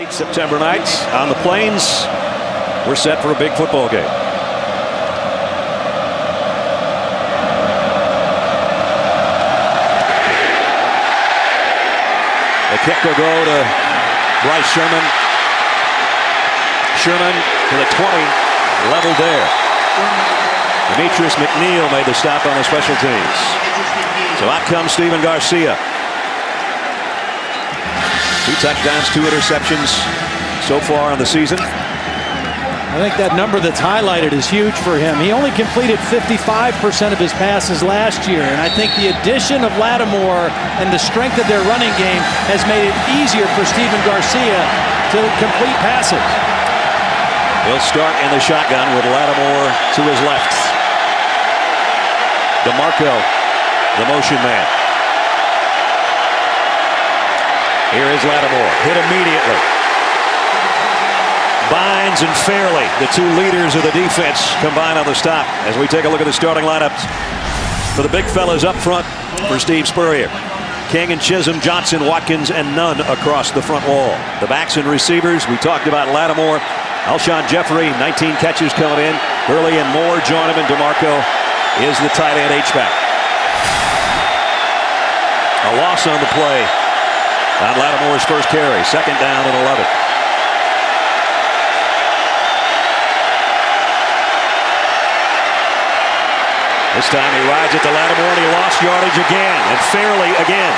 late September nights on the plains. We're set for a big football game. The kick will go to Bryce Sherman. Sherman to the 20, leveled there. Demetrius McNeil made the stop on the special teams. So out comes Steven Garcia. 2 touchdowns, 2 interceptions so far in the season. I think that number that's highlighted is huge for him. He only completed 55% of his passes last year, and I think the addition of Lattimore and the strength of their running game has made it easier for Steven Garcia to complete passes. He'll start in the shotgun with Lattimore to his left. DeMarco, the motion man. Here is Lattimore, hit immediately. Bynes and Fairley, the 2 leaders of the defense, combine on the stop as we take a look at the starting lineups for the big fellas up front for Steve Spurrier. King and Chisholm, Johnson, Watkins, and Nunn across the front wall. The backs and receivers, we talked about Lattimore. Alshon Jeffrey, 19 catches coming in. Hurley and Moore join him, and DeMarco is the tight end H-back. A loss on the play on Lattimore's first carry. 2nd down and 11. This time he rides it to Lattimore, and he lost yardage again, and Fairley again.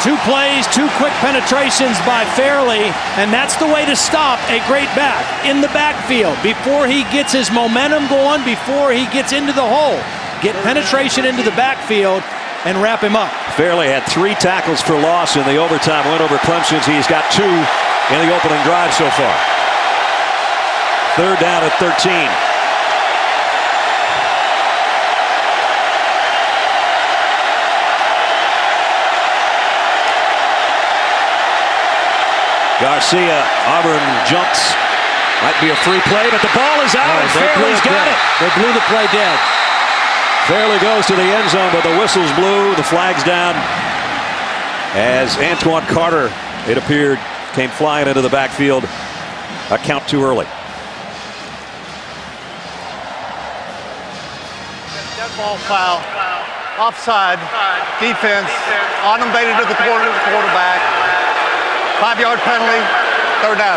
2 plays, 2 quick penetrations by Fairley, and that's the way to stop a great back in the backfield. Before he gets his momentum going, before he gets into the hole, get penetration into the backfield and wrap him up. Fairley had 3 tackles for loss in the overtime win over Clemson. He's got 2 in the opening drive so far. 3rd down at 13. Garcia, Auburn jumps. Might be a free play, but the ball is out, and Fairley's got it. They blew the play dead. Fairley goes to the end zone, but the whistle's blew, the flag's down. As Antoine Carter, it appeared, came flying into the backfield. A count too early. Dead ball foul. Offside. Defense. On them, baited to the quarterback. 5-yard penalty, 3rd down.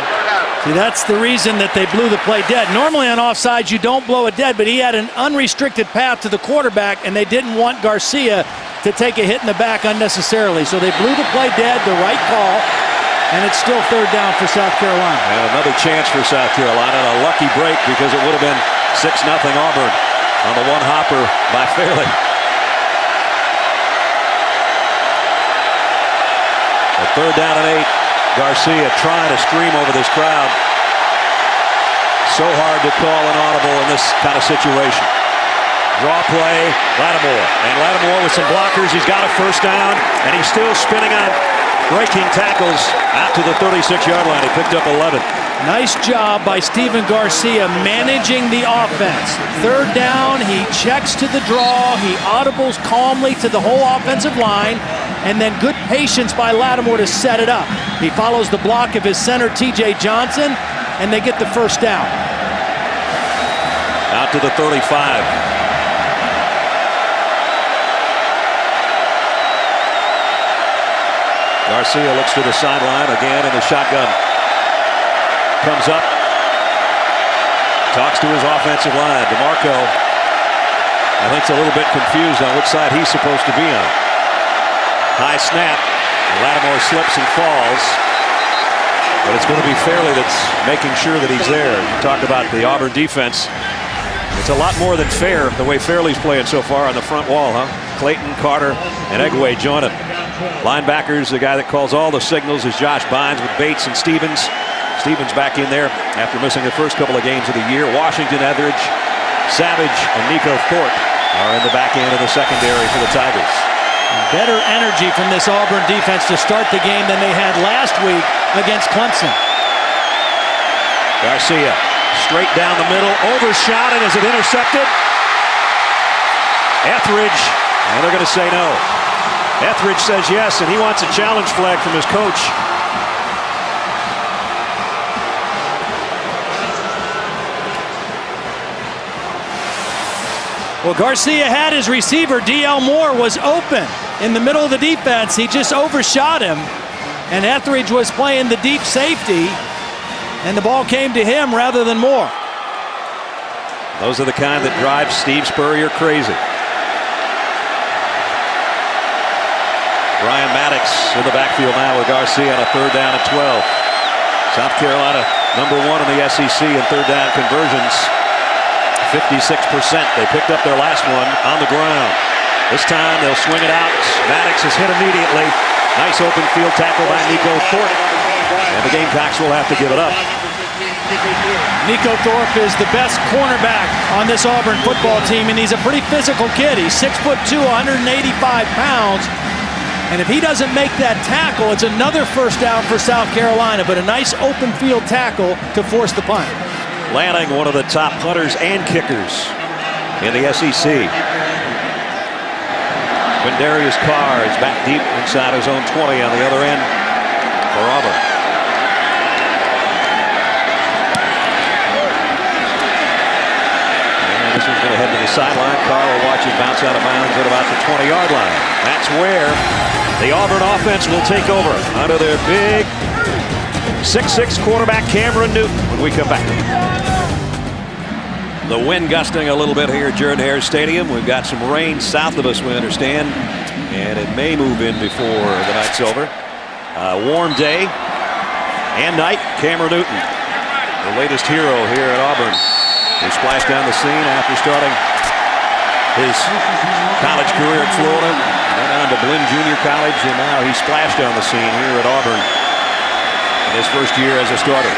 See, that's the reason that they blew the play dead. Normally on offsides, you don't blow it dead, but he had an unrestricted path to the quarterback, and they didn't want Garcia to take a hit in the back unnecessarily. So they blew the play dead, the right call, and it's still 3rd down for South Carolina. And another chance for South Carolina, and a lucky break because it would have been 6-0 Auburn on the one-hopper by Fairley. A 3rd down and 8. Garcia trying to scream over this crowd. So hard to call an audible in this kind of situation. Draw play, Lattimore. And Lattimore with some blockers. He's got a 1st down, and he's still spinning on breaking tackles out to the 36-yard line. He picked up 11. Nice job by Steven Garcia managing the offense. 3rd down, he checks to the draw. He audibles calmly to the whole offensive line. And then good patience by Lattimore to set it up. He follows the block of his center, T.J. Johnson, and they get the 1st down. Out to the 35. Garcia looks to the sideline again in the shotgun. Comes up. Talks to his offensive line. DeMarco, I think, is a little bit confused on which side he's supposed to be on. High snap. Lattimore slips and falls. But it's going to be Fairley that's making sure that he's there. You talk about the Auburn defense. It's a lot more than fair the way Fairley's playing so far on the front wall, huh? Clayton, Carter, and Egway join him. Linebackers, the guy that calls all the signals is Josh Bynes with Bates and Stevens. Stevens back in there after missing the first couple of games of the year. Washington, Etheridge, Savage, and Nico Thorpe are in the back end of the secondary for the Tigers. Better energy from this Auburn defense to start the game than they had last week against Clemson. Garcia straight down the middle, overshot, and is it intercepted? Etheridge, and they're going to say no. Etheridge says yes, and he wants a challenge flag from his coach. Well, Garcia had his receiver. D.L. Moore was open in the middle of the defense. He just overshot him. And Etheridge was playing the deep safety. And the ball came to him rather than Moore. Those are the kind that drive Steve Spurrier crazy. Ryan Maddox in the backfield now with Garcia on a 3rd down and 12. South Carolina #1 in the SEC in 3rd down conversions. 56%. They picked up their last one on the ground. This time they'll swing it out. Maddox is hit immediately. Nice open field tackle by Nico Thorpe. And the Gamecocks will have to give it up. Nico Thorpe is the best cornerback on this Auburn football team, and he's a pretty physical kid. He's 6'2", 185 pounds. And if he doesn't make that tackle, it's another 1st down for South Carolina, but a nice open field tackle to force the punt. Lanning, one of the top punters and kickers in the SEC. Quindarius Carr is back deep inside his own 20 on the other end for Auburn. And this one's going to head to the sideline. Carr will watch it bounce out of bounds at about the 20-yard line. That's where the Auburn offense will take over under their big 6'6" quarterback Cameron Newton when we come back. The wind gusting a little bit here at Jordan-Hare Stadium. We've got some rain south of us, we understand, and it may move in before the night's over. Warm day and night. Cameron Newton, the latest hero here at Auburn, who splashed down the scene after starting his college career at Florida, went on to Blinn Junior College, and now he splashed on the scene here at Auburn in his first year as a starter.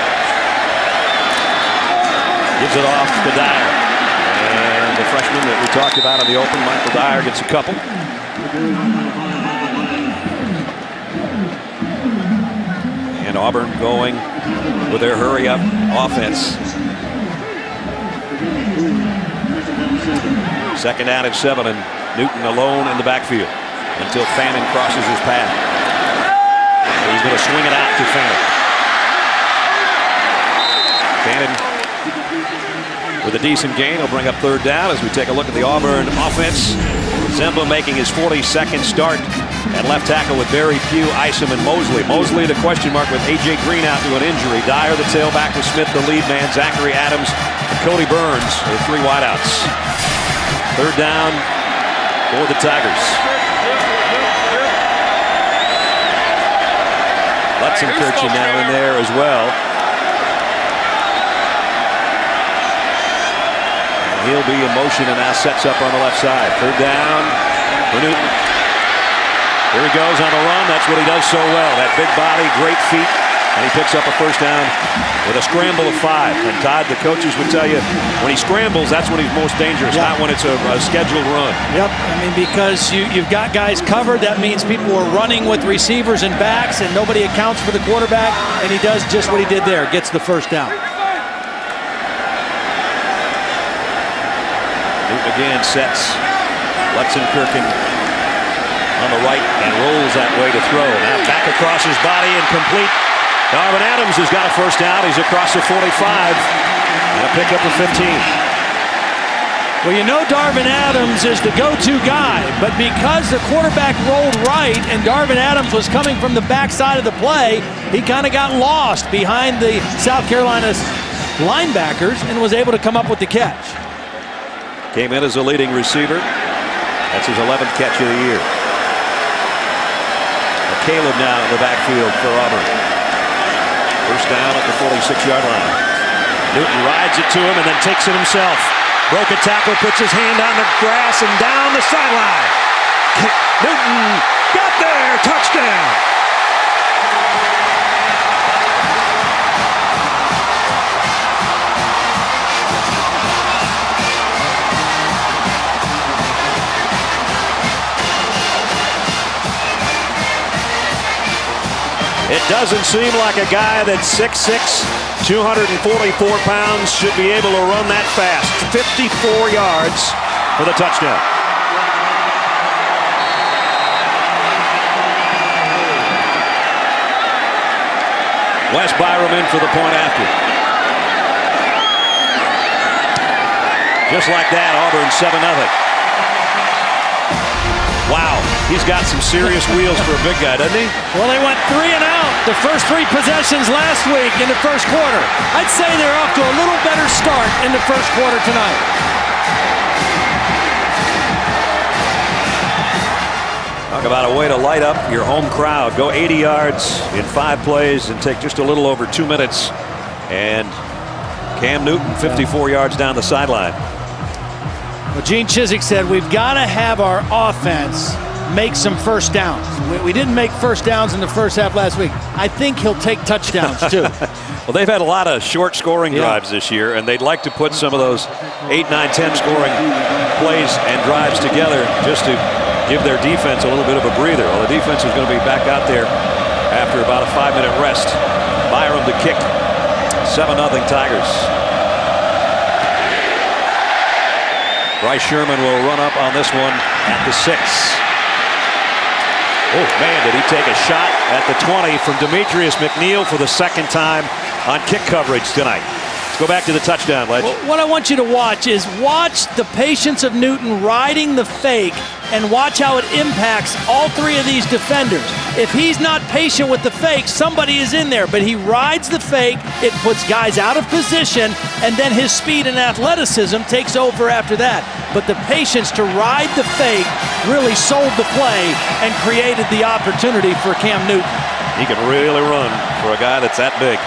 Gives it off to Dyer. And the freshman that we talked about in the open, Michael Dyer, gets a couple. And Auburn going with their hurry-up offense. 2nd down and 7, and Newton alone in the backfield until Fannin crosses his path. And he's going to swing it out to Fannin. Fannin with a decent gain will bring up 3rd down as we take a look at the Auburn offense. Zemba making his 42nd start at left tackle with Barry Pugh, Isom, and Mosley. Mosley the question mark with A.J. Green out to an injury. Dyer the tailback with Smith the lead man. Zachary Adams and Cody Burns with 3 wideouts. 3rd down for the Tigers. Lutzenkirchen now in there as well. He'll be in motion and now sets up on the left side. 3rd down for Newton. Here he goes on the run. That's what he does so well. That big body, great feet. And he picks up a 1st down with a scramble of 5. And Todd, the coaches would tell you, when he scrambles, that's when he's most dangerous, not when it's a scheduled run. Yep, I mean, because you've got guys covered, that means people are running with receivers and backs, and nobody accounts for the quarterback, and he does just what he did there, gets the 1st down. Again sets Lutzenkirchen on the right and rolls that way to throw. Now back across his body and complete. Darvin Adams has got a 1st down. He's across the 45 and a pickup of 15. Well, you know Darvin Adams is the go-to guy, but because the quarterback rolled right and Darvin Adams was coming from the backside of the play, he kind of got lost behind the South Carolina linebackers and was able to come up with the catch. Came in as a leading receiver. That's his 11th catch of the year. Caleb now in the backfield for Auburn. 1st down at the 46-yard line. Newton rides it to him and then takes it himself. Broke a tackle, puts his hand on the grass and down the sideline. Newton got there, touchdown. It doesn't seem like a guy that's 6'6", 244 pounds should be able to run that fast. 54 yards for the touchdown. Wes Byram in for the point after. Just like that, Auburn 7-0. Wow, he's got some serious wheels for a big guy, doesn't he? Well, they went 3 and out the first 3 possessions last week in the first quarter. I'd say they're off to a little better start in the first quarter tonight. Talk about a way to light up your home crowd. Go 80 yards in 5 plays and take just a little over 2 minutes. And Cam Newton 54 yards down the sideline. Well, Gene Chizik said we've got to have our offense make some first downs. We didn't make first downs in the first half last week. I think he'll take touchdowns too. Well, they've had a lot of short scoring drives this year, and they'd like to put some of those 8, 9, 10 scoring plays and drives together just to give their defense a little bit of a breather. Well, the defense is going to be back out there after about a 5-minute rest. Byram to kick. 7-0 Tigers. Bryce Sherman will run up on this one at the 6. Oh, man, did he take a shot at the 20 from Demetrius McNeil for the second time on kick coverage tonight. Let's go back to the touchdown, Ledge. Well, what I want you to watch is watch the patience of Newton riding the fake and watch how it impacts all 3 of these defenders. If he's not patient with the fake, somebody is in there, but he rides the fake, it puts guys out of position, and then his speed and athleticism takes over after that. But the patience to ride the fake really sold the play and created the opportunity for Cam Newton. He can really run for a guy that's that big.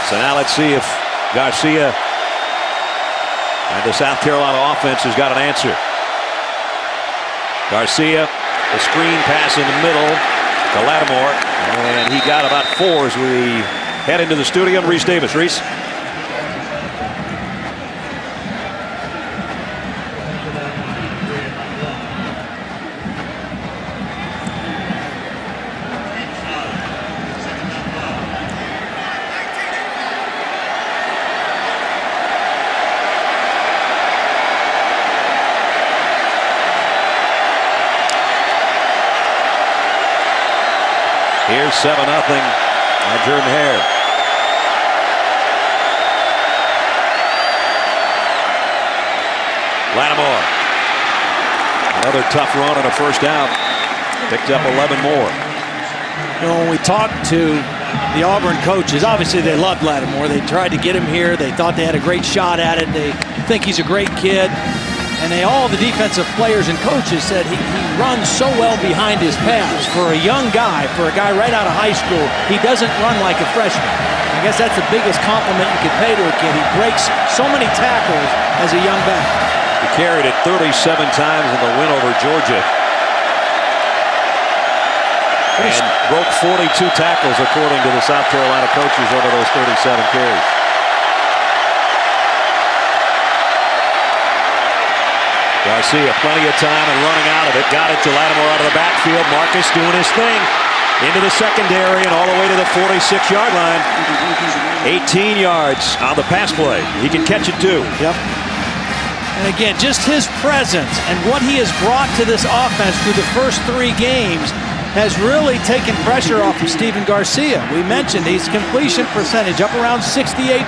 So now let's see if Garcia and the South Carolina offense has got an answer. Garcia, the screen pass in the middle to Lattimore, and he got about 4 as we head into the studio. Reese Davis. Reese. Here's 7-0 on Jordan-Hare. Lattimore. Another tough run and a first down. Picked up 11 more. You know, when we talked to the Auburn coaches, obviously they loved Lattimore. They tried to get him here. They thought they had a great shot at it. They think he's a great kid. And all the defensive players and coaches said he runs so well behind his pass. For a young guy, for a guy right out of high school, he doesn't run like a freshman. I guess that's the biggest compliment you could pay to a kid. He breaks so many tackles as a young back. He carried it 37 times in the win over Georgia. And broke 42 tackles according to the South Carolina coaches over those 37 carries. Garcia, plenty of time and running out of it. Got it to Lattimore out of the backfield. Marcus doing his thing. Into the secondary and all the way to the 46-yard line. 18 yards on the pass play. He can catch it too. Yep. And again, just his presence and what he has brought to this offense through the first 3 games has really taken pressure off of Stephen Garcia. We mentioned his completion percentage up around 68%.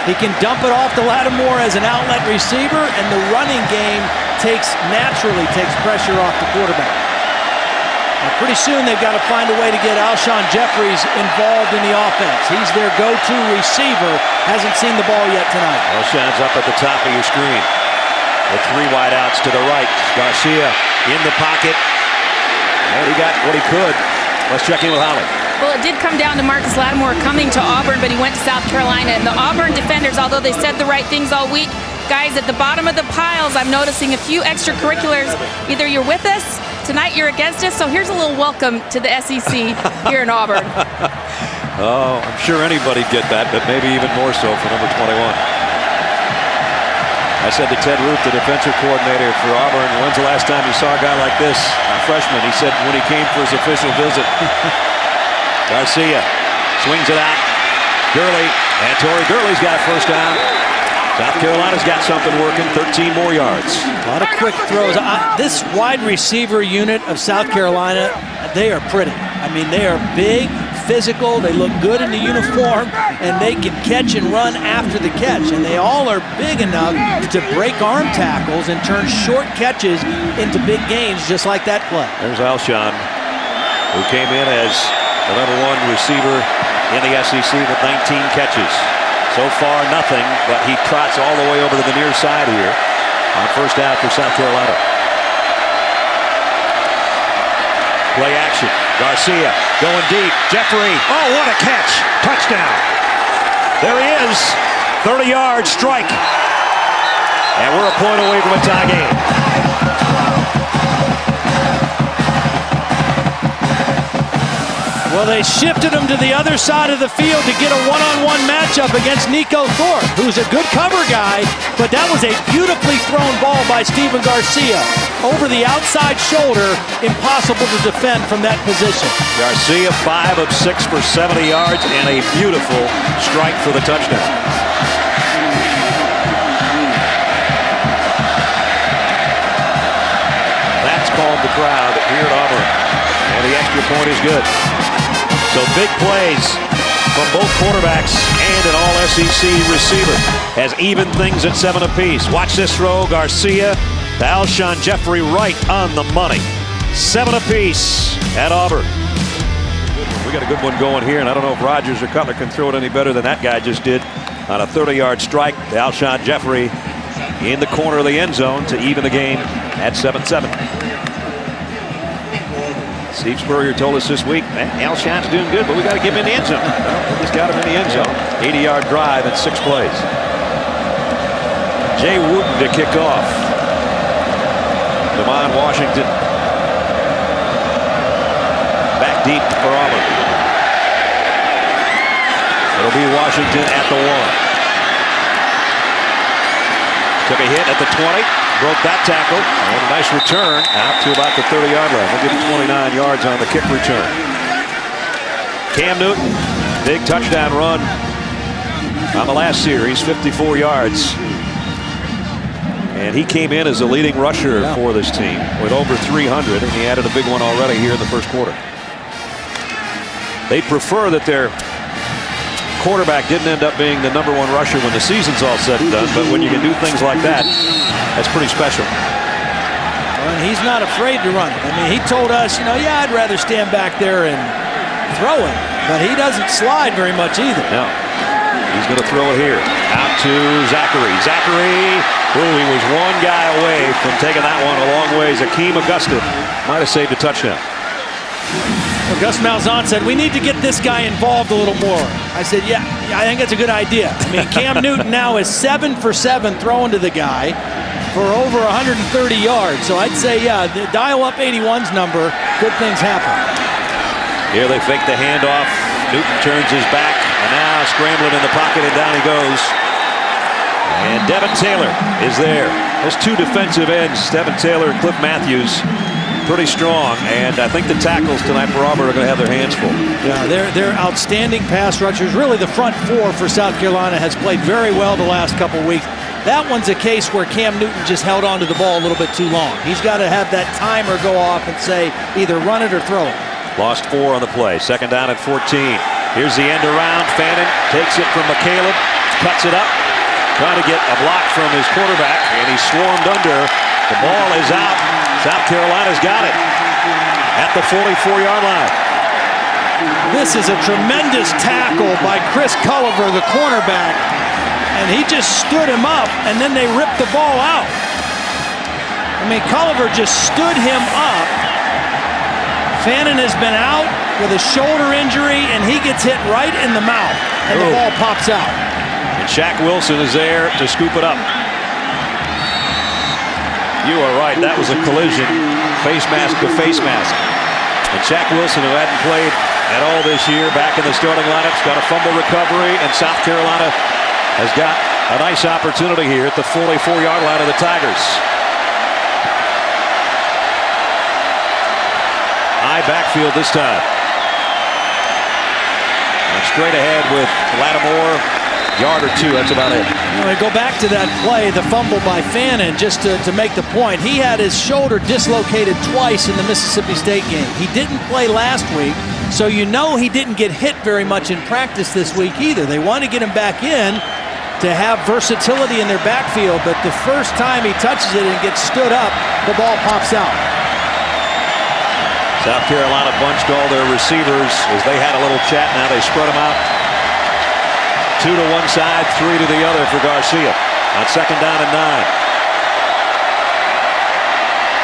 He can dump it off to Lattimore as an outlet receiver, and the running game naturally takes pressure off the quarterback. Now, pretty soon they've got to find a way to get Alshon Jeffries involved in the offense. He's their go-to receiver. Hasn't seen the ball yet tonight. Alshon's up at the top of your screen. With 3 wideouts to the right. Garcia in the pocket. And he got what he could. Let's check in with Holly. Well, it did come down to Marcus Lattimore coming to Auburn, but he went to South Carolina. And the Auburn defenders, although they said the right things all week, guys, at the bottom of the piles, I'm noticing a few extracurriculars. Either you're with us, tonight you're against us. So here's a little welcome to the SEC here in Auburn. Oh, I'm sure anybody'd get that, but maybe even more so for number 21. I said to Ted Root, the defensive coordinator for Auburn, when's the last time you saw a guy like this, a freshman? He said when he came for his official visit. Garcia swings it out. Gurley, and Torrey Gurley's got a first down. South Carolina's got something working, 13 more yards. A lot of quick throws. This wide receiver unit of South Carolina, they are pretty. I mean, they are big, physical, they look good in the uniform, and they can catch and run after the catch. And they all are big enough to break arm tackles and turn short catches into big gains, just like that play. There's Alshon, who came in as the #1 receiver in the SEC with 19 catches. So far, nothing, but he trots all the way over to the near side here on first down for South Carolina. Play action. Garcia going deep. Jeffrey. Oh, what a catch. Touchdown. There he is. 30-yard strike. And we're a point away from a tie game. Well, they shifted him to the other side of the field to get a one-on-one matchup against Nico Thorpe, who's a good cover guy, but that was a beautifully thrown ball by Stephen Garcia. Over the outside shoulder, impossible to defend from that position. Garcia 5 of 6 for 70 yards and a beautiful strike for the touchdown. That's calmed the crowd here at Auburn. And the extra point is good. So big plays from both quarterbacks and an all-SEC receiver has evened things at 7 apiece. Watch this throw. Garcia to Alshon Jeffrey right on the money. 7 apiece at Auburn. We got a good one going here, and I don't know if Rogers or Cutler can throw it any better than that guy just did on a 30-yard strike to Alshon Jeffrey in the corner of the end zone to even the game at 7-7. Steve Spurrier told us this week, Alshon's doing good, but we got to give him in the end zone. Well, we just got him in the end zone. 80-yard drive in 6 plays. Jay Wooten to kick off. Devon Washington back deep for Auburn. It'll be Washington at the 1. Took a hit at the 20. Broke that tackle. And a nice return out to about the 30-yard line. We'll give him 29 yards on the kick return. Cam Newton, big touchdown run on the last series, 54 yards. And he came in as the leading rusher for this team with over 300, and he added a big one already here in the first quarter. They prefer that their quarterback didn't end up being the #1 rusher when the season's all said and done, but when you can do things like that, that's pretty special. Well, and he's not afraid to run it. I mean, he told us, yeah, I'd rather stand back there and throw it, but he doesn't slide very much either. No. He's going to throw it here. Out to Zachary. Zachary, he was one guy away from taking that one a long ways. Akeem Augusta might have saved a touchdown. Well, Gus Malzahn said, we need to get this guy involved a little more. I said, yeah, I think that's a good idea. I mean, Cam Newton now is 7 for 7 throwing to the guy for over 130 yards. So I'd say, yeah, dial up 81's number. Good things happen. Here they fake the handoff. Newton turns his back, and now scrambling in the pocket, and down he goes. And Devin Taylor is there. There's 2 defensive ends, Devin Taylor and Cliff Matthews. Pretty strong, and I think the tackles tonight for Auburn are going to have their hands full. Yeah, they're outstanding pass rushers. Really, the front 4 for South Carolina has played very well the last couple weeks. That one's a case where Cam Newton just held onto the ball a little bit too long. He's got to have that timer go off and say either run it or throw it. Lost 4 on the play. Second down at 14. Here's the end around. Fannin takes it from McCaleb, cuts it up, trying to get a block from his quarterback, and he's swarmed under. The ball is out. South Carolina's got it at the 44-yard line. This is a tremendous tackle by Chris Culliver, the cornerback, and he just stood him up, and then they ripped the ball out. I mean, Culliver just stood him up. Fannin has been out with a shoulder injury, and he gets hit right in the mouth, and the ball pops out. And Shaq Wilson is there to scoop it up. You are right, that was a collision, face mask to face mask. And Shaq Wilson, who hadn't played at all this year, back in the starting lineup, has got a fumble recovery, and South Carolina has got a nice opportunity here at the 44-yard line of the Tigers. High backfield this time. And straight ahead with Lattimore yard or two. That's about it. Go back to that play, the fumble by Fannin, just to make the point. He had his shoulder dislocated twice in the Mississippi State game. He didn't play last week, so he didn't get hit very much in practice this week either. They want to get him back in to have versatility in their backfield, but the first time he touches it and gets stood up, the ball pops out. South Carolina bunched all their receivers as they had a little chat. Now they spread them out. 2 to one side, 3 to the other for Garcia on 2nd down and 9.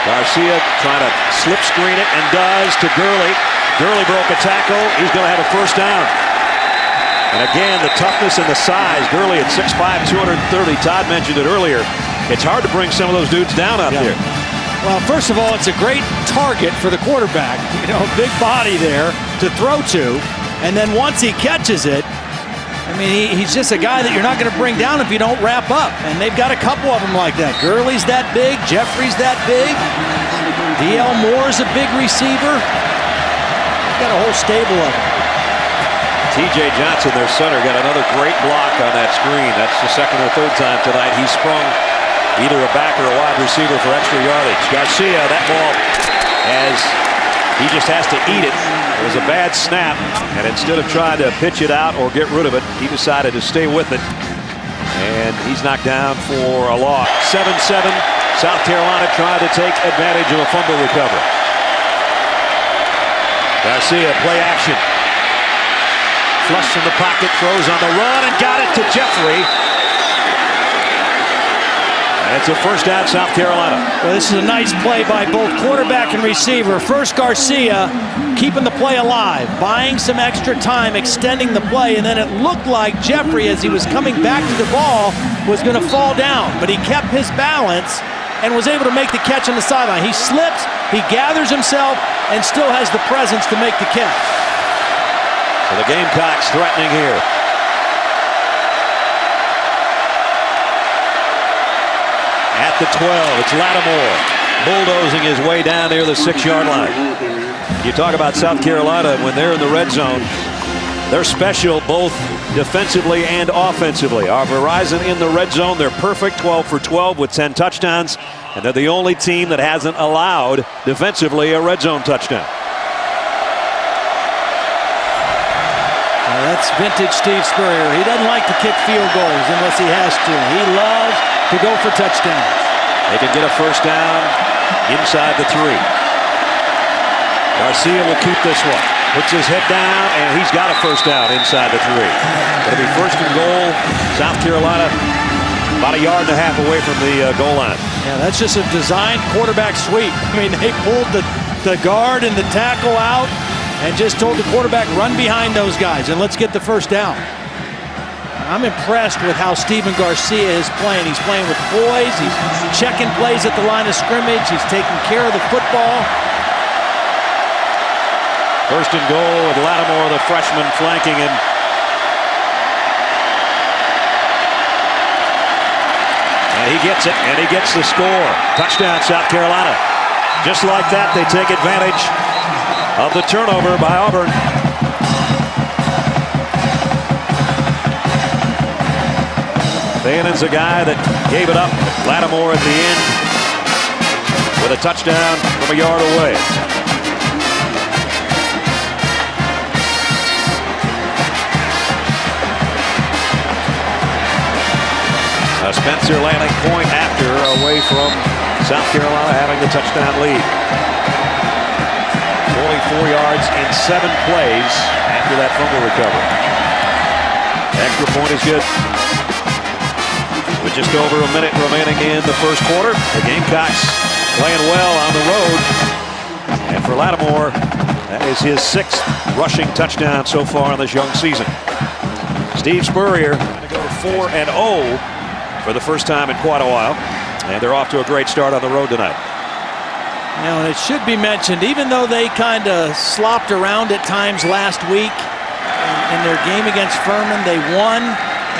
Garcia trying to slip screen it and does to Gurley. Gurley broke a tackle. He's going to have a first down. And again, the toughness and the size. Gurley at 6'5", 230. Todd mentioned it earlier. It's hard to bring some of those dudes down out there. Well, first of all, it's a great target for the quarterback. Big body there to throw to. And then once he catches it, he's just a guy that you're not going to bring down if you don't wrap up. And they've got a couple of them like that. Gurley's that big. Jeffrey's that big. D.L. Moore's a big receiver. They've got a whole stable of them. T.J. Johnson, their center, got another great block on that screen. That's the 2nd or 3rd time tonight he sprung either a back or a wide receiver for extra yardage. Garcia, that ball, as he just has to eat it. It was a bad snap, and instead of trying to pitch it out or get rid of it, he decided to stay with it. And he's knocked down for a loss. 7-7, South Carolina tried to take advantage of a fumble recovery. Garcia, play action. Flush from the pocket, throws on the run, and got it to Jeffrey. And it's a first down, South Carolina. Well, this is a nice play by both quarterback and receiver. First, Garcia keeping the play alive, buying some extra time, extending the play, and then it looked like Jeffrey, as he was coming back to the ball, was going to fall down. But he kept his balance and was able to make the catch on the sideline. He slips, he gathers himself, and still has the presence to make the catch. So the Gamecocks threatening here. At the 12, it's Lattimore bulldozing his way down near the 6-yard line. You talk about South Carolina, when they're in the red zone, they're special both defensively and offensively. Our Verizon in the red zone, they're perfect, 12 for 12 with 10 touchdowns, and they're the only team that hasn't allowed defensively a red zone touchdown. That's vintage Steve Spurrier. He doesn't like to kick field goals unless he has to. He loves to go for touchdowns. They can get a first down inside the 3. Garcia will keep this one. Puts his head down, and he's got a first down inside the 3. It'll be 1st and goal. South Carolina about 1.5 yards away from the goal line. Yeah, that's just a designed quarterback sweep. They pulled the guard and the tackle out and just told the quarterback, run behind those guys and let's get the first down. I'm impressed with how Stephen Garcia is playing. He's playing with poise. He's checking plays at the line of scrimmage. He's taking care of the football. 1st and goal with Lattimore, the freshman, flanking him. And he gets it, and he gets the score. Touchdown, South Carolina. Just like that, they take advantage of the turnover by Auburn. Fannon's a guy that gave it up. Lattimore at the end with a touchdown from 1 yard away. Spencer landing point after, away from South Carolina having the touchdown lead. 44 yards in 7 plays after that fumble recovery. Extra point is good. With just over a minute remaining in the first quarter, the Gamecocks playing well on the road. And for Lattimore, that is his 6th rushing touchdown so far in this young season. Steve Spurrier going to go to 4-0 for the first time in quite a while. And they're off to a great start on the road tonight. And it should be mentioned, even though they kind of slopped around at times last week in their game against Furman, they won.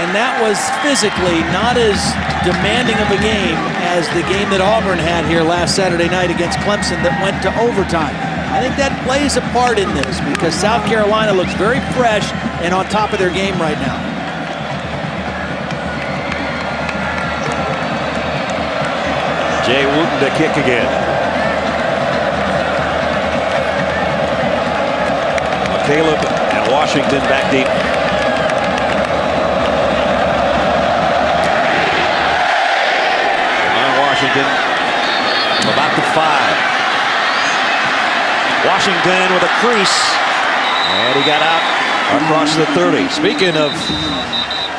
And that was physically not as demanding of a game as the game that Auburn had here last Saturday night against Clemson that went to overtime. I think that plays a part in this because South Carolina looks very fresh and on top of their game right now. Jay Wooten to kick again. Caleb and Washington back deep. Washington about the 5. Washington with a crease, and he got out across the 30. Speaking of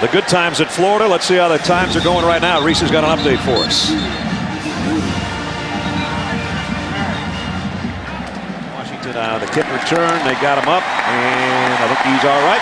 the good times at Florida, let's see how the times are going right now. Reese has got an update for us. Washington the kick return, they got him up, and I think he's all right.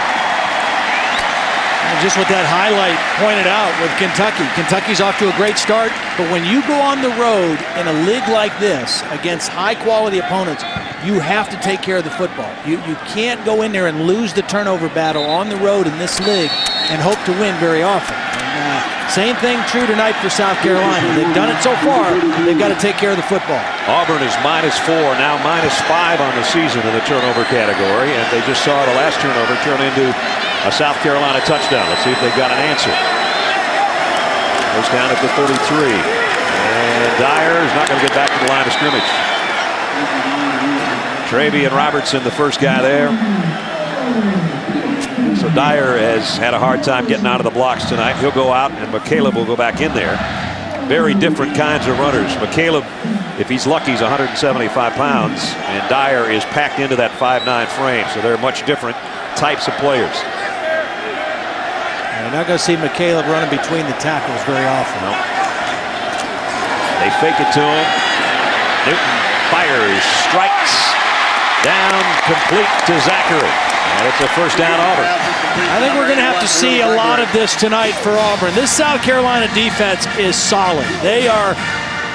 And just what that highlight pointed out with Kentucky. Kentucky's off to a great start, but when you go on the road in a league like this against high-quality opponents, you have to take care of the football. You can't go in there and lose the turnover battle on the road in this league and hope to win very often. And, same thing true tonight for South Carolina. They've done it so far. They've got to take care of the football. Auburn is -4, now -5 on the season in the turnover category, and they just saw the last turnover turn into a South Carolina touchdown. Let's see if they've got an answer. Goes down at the 33. And Dyer is not going to get back to the line of scrimmage. Travy and Robertson, the first guy there. So Dyer has had a hard time getting out of the blocks tonight. He'll go out, and McCaleb will go back in there. Very different kinds of runners. McCaleb, if he's lucky, is 175 pounds, and Dyer is packed into that 5'9" frame. So they're much different types of players. You're not going to see McCaleb running between the tackles very often. No. They fake it to him. Newton fires, strikes, down, complete to Zachary. And it's a first down Auburn. I think we're going to have to see a lot of this tonight for Auburn. This South Carolina defense is solid. They are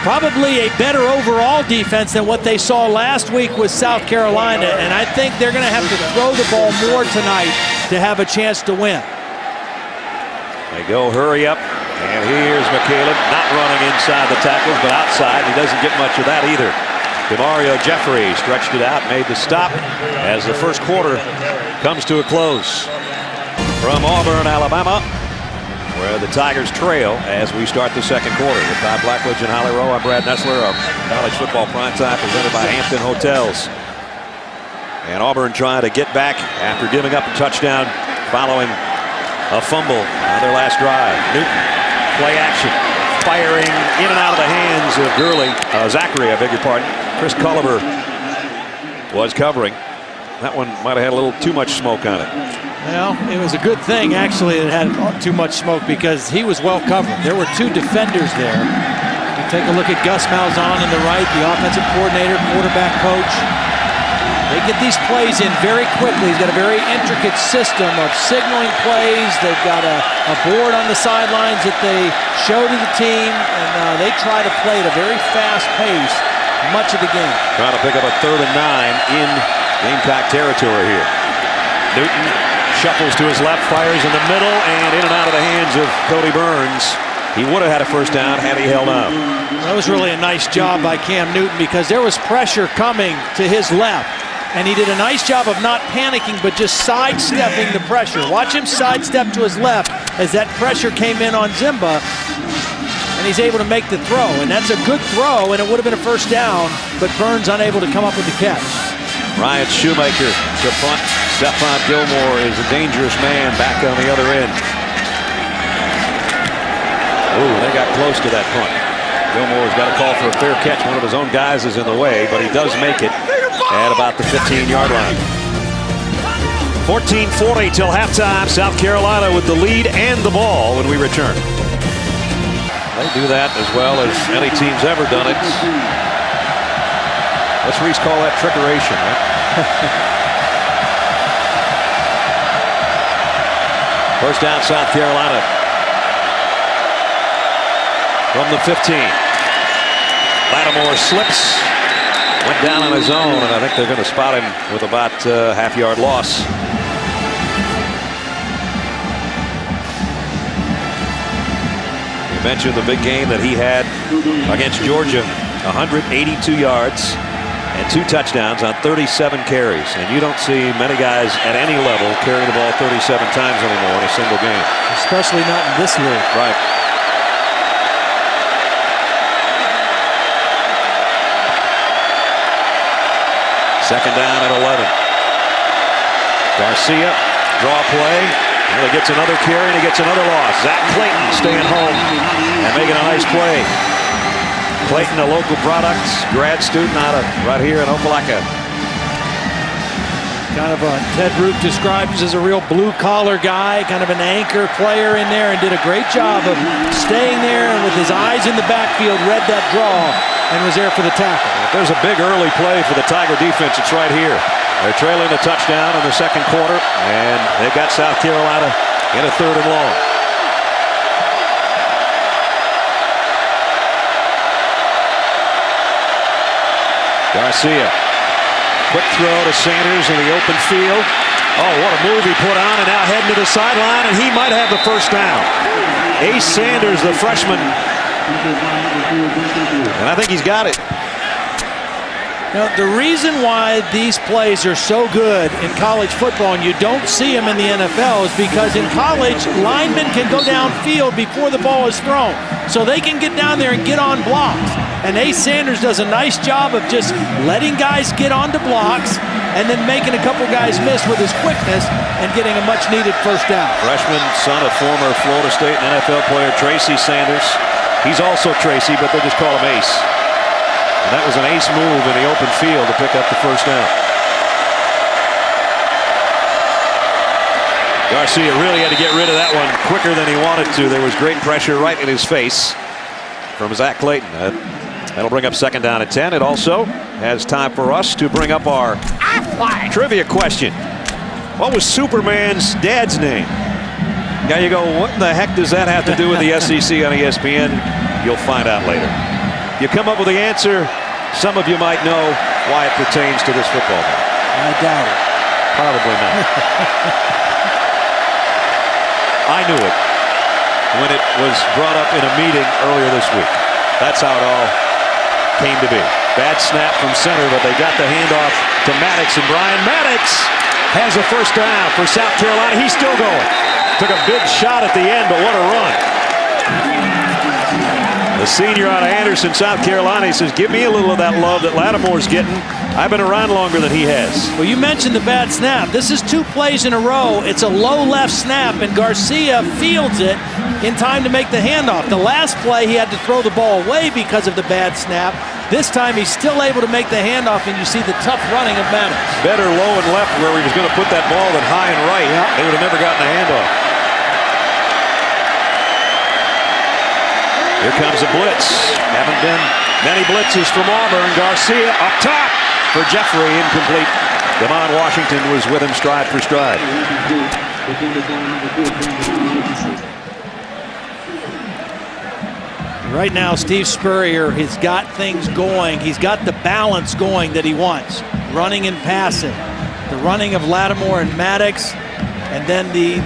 probably a better overall defense than what they saw last week with South Carolina, and I think they're going to have to throw the ball more tonight to have a chance to win. They go hurry up, and here's McCaleb not running inside the tackles, but outside. He doesn't get much of that either. DeMario Jeffrey stretched it out, made the stop as the first quarter comes to a close. From Auburn, Alabama, where the Tigers trail as we start the second quarter. With Todd Blackledge and Holly Rowe, I'm Brad Nessler. Our college football primetime presented by Hampton Hotels. And Auburn trying to get back after giving up a touchdown following a fumble on their last drive. Newton, play action, firing in and out of the hands of Zachary, I beg your pardon. Chris Culliver was covering. That one might have had a little too much smoke on it. Well, it was a good thing, actually, it had too much smoke because he was well covered. There were two defenders there. You take a look at Gus Malzahn on the right, the offensive coordinator, quarterback coach. They get these plays in very quickly. He's got a very intricate system of signaling plays. They've got a board on the sidelines that they show to the team, and they try to play at a very fast pace much of the game. Trying to pick up a 3rd and 9 in Gamecock territory here. Newton shuffles to his left, fires in the middle, and in and out of the hands of Cody Burns. He would have had a first down had he held on. That was really a nice job by Cam Newton because there was pressure coming to his left. And he did a nice job of not panicking, but just sidestepping the pressure. Watch him sidestep to his left as that pressure came in on Zimba. And he's able to make the throw. And that's a good throw, and it would have been a first down, but Burns unable to come up with the catch. Ryan Shoemaker to punt. Stephon Gilmore is a dangerous man back on the other end. Ooh, they got close to that punt. Gilmore's got a call for a fair catch. One of his own guys is in the way, but he does make it at about the 15-yard line. 14:40 till halftime. South Carolina with the lead and the ball when we return. They do that as well as any team's ever done it. Let's Reese call that trickeration, right? First down, South Carolina. From the 15. Lattimore slips. Went down on his own, and I think they're going to spot him with about a half-yard loss. You mentioned the big game that he had against Georgia. 182 yards and 2 touchdowns on 37 carries. And you don't see many guys at any level carrying the ball 37 times anymore in a single game. Especially not in this league. Right. Second down at 11. Garcia, draw play. Well, he gets another carry and he gets another loss. Zach Clayton staying home and making a nice play. Clayton, a local product, grad student out of right here in Opelika. Kind of a Ted Root describes as a real blue-collar guy, kind of an anchor player in there, and did a great job of staying there and with his eyes in the backfield, read that draw and was there for the tackle. If there's a big early play for the Tiger defense, it's right here. They're trailing a touchdown in the second quarter, and they've got South Carolina in a 3rd and long. Garcia. Quick throw to Sanders in the open field. Oh, what a move he put on, and now heading to the sideline, and he might have the first down. Ace Sanders, the freshman. And I think he's got it. Now, the reason why these plays are so good in college football and you don't see them in the NFL is because in college, linemen can go downfield before the ball is thrown. So they can get down there and get on blocks. And Ace Sanders does a nice job of just letting guys get onto blocks and then making a couple guys miss with his quickness and getting a much-needed first down. Freshman, son of former Florida State and NFL player Tracy Sanders. He's also Tracy, but they just call him Ace. And that was an ace move in the open field to pick up the first down. Garcia really had to get rid of that one quicker than he wanted to. There was great pressure right in his face from Zach Clayton. That'll bring up second down at 10. It also has time for us to bring up our trivia question. What was Superman's dad's name? Now you go, what in the heck does that have to do with the SEC on ESPN? You'll find out later. You come up with the answer, some of you might know why it pertains to this football game. I doubt it. Probably not. I knew it when it was brought up in a meeting earlier this week. That's how it all came to be. Bad snap from center, but they got the handoff to Maddox, and Brian Maddox has a first down for South Carolina. He's still going. Took a big shot at the end, but what a run. The senior out of Anderson, South Carolina, he says, give me a little of that love that Lattimore's getting. I've been around longer than he has. Well, you mentioned the bad snap. This is 2 plays in a row. It's a low left snap, and Garcia fields it in time to make the handoff. The last play, he had to throw the ball away because of the bad snap. This time, he's still able to make the handoff, and you see the tough running of Maddox. Better low and left where he was going to put that ball than high and right. Yeah. They would have never gotten a handoff. Here comes a blitz. Haven't been many blitzes from Auburn. Garcia up top for Jeffrey, incomplete. Devon Washington was with him stride for stride. Right now, Steve Spurrier has got things going. He's got the balance going that he wants. Running and passing. The running of Lattimore and Maddox, and then the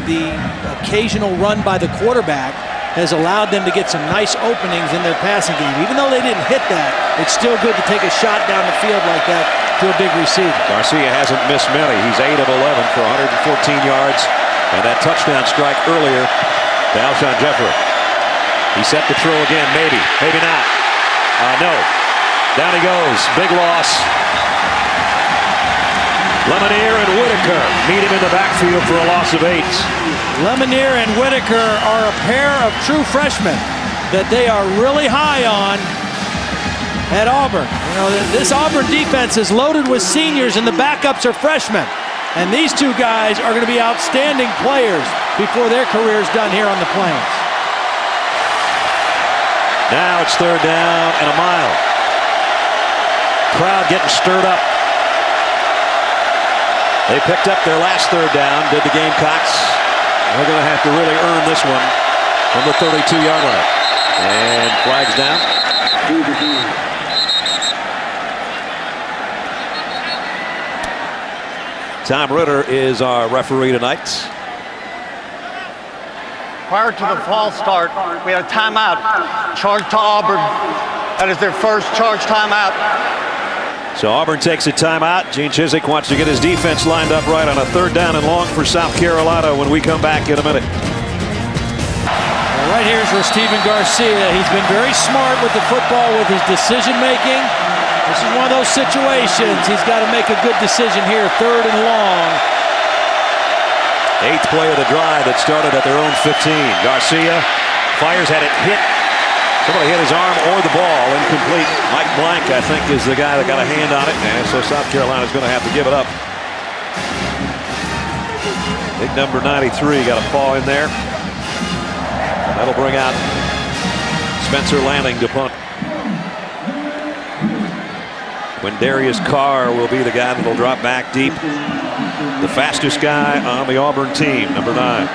occasional run by the quarterback has allowed them to get some nice openings in their passing game. Even though they didn't hit that, it's still good to take a shot down the field like that to a big receiver. Garcia hasn't missed many. He's 8 of 11 for 114 yards. And that touchdown strike earlier to Alshon Jeffrey. He set the throw again, maybe, maybe not. No. Down he goes. Big loss. Lemonier and Whitaker meet him in the backfield for a loss of 8. Lemonier and Whitaker are a pair of true freshmen that they are really high on at Auburn. You know, this Auburn defense is loaded with seniors and the backups are freshmen. And these 2 guys are going to be outstanding players before their career's done here on the Plains. Now it's 3rd down and a mile. Crowd getting stirred up. They picked up their last 3rd down, did the Gamecocks. They're going to have to really earn this one from the 32-yard line. And flags down. Tom Ritter is our referee tonight. Prior to the fall start, we had a timeout charged to Auburn. That is their first charge timeout. So Auburn takes a timeout. Gene Chizik wants to get his defense lined up right on a 3rd down and long for South Carolina when we come back in a minute. Well, right here's where Stephen Garcia, he's been very smart with the football with his decision making. This is one of those situations. He's got to make a good decision here, 3rd and long. 8th play of the drive that started at their own 15. Garcia fires, had it hit. Somebody hit his arm or the ball, incomplete. Mike Blank, I think, is the guy that got a hand on it, and so South Carolina's going to have to give it up. Big number 93 got a paw in there. That'll bring out Spencer Lanning to punt. When Darius Carr will be the guy that will drop back deep. The fastest guy on the Auburn team, number 9.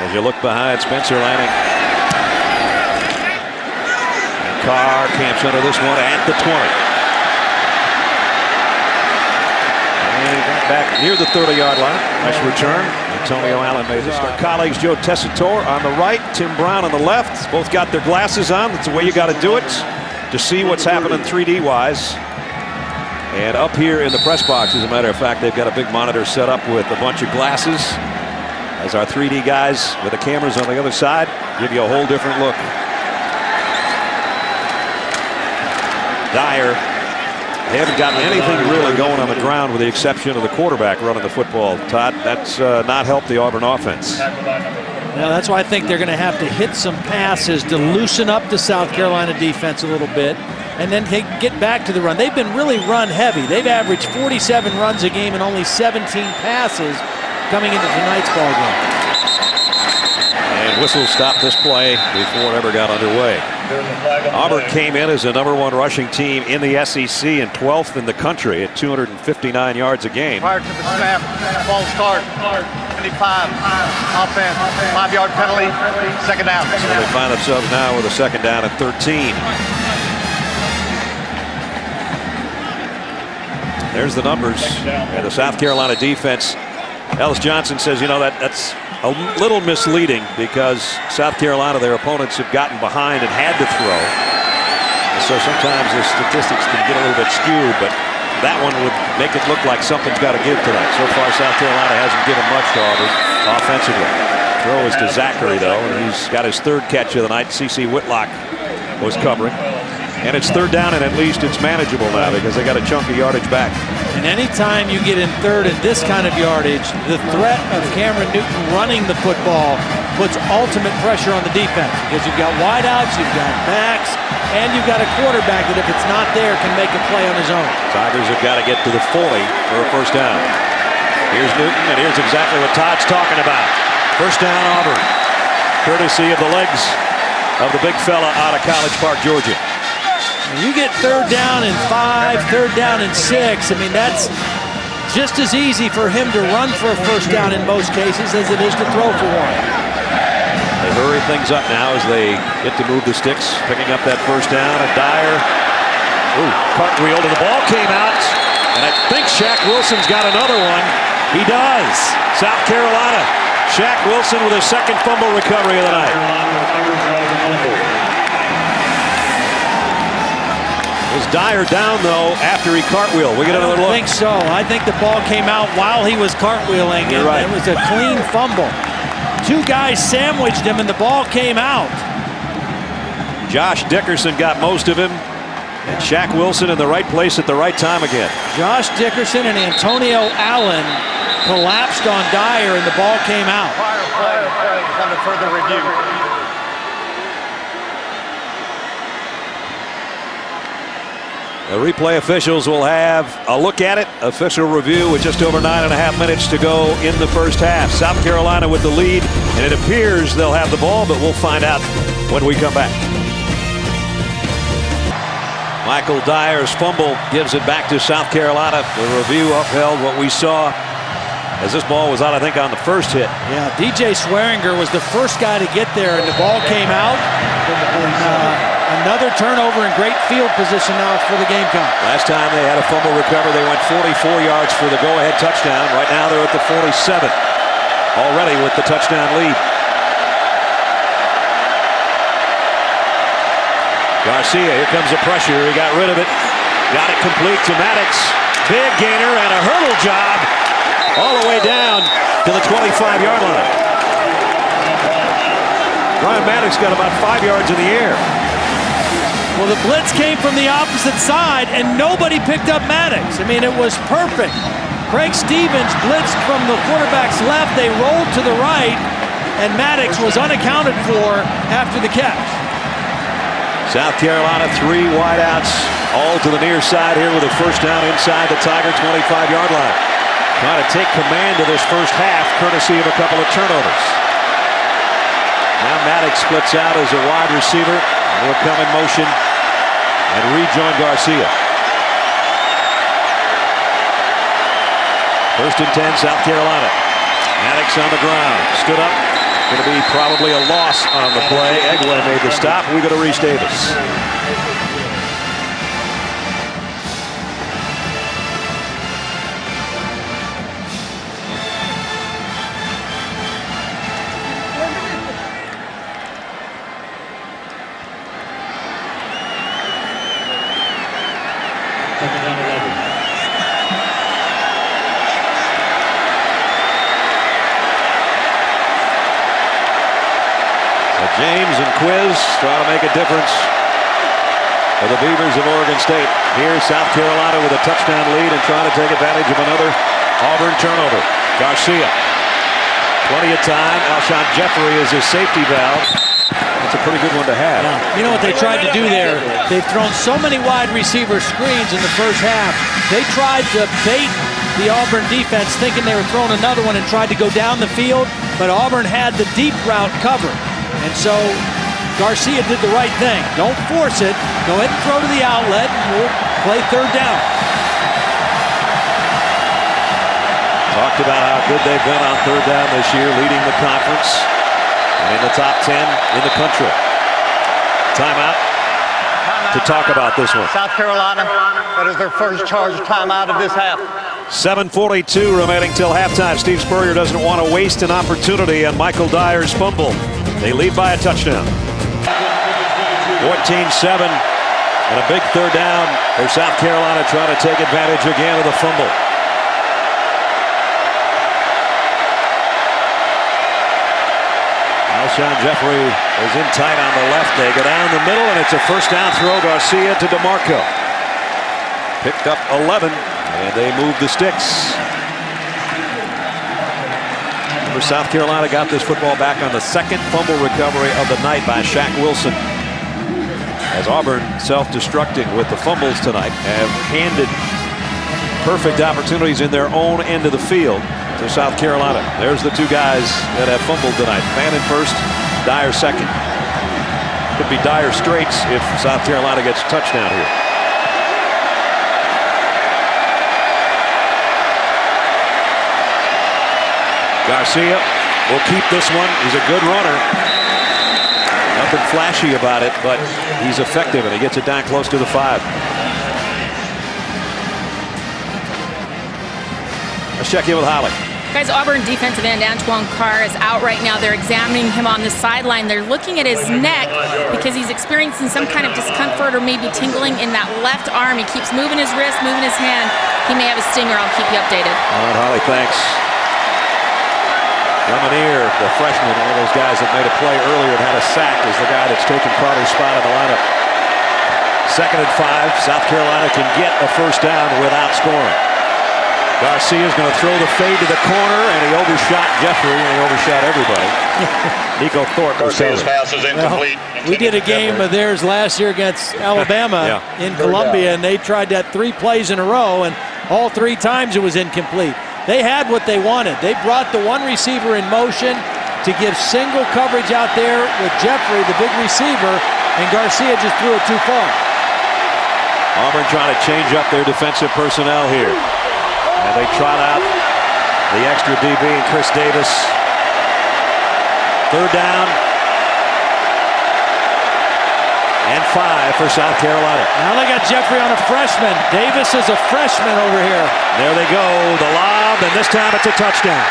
As you look behind Spencer Lanning. And Carr camps under this one at the 20. And he got back near the 30-yard line. Nice return. Antonio Allen made the start. Colleagues Joe Tessitore on the right, Tim Brown on the left. Both got their glasses on. That's the way you got to do it to see what's happening 3D-wise. And up here in the press box, as a matter of fact, they've got a big monitor set up with a bunch of glasses. As our 3D guys with the cameras on the other side give you a whole different look. Dyer. They haven't gotten anything really going on the ground with the exception of the quarterback running the football. Todd, that's not helped the Auburn offense. Now that's why I think they're going to have to hit some passes to loosen up the South Carolina defense a little bit and then get back to the run. They've been really run heavy. They've averaged 47 runs a game and only 17 passes coming into tonight's ball game. And whistle stopped this play before it ever got underway. Auburn came in as the #1 rushing team in the SEC and 12th in the country at 259 yards a game. Prior to the snap, false start, 25, offense, 5-yard penalty, 2nd down. So they find themselves now with a 2nd down at 13. There's the numbers. And the South Carolina defense. Ellis Johnson says, you know, that's a little misleading because South Carolina, their opponents have gotten behind and had to throw. And so sometimes the statistics can get a little bit skewed, but that one would make it look like something's got to give tonight. So far, South Carolina hasn't given much to Auburn offensively. Throw is to Zachary, though, and he's got his 3rd catch of the night. C.C. Whitlock was covering. And it's 3rd down, and at least it's manageable now because they got a chunk of yardage back. And anytime you get in 3rd and this kind of yardage, the threat of Cameron Newton running the football puts ultimate pressure on the defense because you've got wideouts, you've got backs, and you've got a quarterback that if it's not there can make a play on his own. Tigers have got to get to the 40 for a 1st down. Here's Newton, and here's exactly what Todd's talking about. 1st down Auburn, courtesy of the legs of the big fella out of College Park, Georgia. You get 3rd down and 5, 3rd down and 6. I mean, that's just as easy for him to run for a 1st down in most cases as it is to throw for one. They hurry things up now as they get to move the sticks, picking up that 1st down. And Dyer, cartwheeled, and the ball came out. And I think Shaq Wilson's got another one. He does. South Carolina. Shaq Wilson with his 2nd fumble recovery of the night. Was Dyer down, though, after he cartwheeled? We get another look. I think so. I think the ball came out while he was cartwheeling. You're right. It was a clean fumble. 2 guys sandwiched him, and the ball came out. Josh Dickerson got most of him. And Shaq Wilson in the right place at the right time again. Josh Dickerson and Antonio Allen collapsed on Dyer, and the ball came out. Under further review. The replay officials will have a look at it. Official review with just over 9.5 minutes to go in the 1st half. South Carolina with the lead, and it appears they'll have the ball, but we'll find out when we come back. Michael Dyer's fumble gives it back to South Carolina. The review upheld what we saw as this ball was out, I think, on the 1st hit. Yeah, DJ Swearinger was the first guy to get there, and the ball came out. Another turnover in great field position now for the Gamecocks. Last time they had a fumble recover, they went 44 yards for the go-ahead touchdown. Right now they're at the 47, already with the touchdown lead. Garcia, here comes the pressure. He got rid of it. Got it complete to Maddox. Big gainer and a hurdle job all the way down to the 25-yard line. Ryan Maddox got about 5 yards in the air. Well, the blitz came from the opposite side, and nobody picked up Maddox. I mean, it was perfect. Craig Stevens blitzed from the quarterback's left. They rolled to the right, and Maddox was unaccounted for after the catch. South Carolina, 3 wideouts, all to the near side here with a first down inside the Tiger 25-yard line. Trying to take command of this first half, courtesy of a couple of turnovers. Now Maddox splits out as a wide receiver. Will come in motion and rejoin Garcia. First and 10, South Carolina. Maddox on the ground, stood up. Going to be probably a loss on the play. Eglin made the stop. We go to Reese Davis. James and Quiz try to make a difference for the Beavers of Oregon State. Here, South Carolina with a touchdown lead and trying to take advantage of another Auburn turnover. Garcia, plenty of time. Alshon Jeffrey is his safety valve. That's a pretty good one to have. Yeah. You know what they tried to do there? They've thrown so many wide receiver screens in the first half. They tried to bait the Auburn defense, thinking they were throwing another one, and tried to go down the field, but Auburn had the deep route covered. And so Garcia did the right thing. Don't force it. Go ahead and throw to the outlet, and we'll play third down. Talked about how good they've been on third down this year, leading the conference and in the top 10 in the country. Timeout to talk about this one. South Carolina, that is their first charge timeout of this half. 7:42 remaining till halftime. Steve Spurrier doesn't want to waste an opportunity on Michael Dyer's fumble. They lead by a touchdown. 14-7 and a big third down for South Carolina, trying to take advantage again of the fumble. Alshon Jeffrey is in tight on the left. They go down the middle, and it's a first down throw. Garcia to DeMarco. Picked up 11, and they move the sticks. South Carolina got this football back on the second fumble recovery of the night by Shaq Wilson. As Auburn, self-destructing with the fumbles tonight, have handed perfect opportunities in their own end of the field to South Carolina. There's the two guys that have fumbled tonight. Fannin first, Dyer second. Could be dire straits if South Carolina gets a touchdown here. Garcia will keep this one. He's a good runner. Nothing flashy about it, but he's effective, and he gets it down close to the 5. Let's check in with Holly. Guys, Auburn defensive end Antoine Carr is out right now. They're examining him on the sideline. They're looking at his neck because he's experiencing some kind of discomfort or maybe tingling in that left arm. He keeps moving his wrist, moving his hand. He may have a stinger. I'll keep you updated. All right, Holly, thanks. Lemonier, the freshman, one of those guys that made a play earlier and had a sack, is the guy that's taken Carter's spot in the lineup. 2nd and 5. South Carolina can get a first down without scoring. Garcia's going to throw the fade to the corner, and he overshot Jeffrey, and he overshot everybody. Nico Thorpe was Garcia's pass is incomplete. Well, we did a game of theirs last year against Alabama in Columbia, and they tried that 3 plays in a row, and all 3 times it was incomplete. They had what they wanted. They brought the one receiver in motion to give single coverage out there with Jeffrey, the big receiver, and Garcia just threw it too far. Auburn trying to change up their defensive personnel here. And they trot out the extra DB and Chris Davis. 3rd down and 5 for South Carolina. Now they got Jeffrey on a freshman. Davis is a freshman over here. There they go, the lob, and this time it's a touchdown.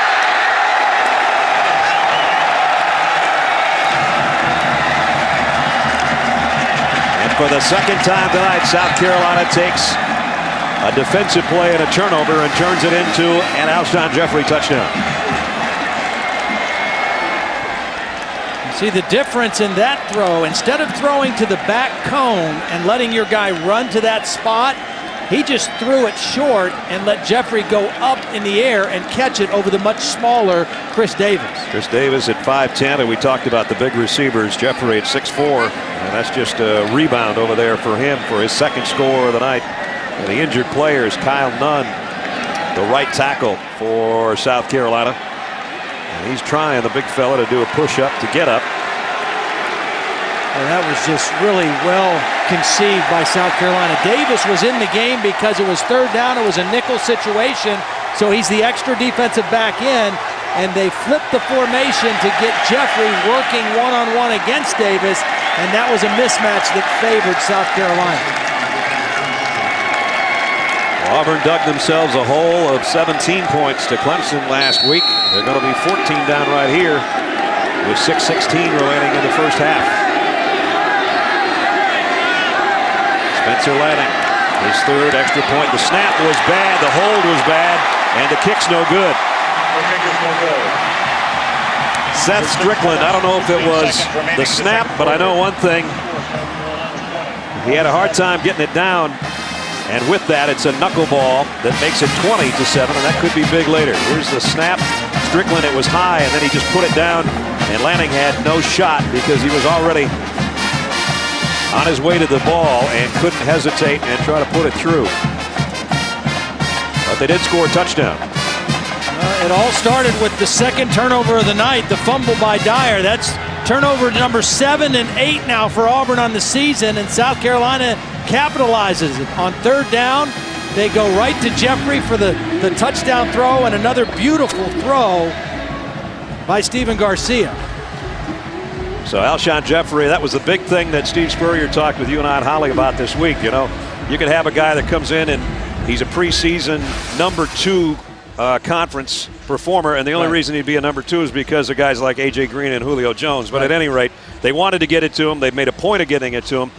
And for the second time tonight, South Carolina takes a defensive play and a turnover and turns it into an Alshon Jeffrey touchdown. See the difference in that throw. Instead of throwing to the back cone and letting your guy run to that spot, he just threw it short and let Jeffrey go up in the air and catch it over the much smaller Chris Davis. Chris Davis at 5'10", and we talked about the big receivers. Jeffrey at 6'4", and that's just a rebound over there for him for his second score of the night. And the injured players, Kyle Nunn, the right tackle for South Carolina. And he's trying, the big fella, to do a push-up to get up. And that was just really well conceived by South Carolina. Davis was in the game because it was third down. It was a nickel situation, so he's the extra defensive back in, and they flipped the formation to get Jeffrey working one-on-one against Davis, and that was a mismatch that favored South Carolina. Auburn dug themselves a hole of 17 points to Clemson last week. They're going to be 14 down right here with 6:16 remaining in the first half. Spencer Lanning, his third extra point. The snap was bad, the hold was bad, and the kick's no good. Seth Strickland, I don't know if it was the snap, but I know one thing. He had a hard time getting it down, and with that, it's a knuckleball that makes it 20-7, and that could be big later. Here's the snap. Strickland, it was high, and then he just put it down, and Lanning had no shot because he was already on his way to the ball and couldn't hesitate and try to put it through. But they did score a touchdown. It all started with the second turnover of the night, the fumble by Dyer. That's turnover number 7 and 8 now for Auburn on the season, and South Carolina capitalizes it. On third down, they go right to Jeffrey for the touchdown throw, and another beautiful throw by Stephen Garcia. So Alshon Jeffrey, that was the big thing that Steve Spurrier talked with you and I and Holly about this week. You know, you can have a guy that comes in and he's a preseason number 2 conference performer, and the only reason he'd be a number 2 is because of guys like A.J. Green and Julio Jones. But at any rate, they wanted to get it to him. They made a point of getting it to him.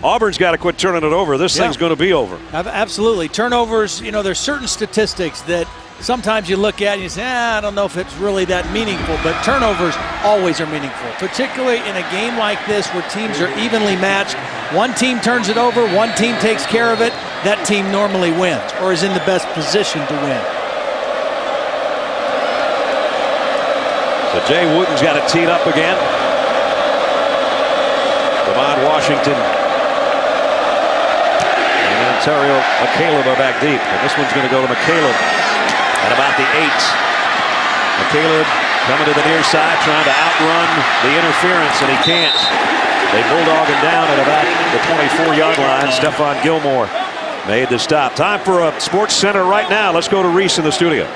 Auburn's got to quit turning it over. This thing's going to be over. Absolutely. Turnovers, you know, there's certain statistics that sometimes you look at and you say, I don't know if it's really that meaningful, but turnovers always are meaningful, particularly in a game like this where teams are evenly matched. One team turns it over, one team takes care of it, that team normally wins or is in the best position to win. So Jay Wooten's got it teed up again. Devon Washington and Ontario McCaleb are back deep, and this one's going to go to McCaleb at about the 8. McCaleb coming to the near side, trying to outrun the interference, and he can't. They bulldog him down at about the 24-yard line. Stephon Gilmore made the stop. Time for a Sports Center right now. Let's go to Reese in the studio.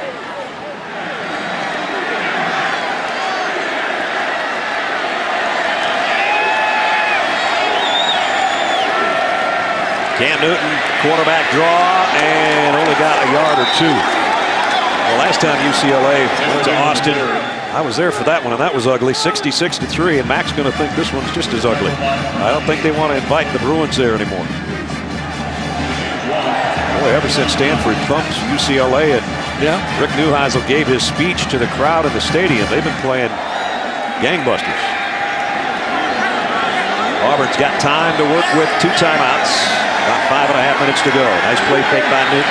Cam Newton, quarterback draw, and only got a yard or 2. Well, last time UCLA went to Austin, I was there for that one, and that was ugly, 66-3, and Mac's going to think this one's just as ugly. I don't think they want to invite the Bruins there anymore. Boy, ever since Stanford thumped UCLA and Rick Neuheisel gave his speech to the crowd in the stadium, they've been playing gangbusters. Auburn's got time to work with 2 timeouts. About 5.5 minutes to go. Nice play fake by Newton.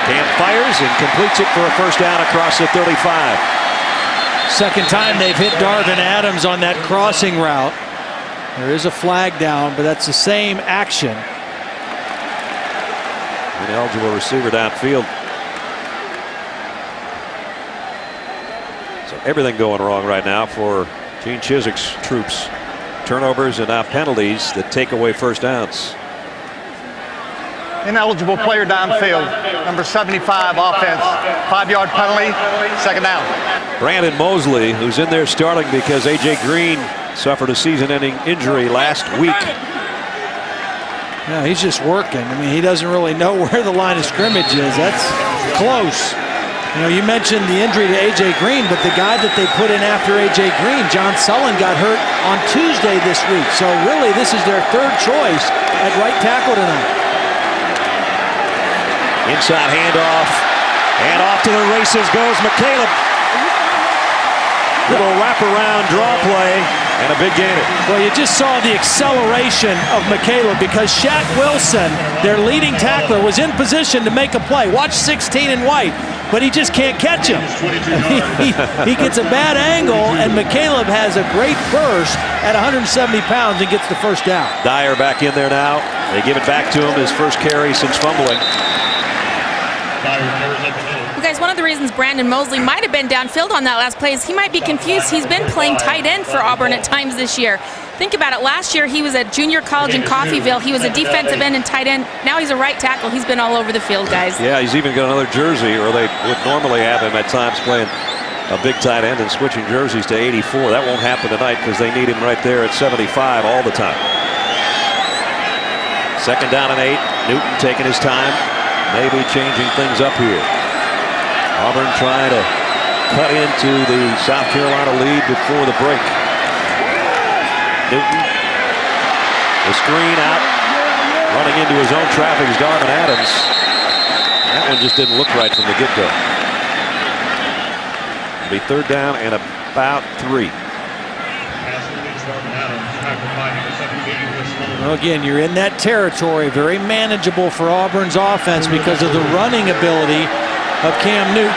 Cam fires and completes it for a first down across the 35. Second time they've hit Darvin Adams on that crossing route. There is a flag down, but that's the same action. Ineligible receiver downfield. So everything going wrong right now for Gene Chizik's troops. Turnovers and now penalties that take away first downs. Ineligible player downfield. Number 75 offense. 5-yard penalty. Second down. Brandon Mosley, who's in there starting because A.J. Green suffered a season-ending injury last week. Yeah, he's just working. I mean, he doesn't really know where the line of scrimmage is. That's close. You know, you mentioned the injury to A.J. Green, but the guy that they put in after A.J. Green, John Sullen, got hurt on Tuesday this week. So really, this is their third choice at right tackle tonight. Inside handoff, and off to the races goes McCaleb. Little wraparound draw play and a big gainer. Well, you just saw the acceleration of McCaleb because Shaq Wilson, their leading tackler, was in position to make a play. Watch 16 in white, but he just can't catch him. He gets a bad angle, and McCaleb has a great burst at 170 pounds and gets the first down. Dyer back in there now. They give it back to him, his first carry since fumbling. Well, guys, one of the reasons Brandon Mosley might have been downfield on that last play is he might be confused. He's been playing tight end for Auburn at times this year. Think about it. Last year, he was at junior college in Coffeyville. He was a defensive end and tight end. Now he's a right tackle. He's been all over the field, guys. Yeah, he's even got another jersey, or they would normally have him at times playing a big tight end and switching jerseys to 84. That won't happen tonight because they need him right there at 75 all the time. Second down and 8. Newton taking his time, maybe changing things up here. Auburn trying to cut into the South Carolina lead before the break. Newton, the screen out, running into his own traffic is Darvin Adams. That one just didn't look right from the get-go. It'll be third down and about 3. Well, again, you're in that territory, very manageable for Auburn's offense because of the running ability of Cam Newton.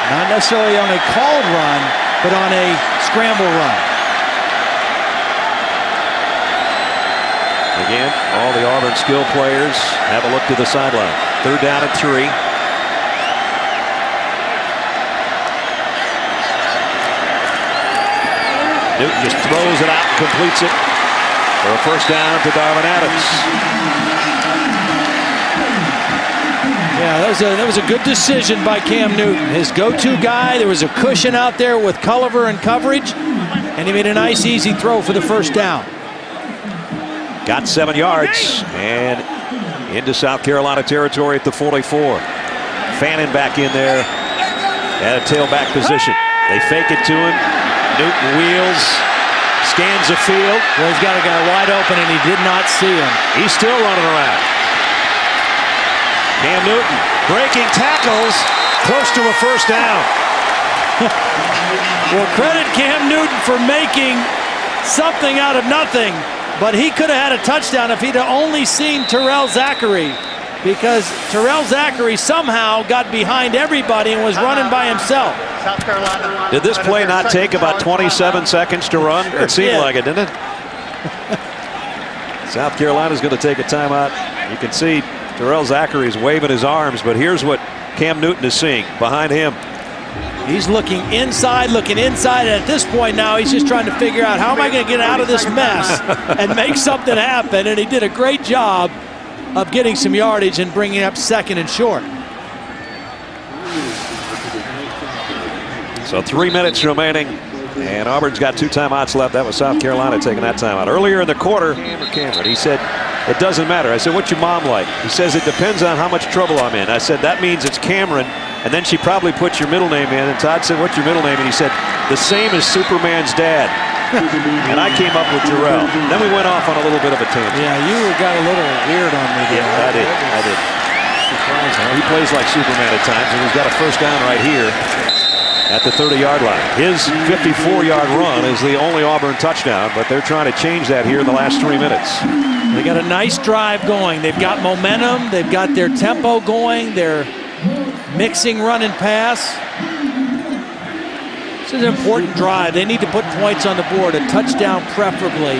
Not necessarily on a called run, but on a scramble run. Again, all the Auburn skill players have a look to the sideline. Third down and 3. Newton just throws it out and completes it for a first down to Darvin Adams. Yeah, that was a good decision by Cam Newton. His go-to guy. There was a cushion out there with Culliver and coverage, and he made a nice, easy throw for the first down. Got 7 yards and into South Carolina territory at the 44. Fannin back in there at a tailback position. They fake it to him. Newton wheels, scans the field. Well, he's got a guy wide open, and he did not see him. He's still running around. Cam Newton breaking tackles, close to a first down. Well, credit Cam Newton for making something out of nothing, but he could have had a touchdown if he'd only seen Terrell Zachary, because Terrell Zachary somehow got behind everybody and was running by himself. South Carolina. Did this play not take about 27 seconds to run? It seemed like it, didn't it? South Carolina's going to take a timeout. You can see Terrell Zachary's waving his arms, but here's what Cam Newton is seeing behind him. He's looking inside, and at this point now he's just trying to figure out how am I going to get out of this mess and make something happen, and he did a great job of getting some yardage and bringing up second and short. So 3 minutes remaining, and Auburn's got 2 timeouts left. That was South Carolina taking that timeout. Earlier in the quarter, Cameron, he said, it doesn't matter. I said, what's your mom like? He says, it depends on how much trouble I'm in. I said, that means it's Cameron, and then she probably puts your middle name in. And Todd said, what's your middle name? And he said, the same as Superman's dad. And I came up with Terrell. Then we went off on a little bit of a tangent. Yeah, you got a little weird on me there. Yeah, I did. He plays like Superman at times, and he's got a first down right here at the 30-yard line. His 54-yard run is the only Auburn touchdown, but they're trying to change that here in the last 3 minutes. They got a nice drive going. They've got momentum. They've got their tempo going. They're mixing run and pass. This is an important drive. They need to put points on the board, a touchdown preferably,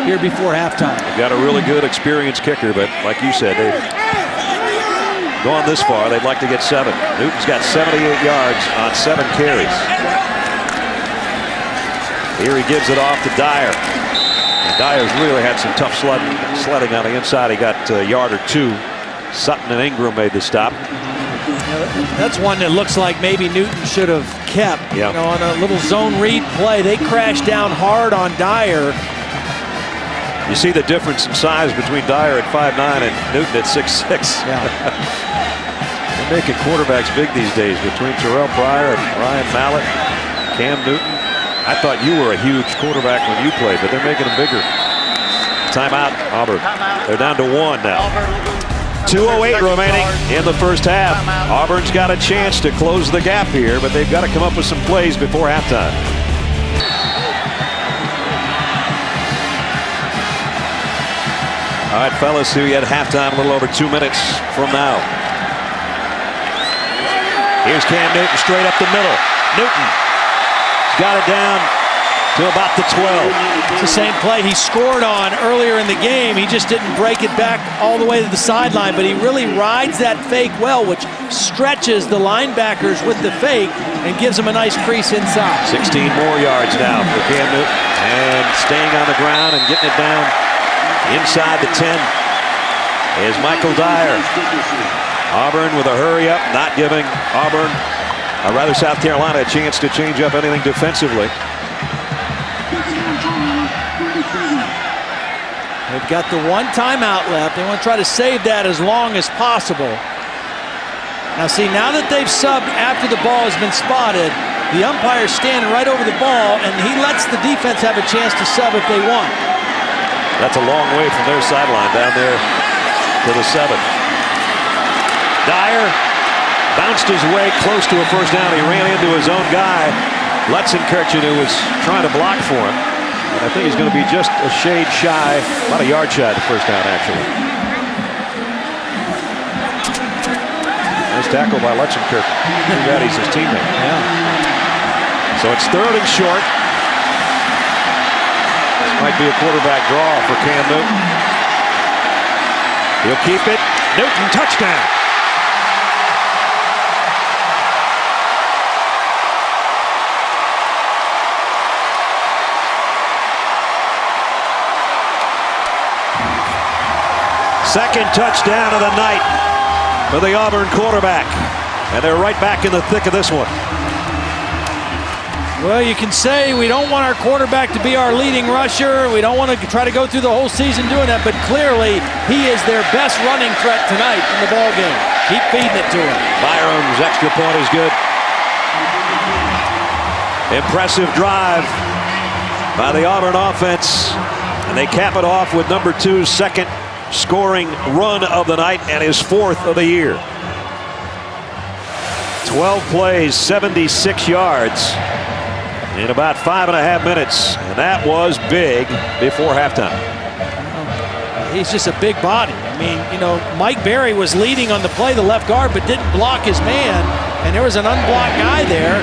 here before halftime. They've got a really good, experienced kicker, but like you said, they've gone this far. They'd like to get 7. Newton's got 78 yards on 7 carries. Here he gives it off to Dyer. And Dyer's really had some tough sledding on the inside. He got a yard or 2. Sutton and Ingram made the stop. That's one that looks like maybe Newton should have kept. Yeah. You know, on a little zone read play. They crashed down hard on Dyer. You see the difference in size between Dyer at 5'9" and Newton at 6'6". Yeah. They're making quarterbacks big these days between Terrell Pryor and Ryan Mallett, Cam Newton. I thought you were a huge quarterback when you played, but they're making them bigger. Timeout, Auburn. They're down to 1 now. 2:08 remaining in the first half. Auburn's got a chance to close the gap here, but they've got to come up with some plays before halftime. All right, fellas, see you at halftime, a little over 2 minutes from now. Here's Cam Newton straight up the middle. Newton got it down to about the 12. It's the same play he scored on earlier in the game. He just didn't break it back all the way to the sideline, but he really rides that fake well, which stretches the linebackers with the fake and gives them a nice crease inside. 16 more yards now for Cam Newton, and staying on the ground and getting it down inside the 10 is Michael Dyer. Auburn with a hurry up, not giving Auburn, or rather South Carolina, a chance to change up anything defensively. They've got the one timeout left. They want to try to save that as long as possible. Now see, now that they've subbed after the ball has been spotted, the umpire's standing right over the ball, and he lets the defense have a chance to sub if they want. That's a long way from their sideline down there to the 7. Dyer bounced his way close to a first down. He ran into his own guy, Lutzenkirchen, who was trying to block for him. And I think he's going to be just a shade shy, about a yard shy of the first down, actually. Nice tackle by Lutzenkirchen. Too bad he's his teammate. Yeah. So it's 3rd and short. This might be a quarterback draw for Cam Newton. He'll keep it. Newton, touchdown. Second touchdown of the night for the Auburn quarterback. And they're right back in the thick of this one. Well, you can say we don't want our quarterback to be our leading rusher. We don't want to try to go through the whole season doing that, but clearly he is their best running threat tonight in the ball game. Keep feeding it to him. Byram's extra point is good. Impressive drive by the Auburn offense, and they cap it off with number 2's second scoring run of the night and his 4th of the year. 12 plays, 76 yards in about 5.5 minutes, and that was big before halftime. He's just a big body. I mean, you know, Mike Berry was leading on the play, the left guard, but didn't block his man, and there was an unblocked guy there.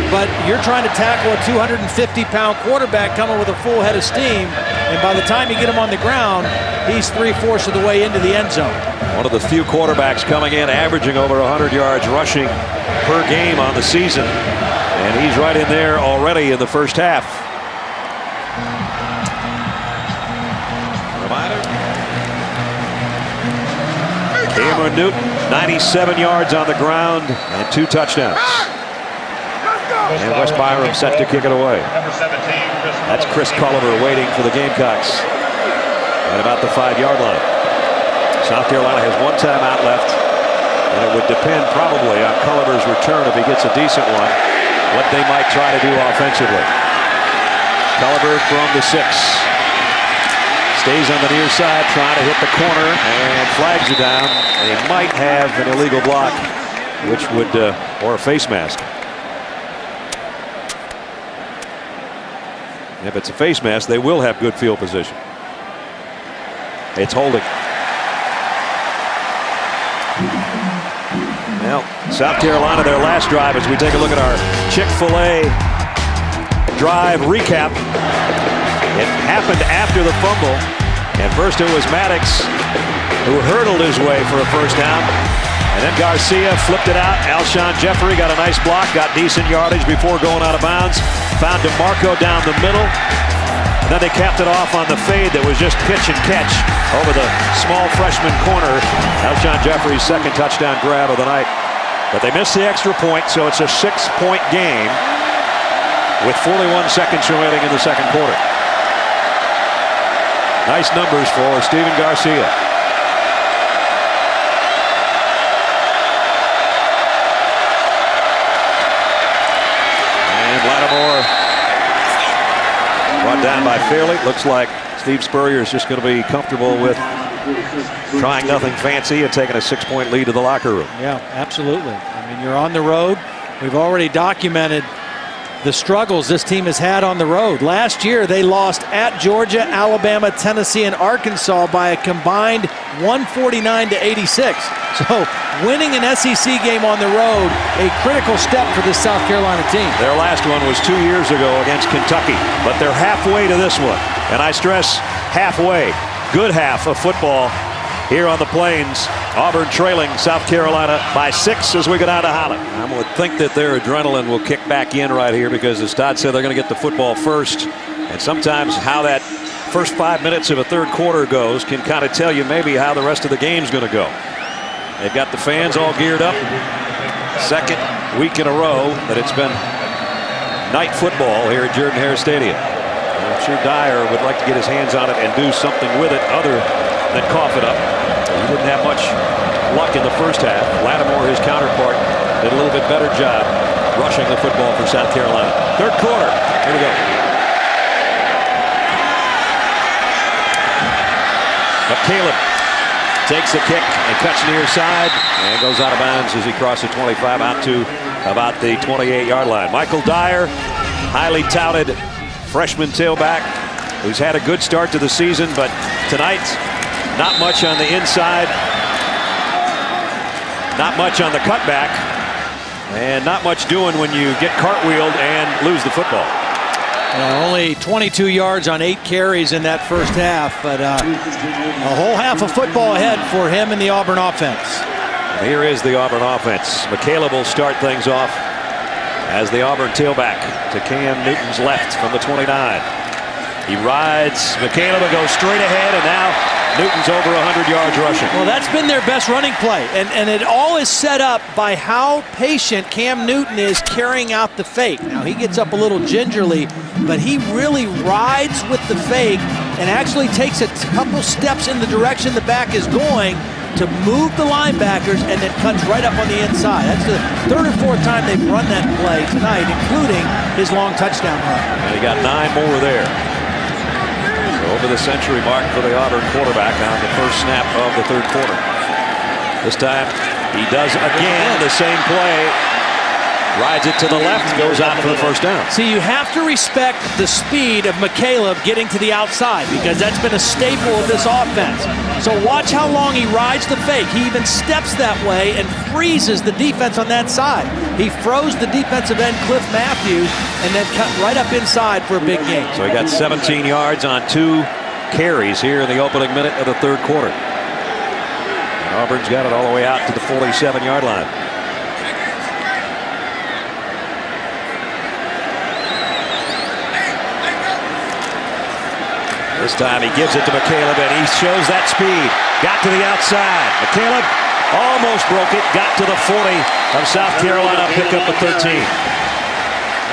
But you're trying to tackle a 250-pound quarterback coming with a full head of steam, and by the time you get him on the ground, he's 3/4 of the way into the end zone. One of the few quarterbacks coming in averaging over 100 yards rushing per game on the season, and he's right in there already in the first half. Cameron Newton, 97 yards on the ground and 2 touchdowns. And Wes Byram set to kick it away. That's Chris Culliver waiting for the Gamecocks at about the 5-yard line. South Carolina has 1 timeout left, and it would depend probably on Culliver's return if he gets a decent one, what they might try to do offensively. Culliver from the 6. Stays on the near side, trying to hit the corner, and flags are down. They might have an illegal block, which would, or a face mask. If it's a face mask, they will have good field position. It's holding. Well, South Carolina, their last drive, as we take a look at our Chick-fil-A drive recap. It happened after the fumble, and first it was Maddox who hurdled his way for a first down, and then Garcia flipped it out. Alshon Jeffrey got a nice block, got decent yardage before going out of bounds, found DeMarco down the middle, and then they capped it off on the fade that was just pitch and catch over the small freshman corner. Alshon Jeffrey's second touchdown grab of the night, but they missed the extra point, so it's a 6-point game with 41 seconds remaining in the second quarter. Nice numbers for Steven Garcia. And Lattimore brought down by Fairley. Looks like Steve Spurrier is just going to be comfortable with trying nothing fancy and taking a 6-point lead to the locker room. Yeah, absolutely. I mean, you're on the road. We've already documented the struggles this team has had on the road. Last year, they lost at Georgia, Alabama, Tennessee, and Arkansas by a combined 149-86. So winning an SEC game on the road, a critical step for this South Carolina team. Their last one was 2 years ago against Kentucky, but they're halfway to this one. And I stress halfway, good half of football here on the Plains. Auburn trailing South Carolina by 6 as we go down to Holland. I would think that their adrenaline will kick back in right here because, as Todd said, they're going to get the football first. And sometimes how that first 5 minutes of a third quarter goes can kind of tell you maybe how the rest of the game's going to go. They've got the fans all geared up. Second week in a row that it's been night football here at Jordan-Hare Stadium. I'm sure Dyer would like to get his hands on it and do something with it other than cough it up. He didn't have much luck in the first half. Lattimore, his counterpart, did a little bit better job rushing the football for South Carolina. Third quarter. Here we go. McCaleb takes the kick and cuts near side and goes out of bounds as he crosses 25 out to about the 28-yard line. Michael Dyer, highly touted freshman tailback, who's had a good start to the season, but tonight, not much on the inside, not much on the cutback, and not much doing when you get cartwheeled and lose the football. Only 22 yards on 8 carries in that first half, but a whole half of football ahead for him in the Auburn offense. And here is the Auburn offense. McCaleb will start things off as the Auburn tailback to Cam Newton's left from the 29. He rides McCaleb and goes straight ahead, and now Newton's over 100 yards rushing. Well, that's been their best running play, and it all is set up by how patient Cam Newton is carrying out the fake. Now, he gets up a little gingerly, but he really rides with the fake and actually takes a couple steps in the direction the back is going to move the linebackers and then cuts right up on the inside. That's the third or fourth time they've run that play tonight, including his long touchdown run. And he got 9 more there. Over the century mark for the Auburn quarterback on the first snap of the third quarter. This time he does again the same play. Rides it to the left, goes out for the first down. See, you have to respect the speed of McCaleb getting to the outside because that's been a staple of this offense. So watch how long he rides the fake. He even steps that way and freezes the defense on that side. He froze the defensive end, Cliff Matthews, and then cut right up inside for a big gain. So he got 17 yards on 2 carries here in the opening minute of the third quarter. And Auburn's got it all the way out to the 47-yard line. This time he gives it to McCaleb, and he shows that speed. Got to the outside. McCaleb almost broke it. Got to the 40 of South Carolina. Pick up a 13.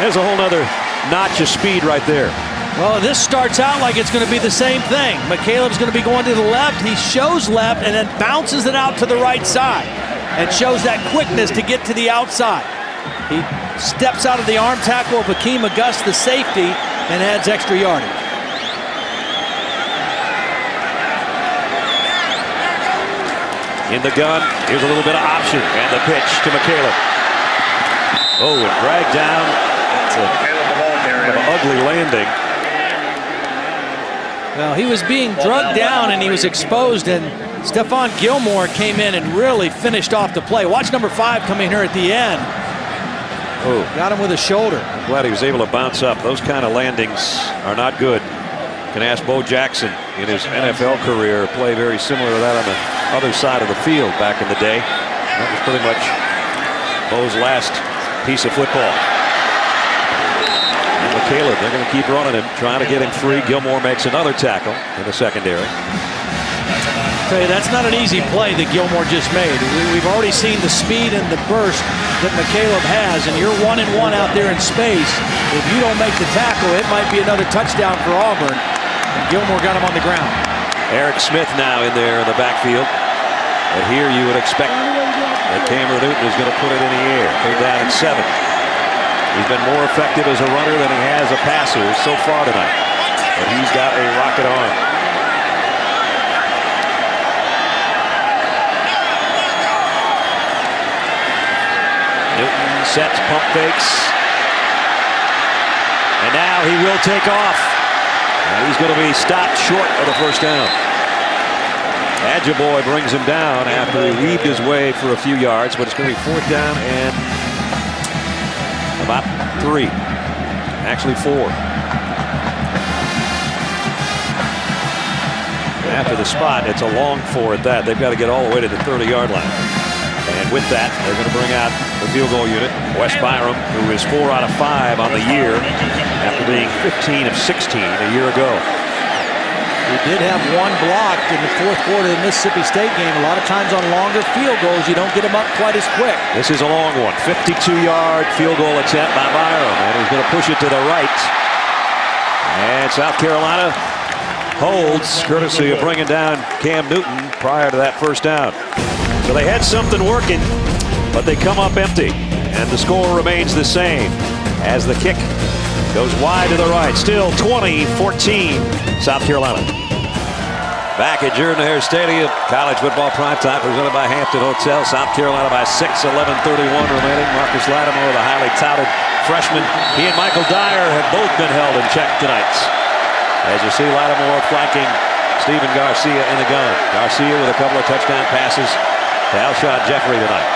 There's a whole nother notch of speed right there. Well, this starts out like it's going to be the same thing. McCaleb's going to be going to the left. He shows left and then bounces it out to the right side and shows that quickness to get to the outside. He steps out of the arm tackle of Hakeem Auguste, the safety, and adds extra yardage. In the gun, here's a little bit of option, and the pitch to McCaleb. Oh, and dragged down. That's an ugly landing. Well, he was being drugged down, and he was exposed, and Stephon Gilmore came in and really finished off the play. Watch number 5 come in here at the end. Oh, got him with a shoulder. I'm glad he was able to bounce up. Those kind of landings are not good. Can ask Bo Jackson in his NFL career play very similar to that on the other side of the field back in the day. That was pretty much Bo's last piece of football. And McCaleb, they're going to keep running him, trying to get him free. Gilmore makes another tackle in the secondary. Tell you, that's not an easy play that Gilmore just made. We've already seen the speed and the burst that McCaleb has, and you're 1-1 out there in space. If you don't make the tackle, it might be another touchdown for Auburn. And Gilmore got him on the ground. Eric Smith now in there in the backfield. But here you would expect that Cameron Newton is going to put it in the air. Third down and 7. He's been more effective as a runner than he has a passer so far tonight. But he's got a rocket arm. sets, pump fakes. And now he will take off. And he's going to be stopped short of the first down. Adjaboy brings him down after he weaved his way for a few yards, but it's going to be fourth down and about 3. Actually 4. After the spot, it's a long 4 at that. They've got to get all the way to the 30-yard line. And with that, they're going to bring out the field goal unit. Wes Byram, who is 4 out of 5 on the year after being 15 of 16 a year ago. He did have one blocked in the fourth quarter of the Mississippi State game. A lot of times on longer field goals, you don't get them up quite as quick. This is a long one. 52-yard field goal attempt by Byram. And he's going to push it to the right. And South Carolina holds, courtesy of bringing down Cam Newton prior to that first down. So they had something working, but they come up empty. And the score remains the same as the kick goes wide to the right. Still 20-14 South Carolina. Back at Jordan-Hare Stadium, college football primetime presented by Hampton Hotel. South Carolina by 6, 11:31 remaining. Marcus Lattimore, the highly touted freshman. He and Michael Dyer have both been held in check tonight. As you see, Lattimore flanking Stephen Garcia in the gun. Garcia with a couple of touchdown passes to Alshon Jeffrey tonight.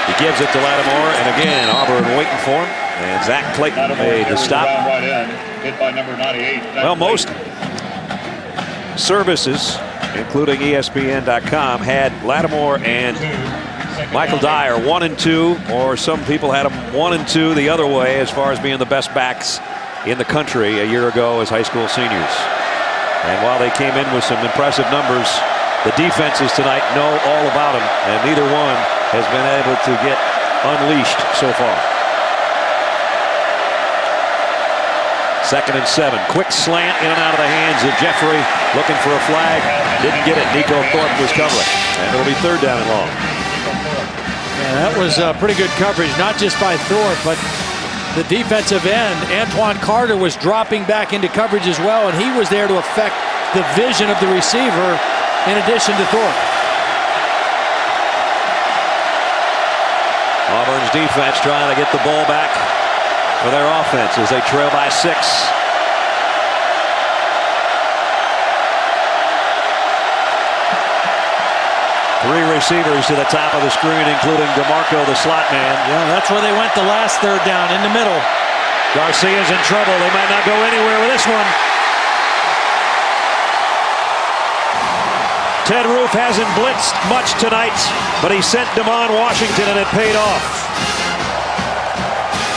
He gives it to Lattimore, and again, Auburn waiting for him. And Zach Clayton made the stop. Hit by number 98. Well, most services, including ESPN.com, had Lattimore and Michael Dyer 1 and 2, or some people had them 1 and 2 the other way as far as being the best backs in the country a year ago as high school seniors. And while they came in with some impressive numbers, the defenses tonight know all about them, and neither one has been able to get unleashed so far. 2nd and 7. Quick slant in and out of the hands of Jeffrey, looking for a flag. Didn't get it. Nico Thorpe was covering. And it'll be 3rd down and long. Yeah, that was pretty good coverage, not just by Thorpe, but the defensive end, Antoine Carter, was dropping back into coverage as well, and he was there to affect the vision of the receiver in addition to Thorpe. Auburn's defense trying to get the ball back for their offense as they trail by 6. 3 receivers to the top of the screen, including DeMarco, the slot man. Yeah, that's where they went the last 3rd down, in the middle. Garcia's in trouble. They might not go anywhere with this one. Ted Roof hasn't blitzed much tonight, but he sent Damon Washington, and it paid off.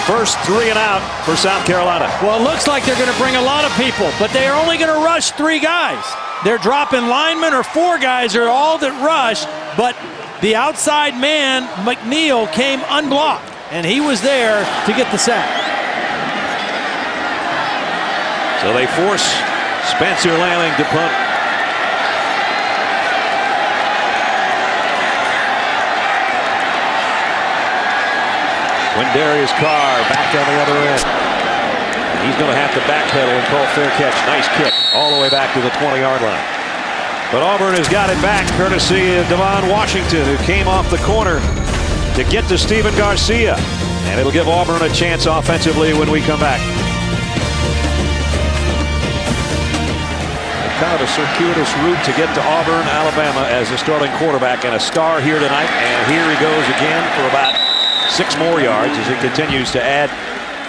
First 3 and out for South Carolina. Well, it looks like they're going to bring a lot of people, but they are only going to rush 3 guys. They're dropping linemen, or 4 guys are all that rush, but the outside man, McNeil, came unblocked, and he was there to get the sack. So they force Spencer Lanning to punt. Quindarius Carr back on the other end. And he's going to have to backpedal and call fair catch. Nice kick all the way back to the 20-yard line. But Auburn has got it back courtesy of Devon Washington, who came off the corner to get to Stephen Garcia. And it'll give Auburn a chance offensively when we come back. Kind of a circuitous route to get to Auburn, Alabama, as a starting quarterback and a star here tonight. And here he goes again for about 6 more yards as he continues to add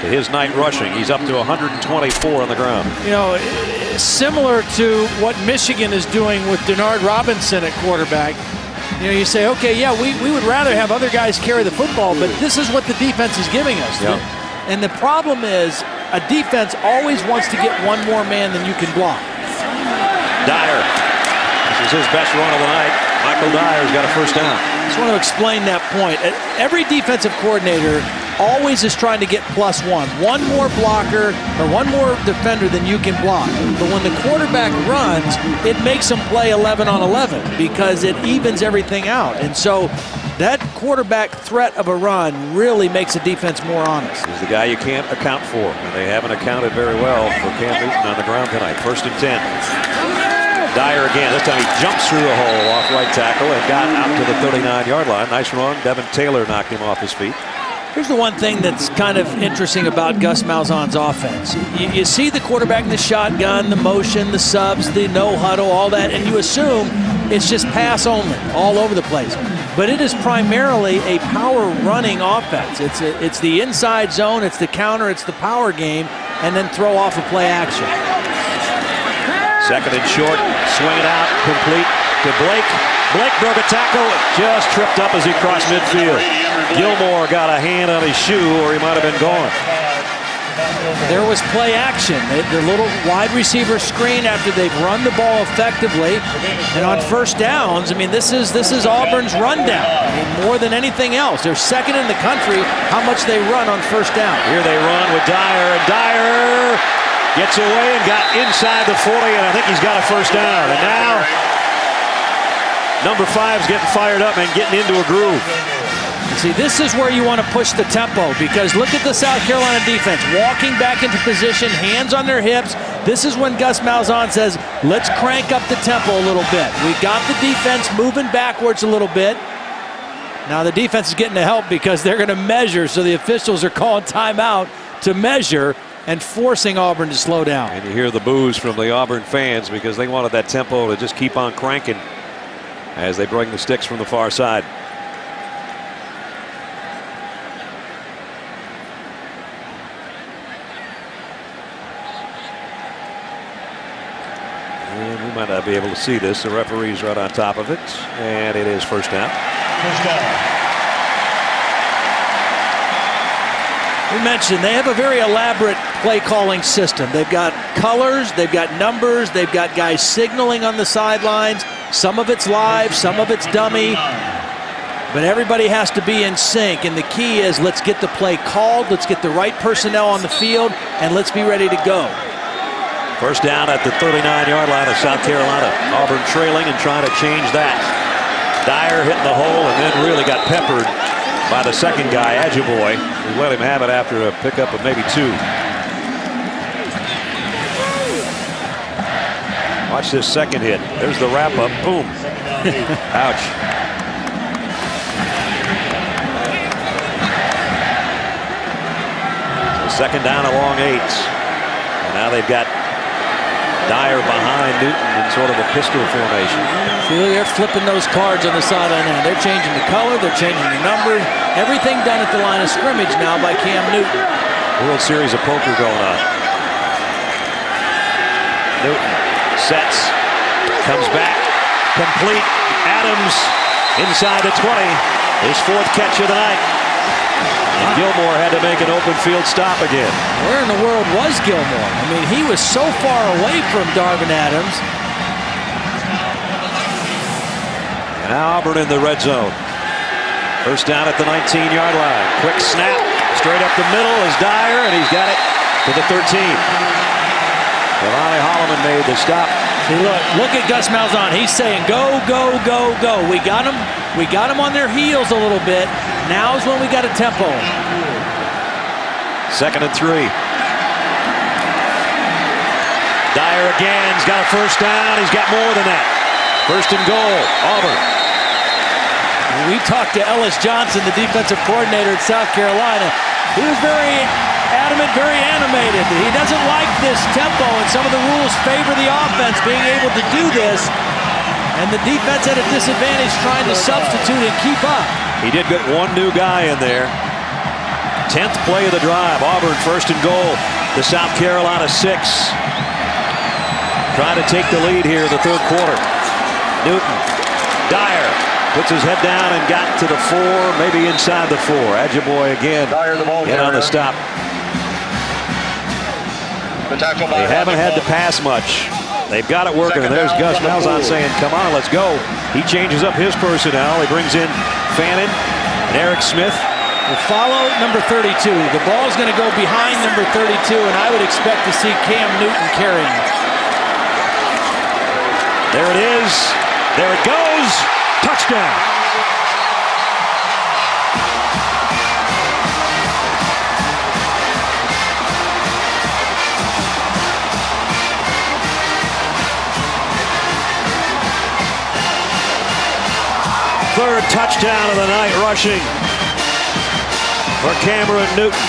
to his night rushing. He's up to 124 on the ground. You know, similar to what Michigan is doing with Denard Robinson at quarterback. You know, you say, okay, yeah, we would rather have other guys carry the football, but this is what the defense is giving us. Yep. And the problem is, a defense always wants to get one more man than you can block. Dyer. This is his best run of the night. Michael Dyer's got a first down. I just want to explain that point. Every defensive coordinator always is trying to get +1. One more blocker or one more defender than you can block. But when the quarterback runs, it makes him play 11 on 11 because it evens everything out. And so that quarterback threat of a run really makes a defense more honest. He's the guy you can't account for, and they haven't accounted very well for Cam Newton on the ground tonight. 1st and 10. Dyer again. This time he jumps through the hole off right tackle and got out to the 39-yard line. Nice run. Devin Taylor knocked him off his feet. Here's the one thing that's kind of interesting about Gus Malzahn's offense. You see the quarterback in the shotgun, the motion, the subs, the no huddle, all that, and you assume it's just pass only all over the place. But it is primarily a power running offense. It's the inside zone, it's the counter, it's the power game, and then throw off a play action. Second and short, swing it out, complete to Blake. Blake broke a tackle, just tripped up as he crossed midfield. Gilmore got a hand on his shoe, or he might have been gone. There was play action. The little wide receiver screen after they've run the ball effectively. And on first downs, I mean, this is Auburn's rundown. I mean, more than anything else. They're second in the country how much they run on first down. Here they run with Dyer, and Dyer gets away and got inside the 40, and I think he's got a first down. And now number 5's getting fired up and getting into a groove. See, this is where you want to push the tempo, because look at the South Carolina defense. Walking back into position, hands on their hips. This is when Gus Malzahn says, let's crank up the tempo a little bit. We got the defense moving backwards a little bit. Now the defense is getting the help because they're going to measure, so the officials are calling timeout to measure and forcing Auburn to slow down. And you hear the boos from the Auburn fans because they wanted that tempo to just keep on cranking as they bring the sticks from the far side. And we might not be able to see this. The referee's right on top of it, and it is first down. First down. We mentioned they have a very elaborate play calling system. They've got colors, they've got numbers, they've got guys signaling on the sidelines. Some of it's live, some of it's dummy, but everybody has to be in sync, and the key is let's get the play called, let's get the right personnel on the field, and let's be ready to go. First down at the 39-yard line of South Carolina. Auburn trailing and trying to change that. Dyer hitting the hole and then really got peppered by the second guy, Ajiboye, who let him have it after a pickup of maybe 2. Watch this second hit. There's the wrap-up. Boom. Ouch. So second down along 8. And now they've got Dyer behind Newton in sort of a pistol formation. See, they're flipping those cards on the sideline now. They're changing the color, they're changing the number. Everything done at the line of scrimmage now by Cam Newton. World Series of Poker going on. Newton sets, comes back, complete. Adams inside the 20. His 4th catch of the night. And Gilmore had to make an open field stop again. Where in the world was Gilmore? I mean, he was so far away from Darvin Adams. And now Auburn in the red zone. First down at the 19-yard line. Quick snap, straight up the middle is Dyer, and he's got it to the 13. Devontae Holloman made the stop. See, look at Gus Malzahn. He's saying, go, go, go, go. We got them on their heels a little bit. Now's when we got a tempo. Second and 3. Dyer again. He's got a first down. He's got more than that. First and goal. Auburn. We talked to Ellis Johnson, the defensive coordinator at South Carolina. He was very adamant, very animated. He doesn't like this tempo, and some of the rules favor the offense being able to do this. And the defense at a disadvantage trying to substitute and keep up. He did get one new guy in there. 10th play of the drive. Auburn first and goal. The South Carolina 6. Trying to take the lead here in the 3rd quarter. Newton. Dyer puts his head down and got to the 4, maybe inside the 4. Ajiboye again in on the stop. They haven't had to pass much. They've got it working, and there's Gus Malzahn saying, come on, let's go. He changes up his personnel. He brings in Fannin and Eric Smith. Will follow number 32. The ball's going to go behind number 32, and I would expect to see Cam Newton carrying it. There it is. There it goes. Touchdown. Third touchdown of the night rushing for Cameron Newton.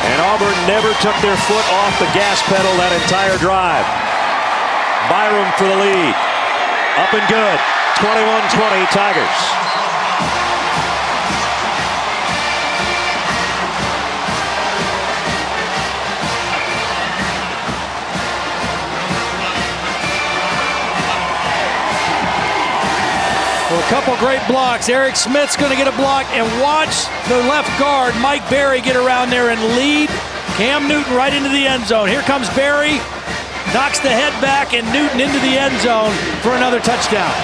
And Auburn never took their foot off the gas pedal that entire drive. Byram for the lead. Up and good. 21-20 Tigers. Well, a couple great blocks. Eric Smith's going to get a block, and watch the left guard, Mike Berry, get around there and lead Cam Newton right into the end zone. Here comes Berry, knocks the head back, and Newton into the end zone for another touchdown.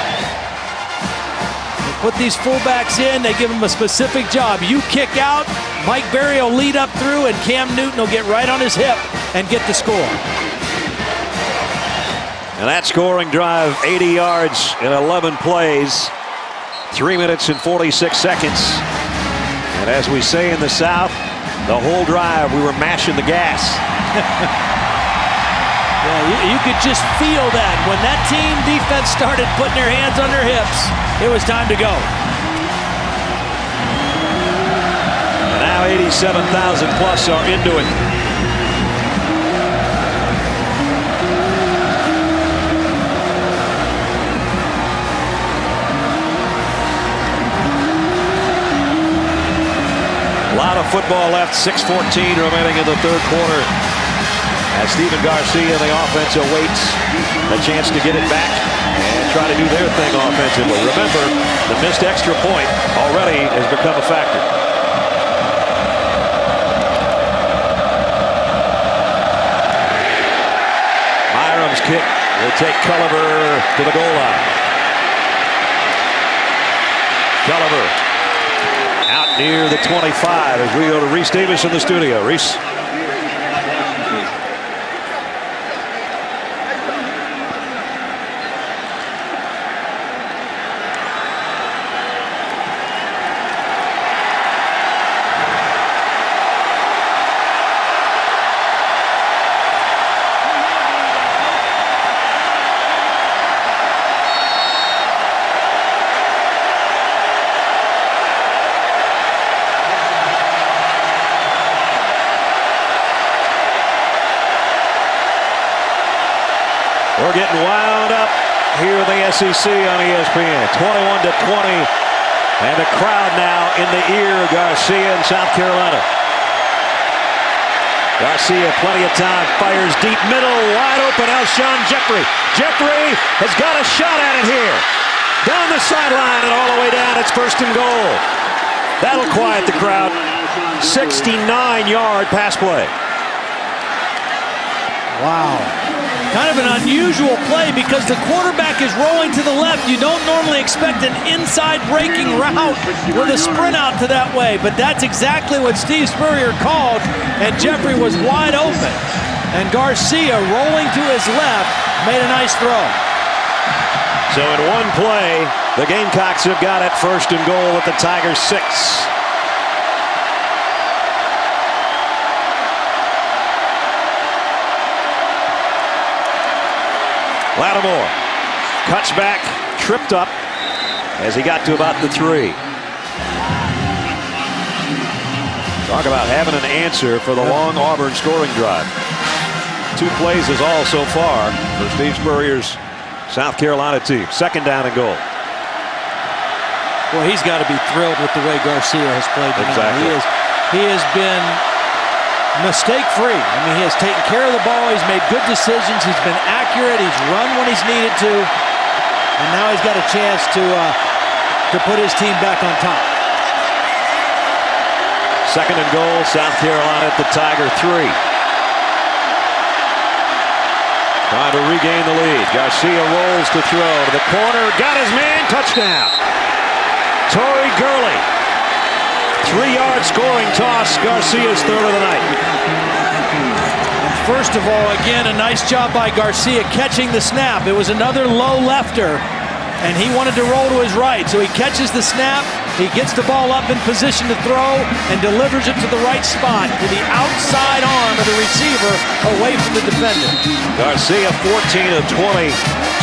They put these fullbacks in, they give them a specific job. You kick out, Mike Berry will lead up through, and Cam Newton will get right on his hip and get the score. And that scoring drive, 80 yards in 11 plays, 3 minutes and 46 seconds. And as we say in the South, the whole drive we were mashing the gas. Yeah, you could just feel that. When that team defense started putting their hands on their hips, it was time to go. And now 87,000 plus are into it. A lot of football left, 6:14 remaining in the third quarter. As Stephen Garcia, the offense, awaits a chance to get it back and try to do their thing offensively. Remember, the missed extra point already has become a factor. Byram's kick will take Culliver to the goal line. Culliver out near the 25 as we go to Reese Davis in the studio. Reese. We're getting wound up here in the SEC on ESPN. 21-20. And the crowd now in the ear of Garcia in South Carolina. Garcia, plenty of time, fires deep middle, wide open, Alshon Jeffrey. Jeffrey has got a shot at it here. Down the sideline and all the way down, it's first and goal. That'll quiet the crowd. 69-yard pass play. Wow. Kind of an unusual play because the quarterback is rolling to the left. You don't normally expect an inside breaking route with a sprint out to that way, but that's exactly what Steve Spurrier called, and Jeffrey was wide open. And Garcia, rolling to his left, made a nice throw. So in one play, the Gamecocks have got it first and goal at the Tigers 6. Lattimore cuts back, tripped up as he got to about the 3. Talk about having an answer for the long Auburn scoring drive. 2 plays is all so far for Steve Spurrier's South Carolina team. Second down and goal. Well, he's got to be thrilled with the way Garcia has played tonight. Exactly. He has been mistake-free. I mean, he has taken care of the ball. He's made good decisions. He's been accurate. He's run when he's needed to. And now he's got a chance to put his team back on top. Second and goal, South Carolina at the Tiger 3. Trying to regain the lead. Garcia rolls to throw to the corner. Got his man. Touchdown. Torrey Gurley. 3-yard scoring toss. Garcia's third of the night. First of all, again, a nice job by Garcia catching the snap. It was another low lefter, and he wanted to roll to his right. So he catches the snap. He gets the ball up in position to throw and delivers it to the right spot, to the outside arm of the receiver away from the defender. Garcia 14 of 20,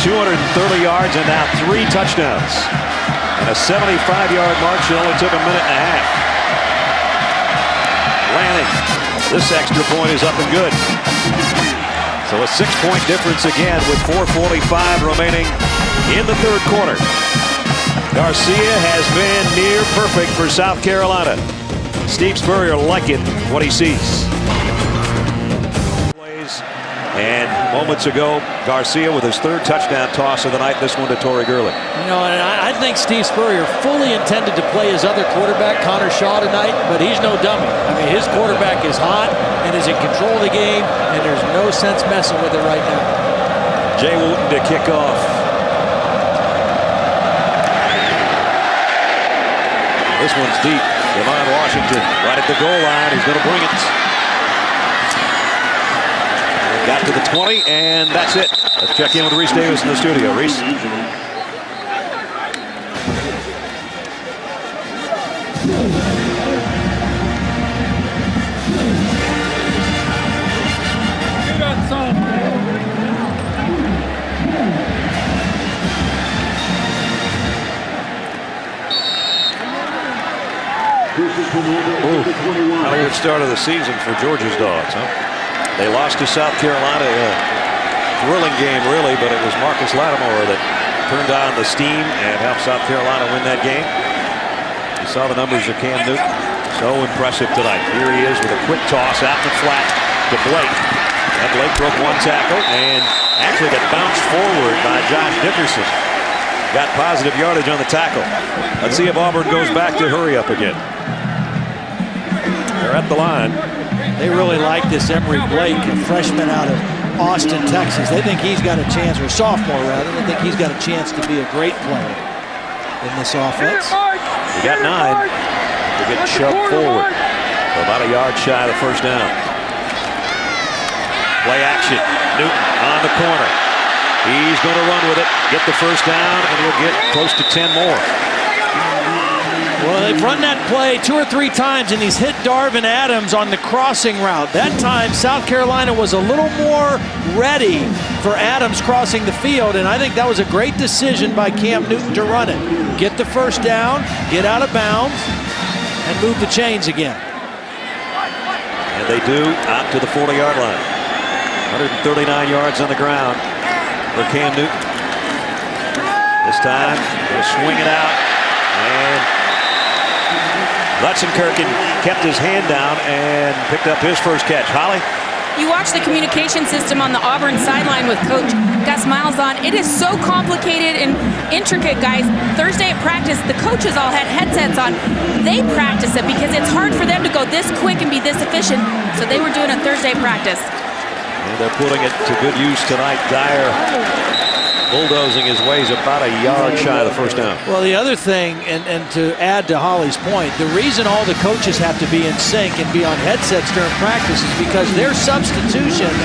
230 yards, and now 3 touchdowns. And a 75-yard march that only took a minute and a half. Lanning. This extra point is up and good. So a 6-point difference again with 4:45 remaining in the third quarter. Garcia has been near perfect for South Carolina. Steve Spurrier liking what he sees. And moments ago, Garcia with his third touchdown toss of the night. This one to Torrey Gurley. You know, and I think Steve Spurrier fully intended to play his other quarterback, Connor Shaw, tonight, but he's no dummy. I mean, his quarterback is hot and is in control of the game, and there's no sense messing with it right now. Jay Wooten to kick off. This one's deep. Devon Washington right at the goal line. He's going to bring it. Got to the 20, and that's it. Let's check in with Reese Davis in the studio. Reese. Not a good start of the season for Georgia's Dogs, huh? They lost to South Carolina. A thrilling game, really, but it was Marcus Lattimore that turned on the steam and helped South Carolina win that game. You saw the numbers of Cam Newton. So impressive tonight. Here he is with a quick toss out in the flat to Blake. And Blake broke one tackle and actually got bounced forward by Josh Dickerson. Got positive yardage on the tackle. Let's see if Auburn goes back to hurry up again. They're at the line. They really like this Emory Blake, a freshman out of Austin, Texas. They think he's got a chance, or sophomore rather. They think he's got a chance to be a great player in this offense. He got 9. They get shoved forward. So about a yard shy of the first down. Play action. Newton on the corner. He's going to run with it, get the first down, and he'll get close to 10 more. Well, they've run that play 2 or 3 times, and he's hit Darvin Adams on the crossing route. That time, South Carolina was a little more ready for Adams crossing the field, and I think that was a great decision by Cam Newton to run it. Get the first down, get out of bounds, and move the chains again. And they do out to the 40-yard line. 139 yards on the ground for Cam Newton. This time, he'll swing it out, and Lutzenkirchen kept his hand down and picked up his first catch. Holly? You watch the communication system on the Auburn sideline with Coach Gus Malzahn. It is so complicated and intricate, guys. Thursday at practice, the coaches all had headsets on. They practice it because it's hard for them to go this quick and be this efficient. So they were doing a Thursday practice. And they're putting it to good use tonight. Dyer bulldozing his ways about a yard shy of the first down. Well, the other thing, and to add to Holly's point, the reason all the coaches have to be in sync and be on headsets during practice is because their substitutions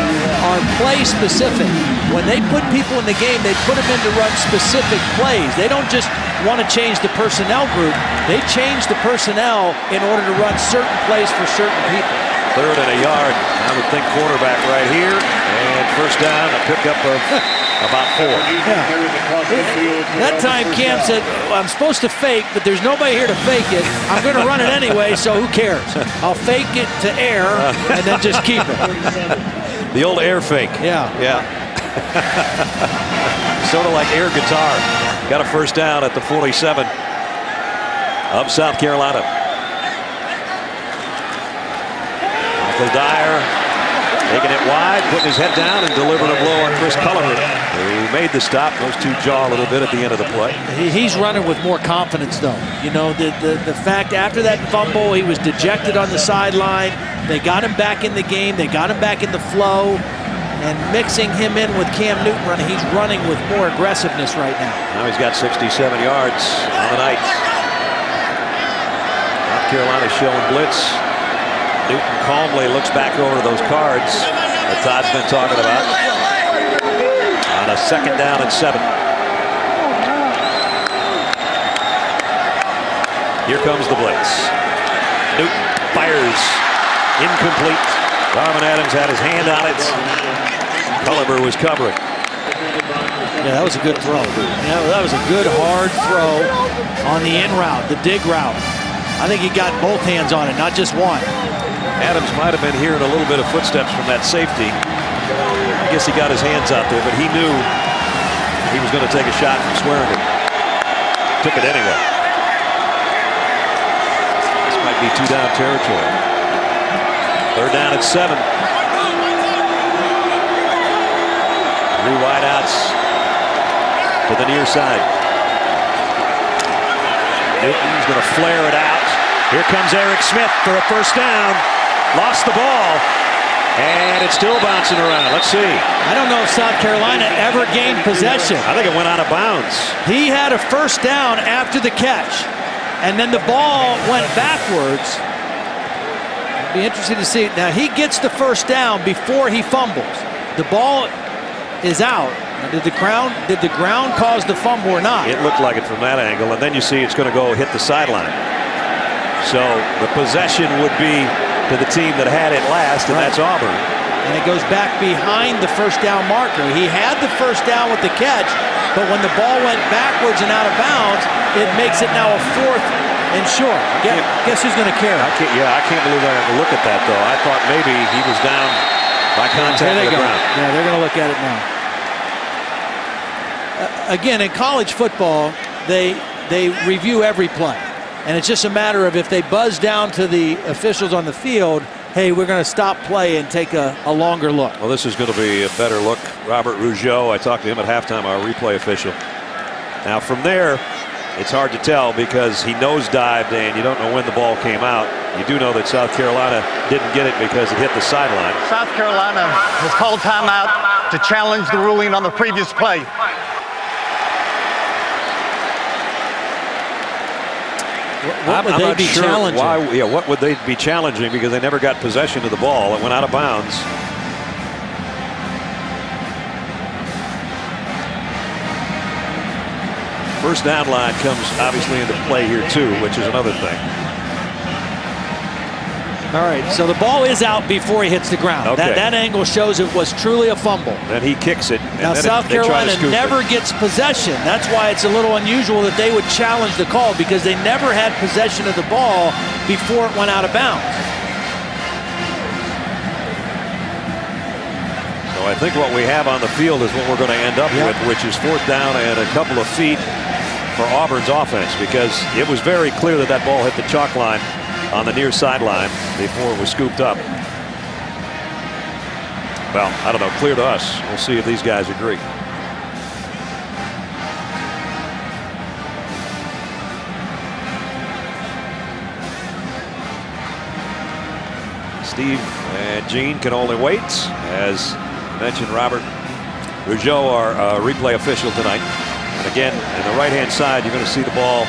are play specific. When they put people in the game, they put them in to run specific plays. They don't just want to change the personnel group. They change the personnel in order to run certain plays for certain people. 3rd and a yard. I would think quarterback right here. And first down, a pickup of about 4. Yeah. That time Cam said, well, I'm supposed to fake, but there's nobody here to fake it. I'm going to run it anyway, so who cares? I'll fake it to air and then just keep it. The old air fake. Yeah. Yeah. Sort of like air guitar. Got a first down at the 47 of South Carolina. Michael Dyer taking it wide, putting his head down and delivering a blow on Chris Culliver. He made the stop. Those two jaw a little bit at the end of the play. He's running with more confidence, though. You know, the fact after that fumble, he was dejected on the sideline. They got him back in the game. They got him back in the flow. And mixing him in with Cam Newton running, he's running with more aggressiveness right now. Now he's got 67 yards on the night. South Carolina showing blitz. Newton calmly looks back over those cards that Todd's been talking about. On a 2nd down and 7. Here comes the blitz. Newton fires. Incomplete. Darvin Adams had his hand on it. Culliver was covering. Yeah, that was a good throw. Yeah, that was a good hard throw on the in route, the dig route. I think he got both hands on it, not just one. Adams might have been hearing a little bit of footsteps from that safety. I guess he got his hands out there, but he knew he was going to take a shot from Swearingen. Took it anyway. This might be 2 down territory. 3rd down at 7. 3 wideouts to the near side. Newton's going to flare it out. Here comes Eric Smith for a 1st down. Lost the ball. And it's still bouncing around. Let's see. I don't know if South Carolina ever gained possession. I think it went out of bounds. He had a 1st down after the catch. And then the ball went backwards. It'll be interesting to see. Now he gets the 1st down before he fumbles. The ball is out. Did the ground cause the fumble or not? It looked like it from that angle, and then you see it's going to go hit the sideline. So the possession would be to the team that had it last, and that's Auburn. And it goes back behind the 1st down marker. He had the 1st down with the catch, but when the ball went backwards and out of bounds, it makes it now a 4th and short. Guess who's going to care? I can't believe I have to look at that, though. I thought maybe he was down by contact with the ground. Yeah, they're going to look at it now. Again, in college football, they review every play. And it's just a matter of if they buzz down to the officials on the field, hey, we're going to stop play and take a longer look. Well, this is going to be a better look. Robert Rougeau, I talked to him at halftime, our replay official. Now, from there, it's hard to tell because he nosedived and you don't know when the ball came out. You do know that South Carolina didn't get it because it hit the sideline. South Carolina has called timeout to challenge the ruling on the previous play. What would they be challenging? What would they be challenging? Because they never got possession of the ball. It went out of bounds. First down line comes obviously into play here too, which is another thing. All right, so the ball is out before he hits the ground. Okay. That angle shows it was truly a fumble. Then he kicks it. Now South Carolina never gets possession. That's why it's a little unusual that they would challenge the call, because they never had possession of the ball before it went out of bounds. So I think what we have on the field is what we're going to end up with, which is 4th down and a couple of feet for Auburn's offense, because it was very clear that that ball hit the chalk line on the near sideline before it was scooped up. Well, I don't know, clear to us. We'll see if these guys agree. Steve and Gene can only wait. As mentioned, Robert Rougeau, our replay official tonight. And again, in the right-hand side, you're going to see the ball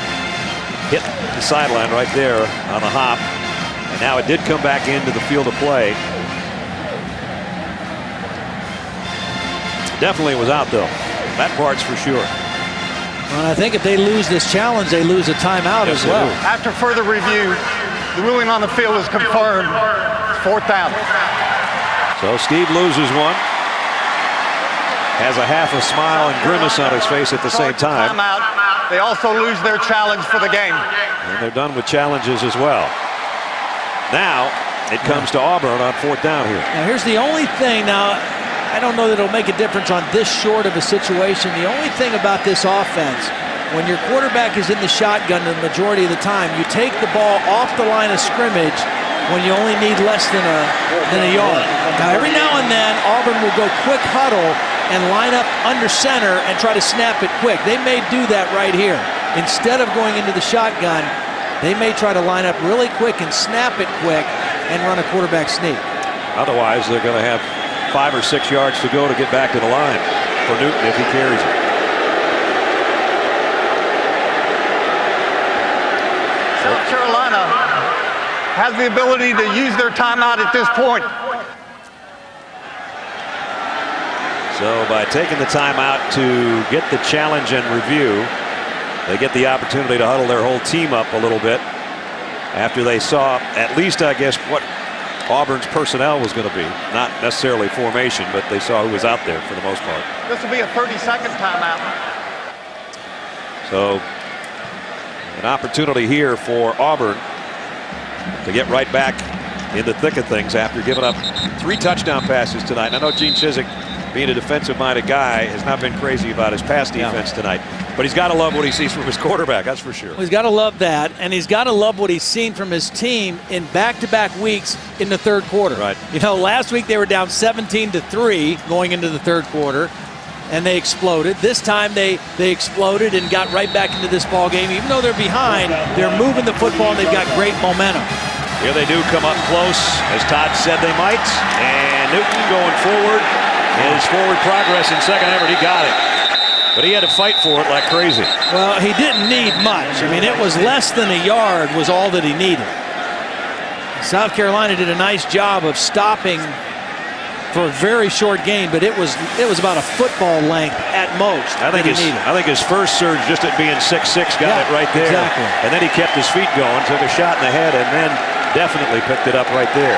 hit the sideline right there on the hop. And now it did come back into the field of play. Definitely was out, though. That part's for sure. Well, I think if they lose this challenge, they lose a timeout as well. After further review, the ruling on the field is confirmed. 4th down. So Steve loses one. Has a half a smile and grimace on his face at the same time. Timeout. They also lose their challenge for the game. And they're done with challenges as well. Now it comes to Auburn on 4th down here. Now here's the only thing. Now I don't know that it'll make a difference on this short of a situation. The only thing about this offense, when your quarterback is in the shotgun the majority of the time, you take the ball off the line of scrimmage when you only need less than a yard. Now every now and then Auburn will go quick huddle and line up under center and try to snap it quick. They may do that right here. Instead of going into the shotgun, they may try to line up really quick and snap it quick and run a quarterback sneak. Otherwise, they're going to have 5 or 6 yards to go to get back to the line for Newton if he carries it. South Carolina has the ability to use their timeout at this point. So by taking the timeout to get the challenge and review, they get the opportunity to huddle their whole team up a little bit after they saw at least, I guess, what Auburn's personnel was going to be. Not necessarily formation, but they saw who was out there for the most part. This will be a 30-second timeout. So an opportunity here for Auburn to get right back in the thick of things after giving up 3 touchdown passes tonight. And I know Gene Chizik, being a defensive-minded guy, has not been crazy about his pass defense tonight. But he's got to love what he sees from his quarterback, that's for sure. Well, he's got to love that, and he's got to love what he's seen from his team in back-to-back weeks in the third quarter. Right. You know, last week they were down 17-3 going into the third quarter, and they exploded. This time they exploded and got right back into this ball game. Even though they're behind, they're moving the football, and they've got great momentum. Here they do come up close, as Todd said they might. And Newton going forward. His forward progress in second effort, he got it. But he had to fight for it like crazy. Well, he didn't need much. I mean, it was less than a yard was all that he needed. South Carolina did a nice job of stopping for a very short game, but it was about a football length at most. I think his first surge, just at being 6'6", got it right there. Exactly. And then he kept his feet going, took a shot in the head, and then definitely picked it up right there.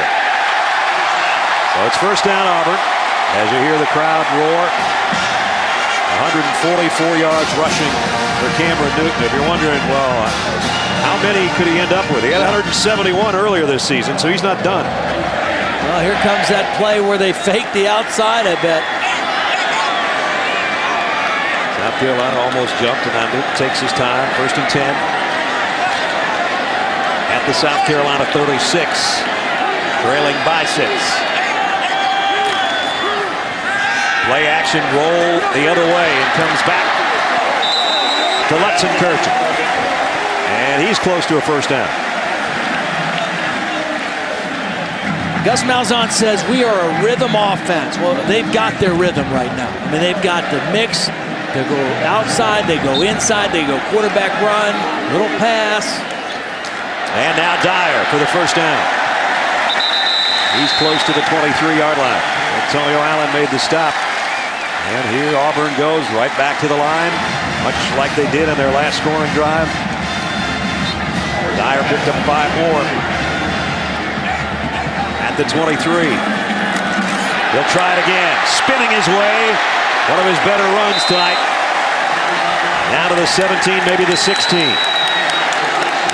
So it's first down, Auburn, as you hear the crowd roar. 144 yards rushing for Cameron Newton. If you're wondering, well, how many could he end up with? He had 171 earlier this season, so he's not done. Well, here comes that play where they fake the outside, I bet. South Carolina almost jumped, and now Newton takes his time. First and 10. At the South Carolina 36. Trailing by 6. Play action, roll the other way, and comes back to Lutzenkirchen. And he's close to a first down. Gus Malzahn says we are a rhythm offense. Well, they've got their rhythm right now. I mean, they've got the mix. They go outside, they go inside, they go quarterback run, little pass. And now Dyer for the first down. He's close to the 23-yard line. Antonio Allen made the stop. And here Auburn goes right back to the line, much like they did in their last scoring drive. Dyer picked up 5 more. At the 23. He'll try it again. Spinning his way. One of his better runs tonight. Now to the 17, maybe the 16.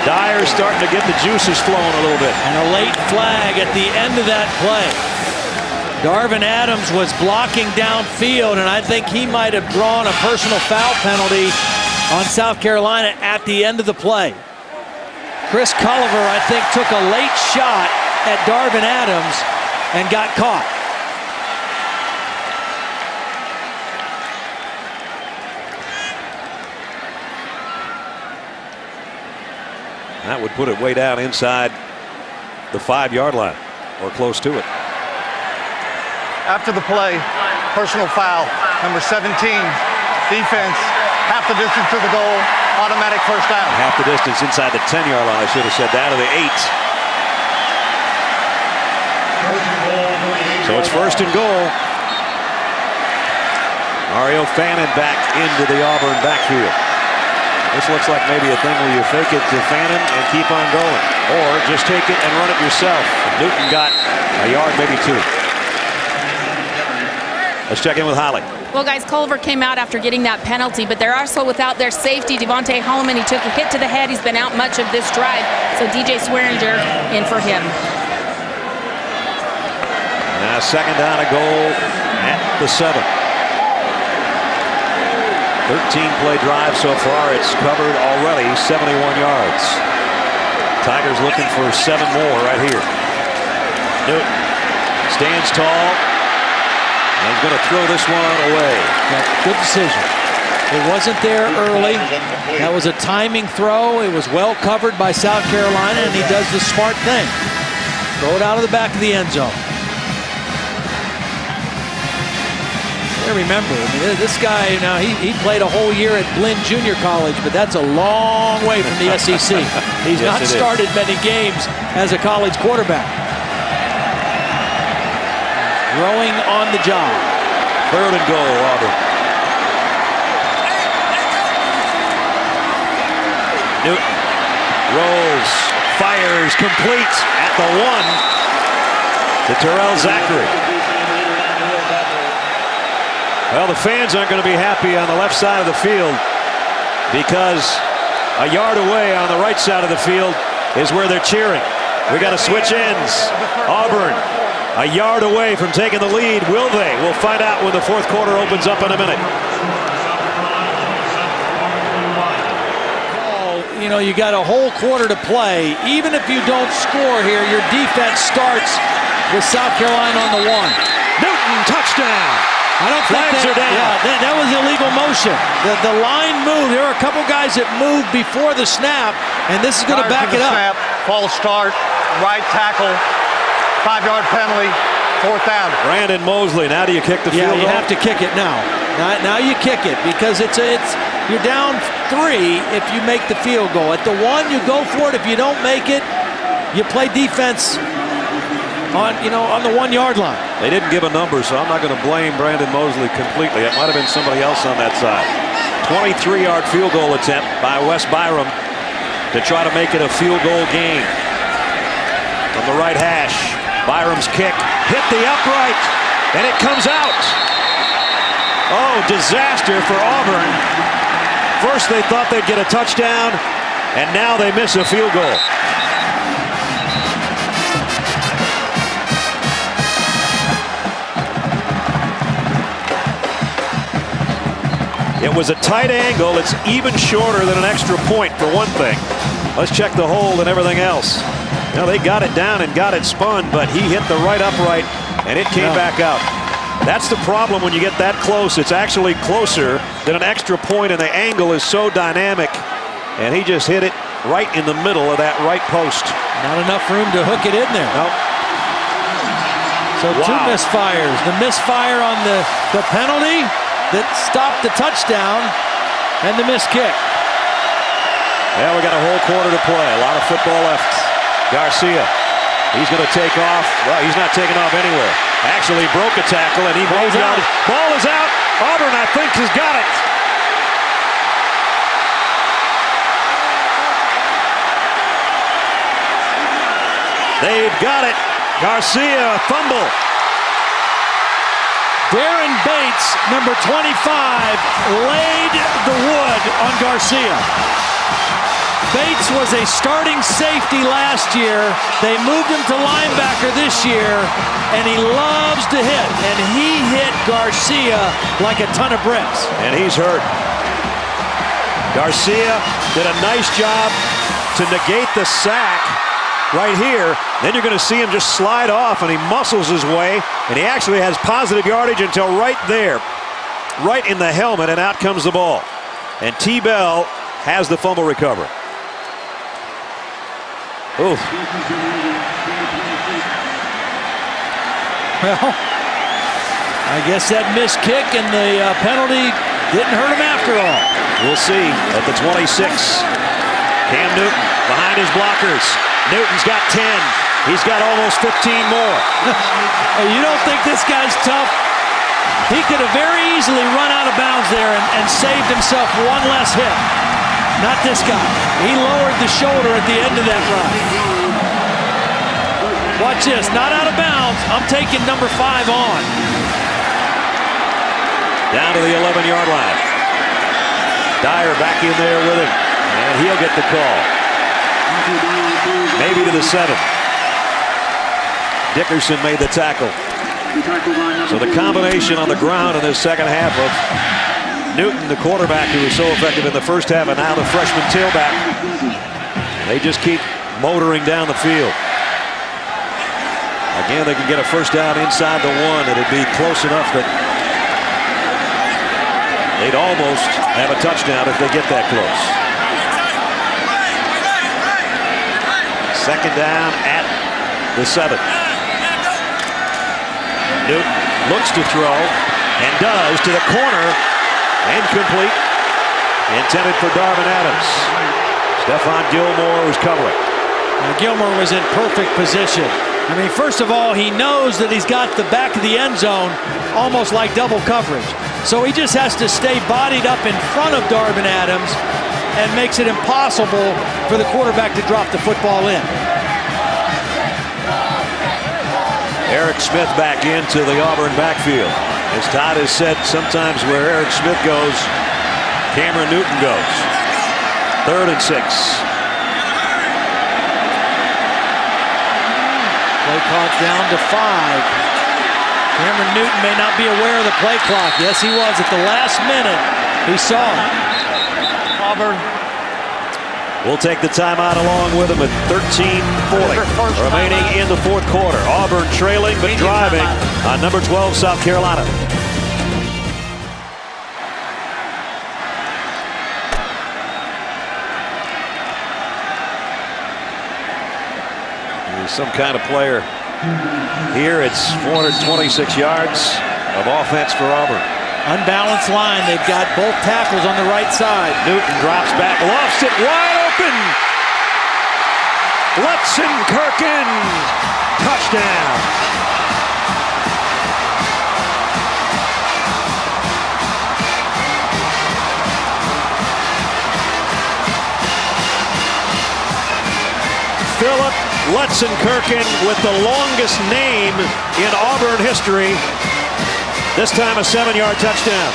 Dyer's starting to get the juices flowing a little bit. And a late flag at the end of that play. Darvin Adams was blocking downfield, and I think he might have drawn a personal foul penalty on South Carolina at the end of the play. Chris Culliver, I think, took a late shot at Darvin Adams and got caught. That would put it way down inside the 5-yard line, or close to it. After the play, personal foul, number 17, defense, half the distance to the goal, automatic first down. Half the distance inside the 10-yard line, I should have said that, or the 8. So it's first and goal. Mario Fannin back into the Auburn backfield. This looks like maybe a thing where you fake it to Fannin and keep on going, or just take it and run it yourself. And Newton got a yard, maybe 2. Let's check in with Holly. Well, guys, Culver came out after getting that penalty, but they're also without their safety, Devontae Holloman. He took a hit to the head. He's been out much of this drive, so DJ Swearinger in for him. Now second down, a goal at the 7. 13-play drive so far. It's covered already 71 yards. Tigers looking for 7 more right here. Newton stands tall. And he's going to throw this one away. Yeah, good decision. It wasn't there early. That was a timing throw. It was well covered by South Carolina, and he does the smart thing. Throw it out of the back of the end zone. I remember, I mean, this guy, now he played a whole year at Blinn Junior College, but that's a long way from the SEC. He's not started many games as a college quarterback. Growing on the job. Third and goal, Auburn. Newton rolls, fires, complete at the 1 to Terrell Zachary. Well, the fans aren't going to be happy on the left side of the field, because a yard away on the right side of the field is where they're cheering. We got to switch ends. Auburn a yard away from taking the lead. Will they? We'll find out when the fourth quarter opens up in a minute. You know, you got a whole quarter to play. Even if you don't score here, your defense starts with South Carolina on the one. Newton, touchdown. I don't think Flags are down. Yeah, that was illegal motion. The line moved. There were a couple guys that moved before the snap, and this is going to back it up. Snap, false start, right tackle, 5-yard penalty, fourth down. Brandon Mosley. Now do you kick the field goal? Yeah, you have to kick it now. Now you kick it because you're down 3 if you make the field goal. At the 1, you go for it. If you don't make it, you play defense on the 1-yard line. They didn't give a number, so I'm not going to blame Brandon Mosley completely. It might have been somebody else on that side. 23-yard field goal attempt by Wes Byram to try to make it a field goal game. From the right hash, Byram's kick hit the upright, and it comes out. Oh, disaster for Auburn. First they thought they'd get a touchdown, and now they miss a field goal. It was a tight angle. It's even shorter than an extra point for one thing. Let's check the hold and everything else. Now they got it down and got it spun, but he hit the right upright, and it came back out. That's the problem when you get that close. It's actually closer than an extra point, and the angle is so dynamic. And he just hit it right in the middle of that right post. Not enough room to hook it in there. Nope. So 2 misfires. The misfire on the penalty that stopped the touchdown, and the missed kick. Yeah, we got a whole quarter to play. A lot of football left. Garcia. He's going to take off. Well, he's not taking off anywhere. Actually broke a tackle, and he rolls out. Ball is out. Auburn, I think, has got it. They've got it. Garcia, fumble. Darren Bates, number 25, laid the wood on Garcia. Bates was a starting safety last year. They moved him to linebacker this year, and he loves to hit. And he hit Garcia like a ton of bricks. And he's hurt. Garcia did a nice job to negate the sack right here. Then you're going to see him just slide off, and he muscles his way, and he actually has positive yardage until right there, right in the helmet, and out comes the ball. And T-Bell has the fumble recovery. Oof. Well, I guess that missed kick and the penalty didn't hurt him after all. We'll see at the 26. Cam Newton behind his blockers. Newton's got 10. He's got almost 15 more. You don't think this guy's tough? He could have very easily run out of bounds there and saved himself one less hit. Not this guy. He lowered the shoulder at the end of that run. Watch this. Not out of bounds. I'm taking number 5 on. Down to the 11-yard line. Dyer back in there with him. And he'll get the call. Maybe to the 7. Dickerson made the tackle. So the combination on the ground in this second half of Newton, the quarterback who was so effective in the first half, and now the freshman tailback. They just keep motoring down the field. Again, they can get a first down inside the 1. It'd be close enough that they'd almost have a touchdown if they get that close. Second down at the 7. Newton looks to throw and does to the corner. Incomplete. Intended for Darvin Adams. Stephon Gilmore was covering. Now Gilmore was in perfect position. I mean, first of all, he knows that he's got the back of the end zone almost like double coverage. So he just has to stay bodied up in front of Darvin Adams and makes it impossible for the quarterback to drop the football in. Eric Smith back into the Auburn backfield. As Todd has said, sometimes where Eric Smith goes, Cameron Newton goes. 3rd and 6. Play clock down to 5. Cameron Newton may not be aware of the play clock. Yes, he was at the last minute. He saw it. Auburn. We'll take the timeout along with him at 13:40 remaining in the fourth quarter. Auburn trailing but driving on number 12 South Carolina. He's some kind of player. Here it's 426 yards of offense for Auburn. Unbalanced line. They've got both tackles on the right side. Newton drops back, lofts it wide open. Lutzenkirchen, touchdown. Philip Lutzenkirchen with the longest name in Auburn history. This time a 7-yard touchdown.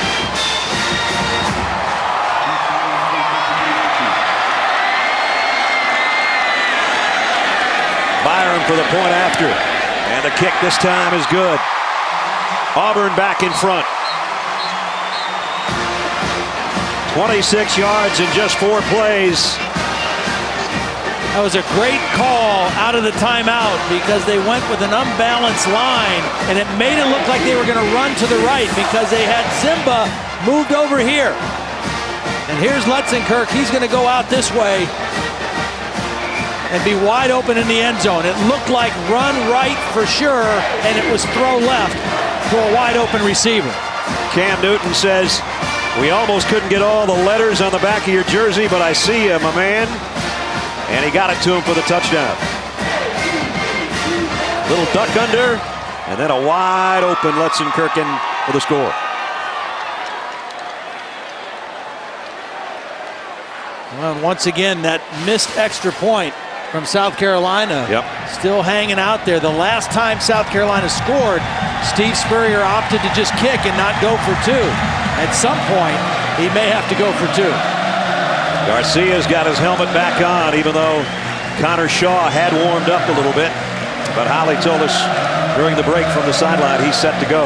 Byron for the point after. And the kick this time is good. Auburn back in front. 26 yards in just 4 plays. That was a great call out of the timeout because they went with an unbalanced line and it made it look like they were going to run to the right because they had Zimba moved over here. And here's Lutzenkirchen. He's going to go out this way and be wide open in the end zone. It looked like run right for sure, and it was throw left to a wide open receiver. Cam Newton says, "We almost couldn't get all the letters on the back of your jersey, but I see you, my man." And he got it to him for the touchdown. Little duck under, and then a wide open Lutzenkirchen for the score. Well, once again, that missed extra point from South Carolina. Yep. Still hanging out there. The last time South Carolina scored, Steve Spurrier opted to just kick and not go for 2. At some point, he may have to go for 2. Garcia's got his helmet back on, even though Connor Shaw had warmed up a little bit. But Holly told us during the break from the sideline he's set to go.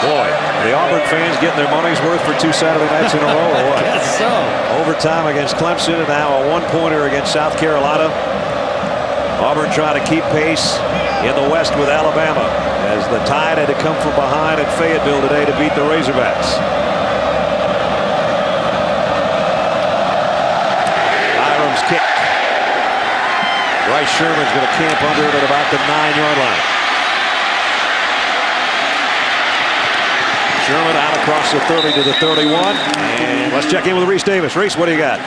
Boy, the Auburn fans getting their money's worth for 2 Saturday nights in a row, or what? I guess so. Overtime against Clemson and now a 1-pointer against South Carolina. Auburn trying to keep pace in the West with Alabama as the Tide had to come from behind at Fayetteville today to beat the Razorbacks. Byram's kick. Bryce Sherman's going to camp under it at about the 9-yard line. Sherman out across the 30 to the 31. And let's check in with Reese Davis. Reese, what do you got?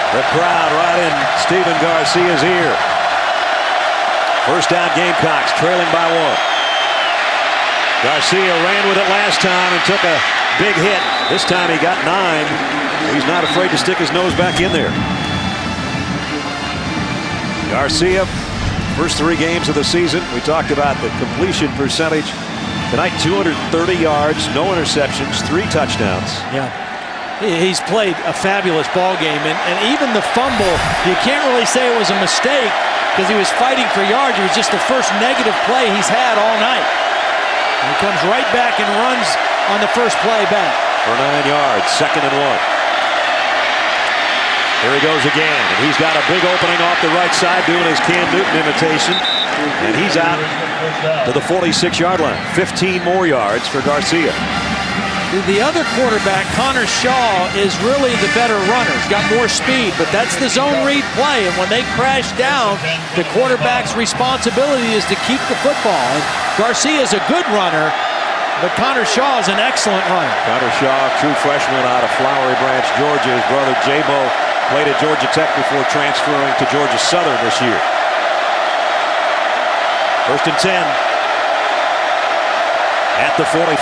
The crowd right in Stephen Garcia's ear. First down Gamecocks, trailing by 1. Garcia ran with it last time and took a big hit. This time he got 9. He's not afraid to stick his nose back in there. Garcia, first 3 games of the season. We talked about the completion percentage. Tonight, 230 yards, no interceptions, 3 touchdowns. Yeah. He's played a fabulous ball game, and even the fumble, you can't really say it was a mistake because he was fighting for yards. It was just the first negative play he's had all night. And he comes right back and runs on the first play back. For 9 yards, 2nd and 1. Here he goes again, and he's got a big opening off the right side doing his Cam Newton imitation, and he's out to the 46-yard line. 15 more yards for Garcia. The other quarterback, Connor Shaw, is really the better runner. He's got more speed, but that's the zone read play. And when they crash down, the quarterback's responsibility is to keep the football. And Garcia's a good runner, But Connor Shaw is an excellent runner. Connor Shaw, true freshman out of Flowery Branch, Georgia. His brother J-Bo played at Georgia Tech before transferring to Georgia Southern this year. 1st and 10 at the 45.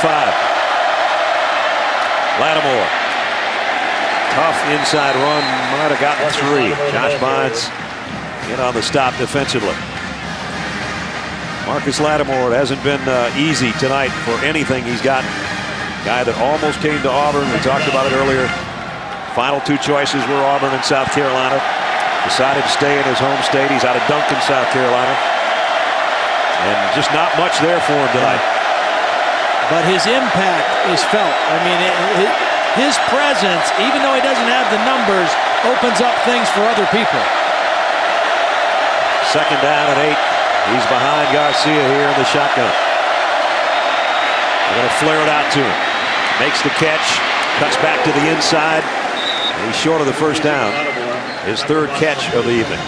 Lattimore. Tough inside run. Might have gotten 3. Josh Bynes in on the stop defensively. Marcus Lattimore, it hasn't been easy tonight for anything he's gotten. Guy that almost came to Auburn. We talked about it earlier. Final 2 choices were Auburn and South Carolina. Decided to stay in his home state. He's out of Duncan, South Carolina. And just not much there for him tonight. But his impact is felt. I mean, his presence, even though he doesn't have the numbers, opens up things for other people. 2nd down and 8. He's behind Garcia here in the shotgun. They're going to flare it out to him. Makes the catch. Cuts back to the inside. And he's short of the 1st down. His 3rd catch of the evening.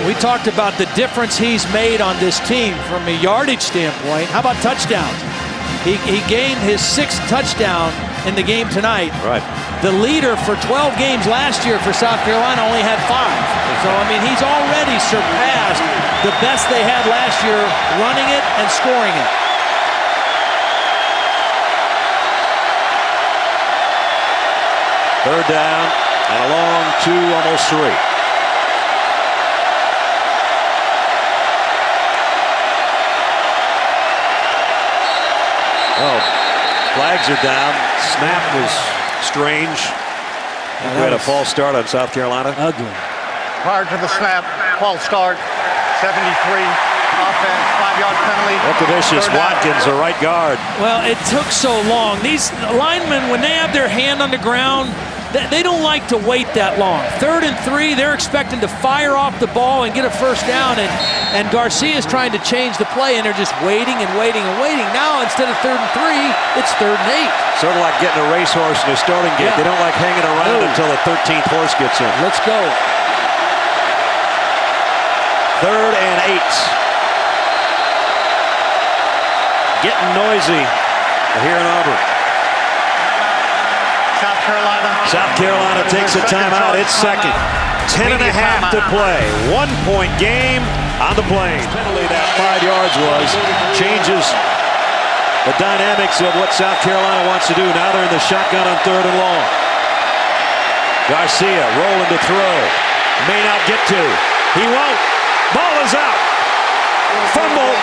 We talked about the difference he's made on this team from a yardage standpoint. How about touchdowns? He gained his 6th touchdown in the game tonight. Right. The leader for 12 games last year for South Carolina only had 5. So, I mean, he's already surpassed the best they had last year, running it and scoring it. Third down and a long 2, almost 3. Oh, flags are down. Snap was strange. We had a false start on South Carolina. Ugly. Prior to the snap, false start, 73, offense, 5-yard penalty. Look at this, Watkins, the right guard. Well, it took so long. These linemen, when they have their hand on the ground, they don't like to wait that long. 3rd and 3, they're expecting to fire off the ball and get a 1st down, and Garcia's trying to change the play, and they're just waiting and waiting and waiting. Now, instead of 3rd and 3, it's 3rd and 8. Sort of like getting a racehorse in a starting gate. Yeah. They don't like hanging around until the 13th horse gets in. Let's go. 3rd and 8. Getting noisy here in Auburn. South Carolina takes a timeout. It's 2nd. 10 and a half to play. 1-point game on the Plains. Penalty that 5 yards was changes the dynamics of what South Carolina wants to do. Now they're in the shotgun on 3rd and long. Garcia rolling to throw. May not get to. He won't. Ball is out. Fumble.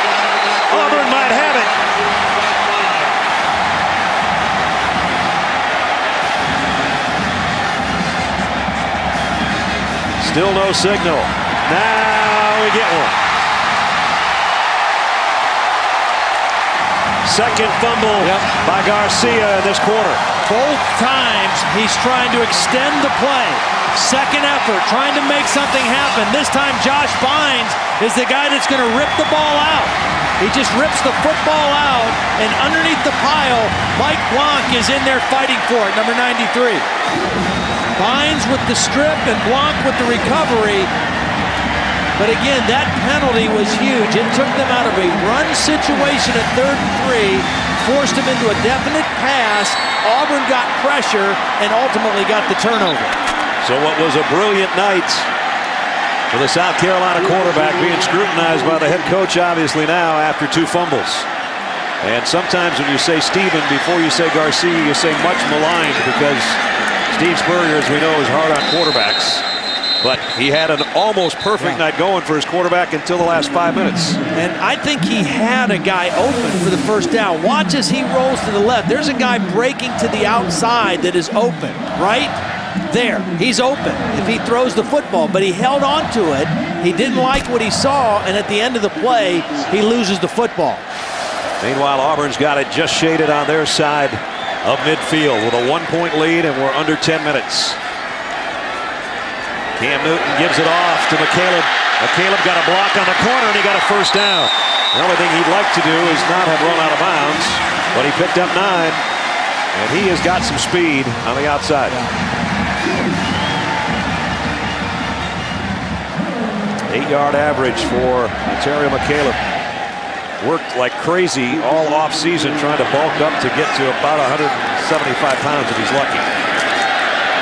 Auburn might have it. Still no signal. Now we get one. 2nd fumble by Garcia in this quarter. Both times he's trying to extend the play. 2nd effort, trying to make something happen. This time Josh Bynes is the guy that's going to rip the ball out. He just rips the football out, and underneath the pile, Mike Blanc is in there fighting for it, number 93. Bynes with the strip and Blanc with the recovery. But again, that penalty was huge. It took them out of a run situation at 3rd and 3, forced them into a definite pass. Auburn got pressure and ultimately got the turnover. So what was a brilliant night for the South Carolina quarterback being scrutinized by the head coach obviously now after 2 fumbles. And sometimes when you say Stephen before you say Garcia, you say much maligned because Steve Spurrier, as we know, is hard on quarterbacks. But he had an almost perfect night going for his quarterback until the last 5 minutes. And I think he had a guy open for the 1st down. Watch as he rolls to the left. There's a guy breaking to the outside that is open, right? There, he's open if he throws the football, but he held on to it. He didn't like what he saw, and at the end of the play, he loses the football. Meanwhile, Auburn's got it just shaded on their side of midfield with a 1-point lead, and we're under 10 minutes. Cam Newton gives it off to McCaleb. McCaleb got a block on the corner, and he got a 1st down. The only thing he'd like to do is not have run out of bounds, but he picked up 9, and he has got some speed on the outside. 8-yard average for Ontario McCaleb. worked like crazy all off season trying to bulk up to get to about 175 pounds if he's lucky.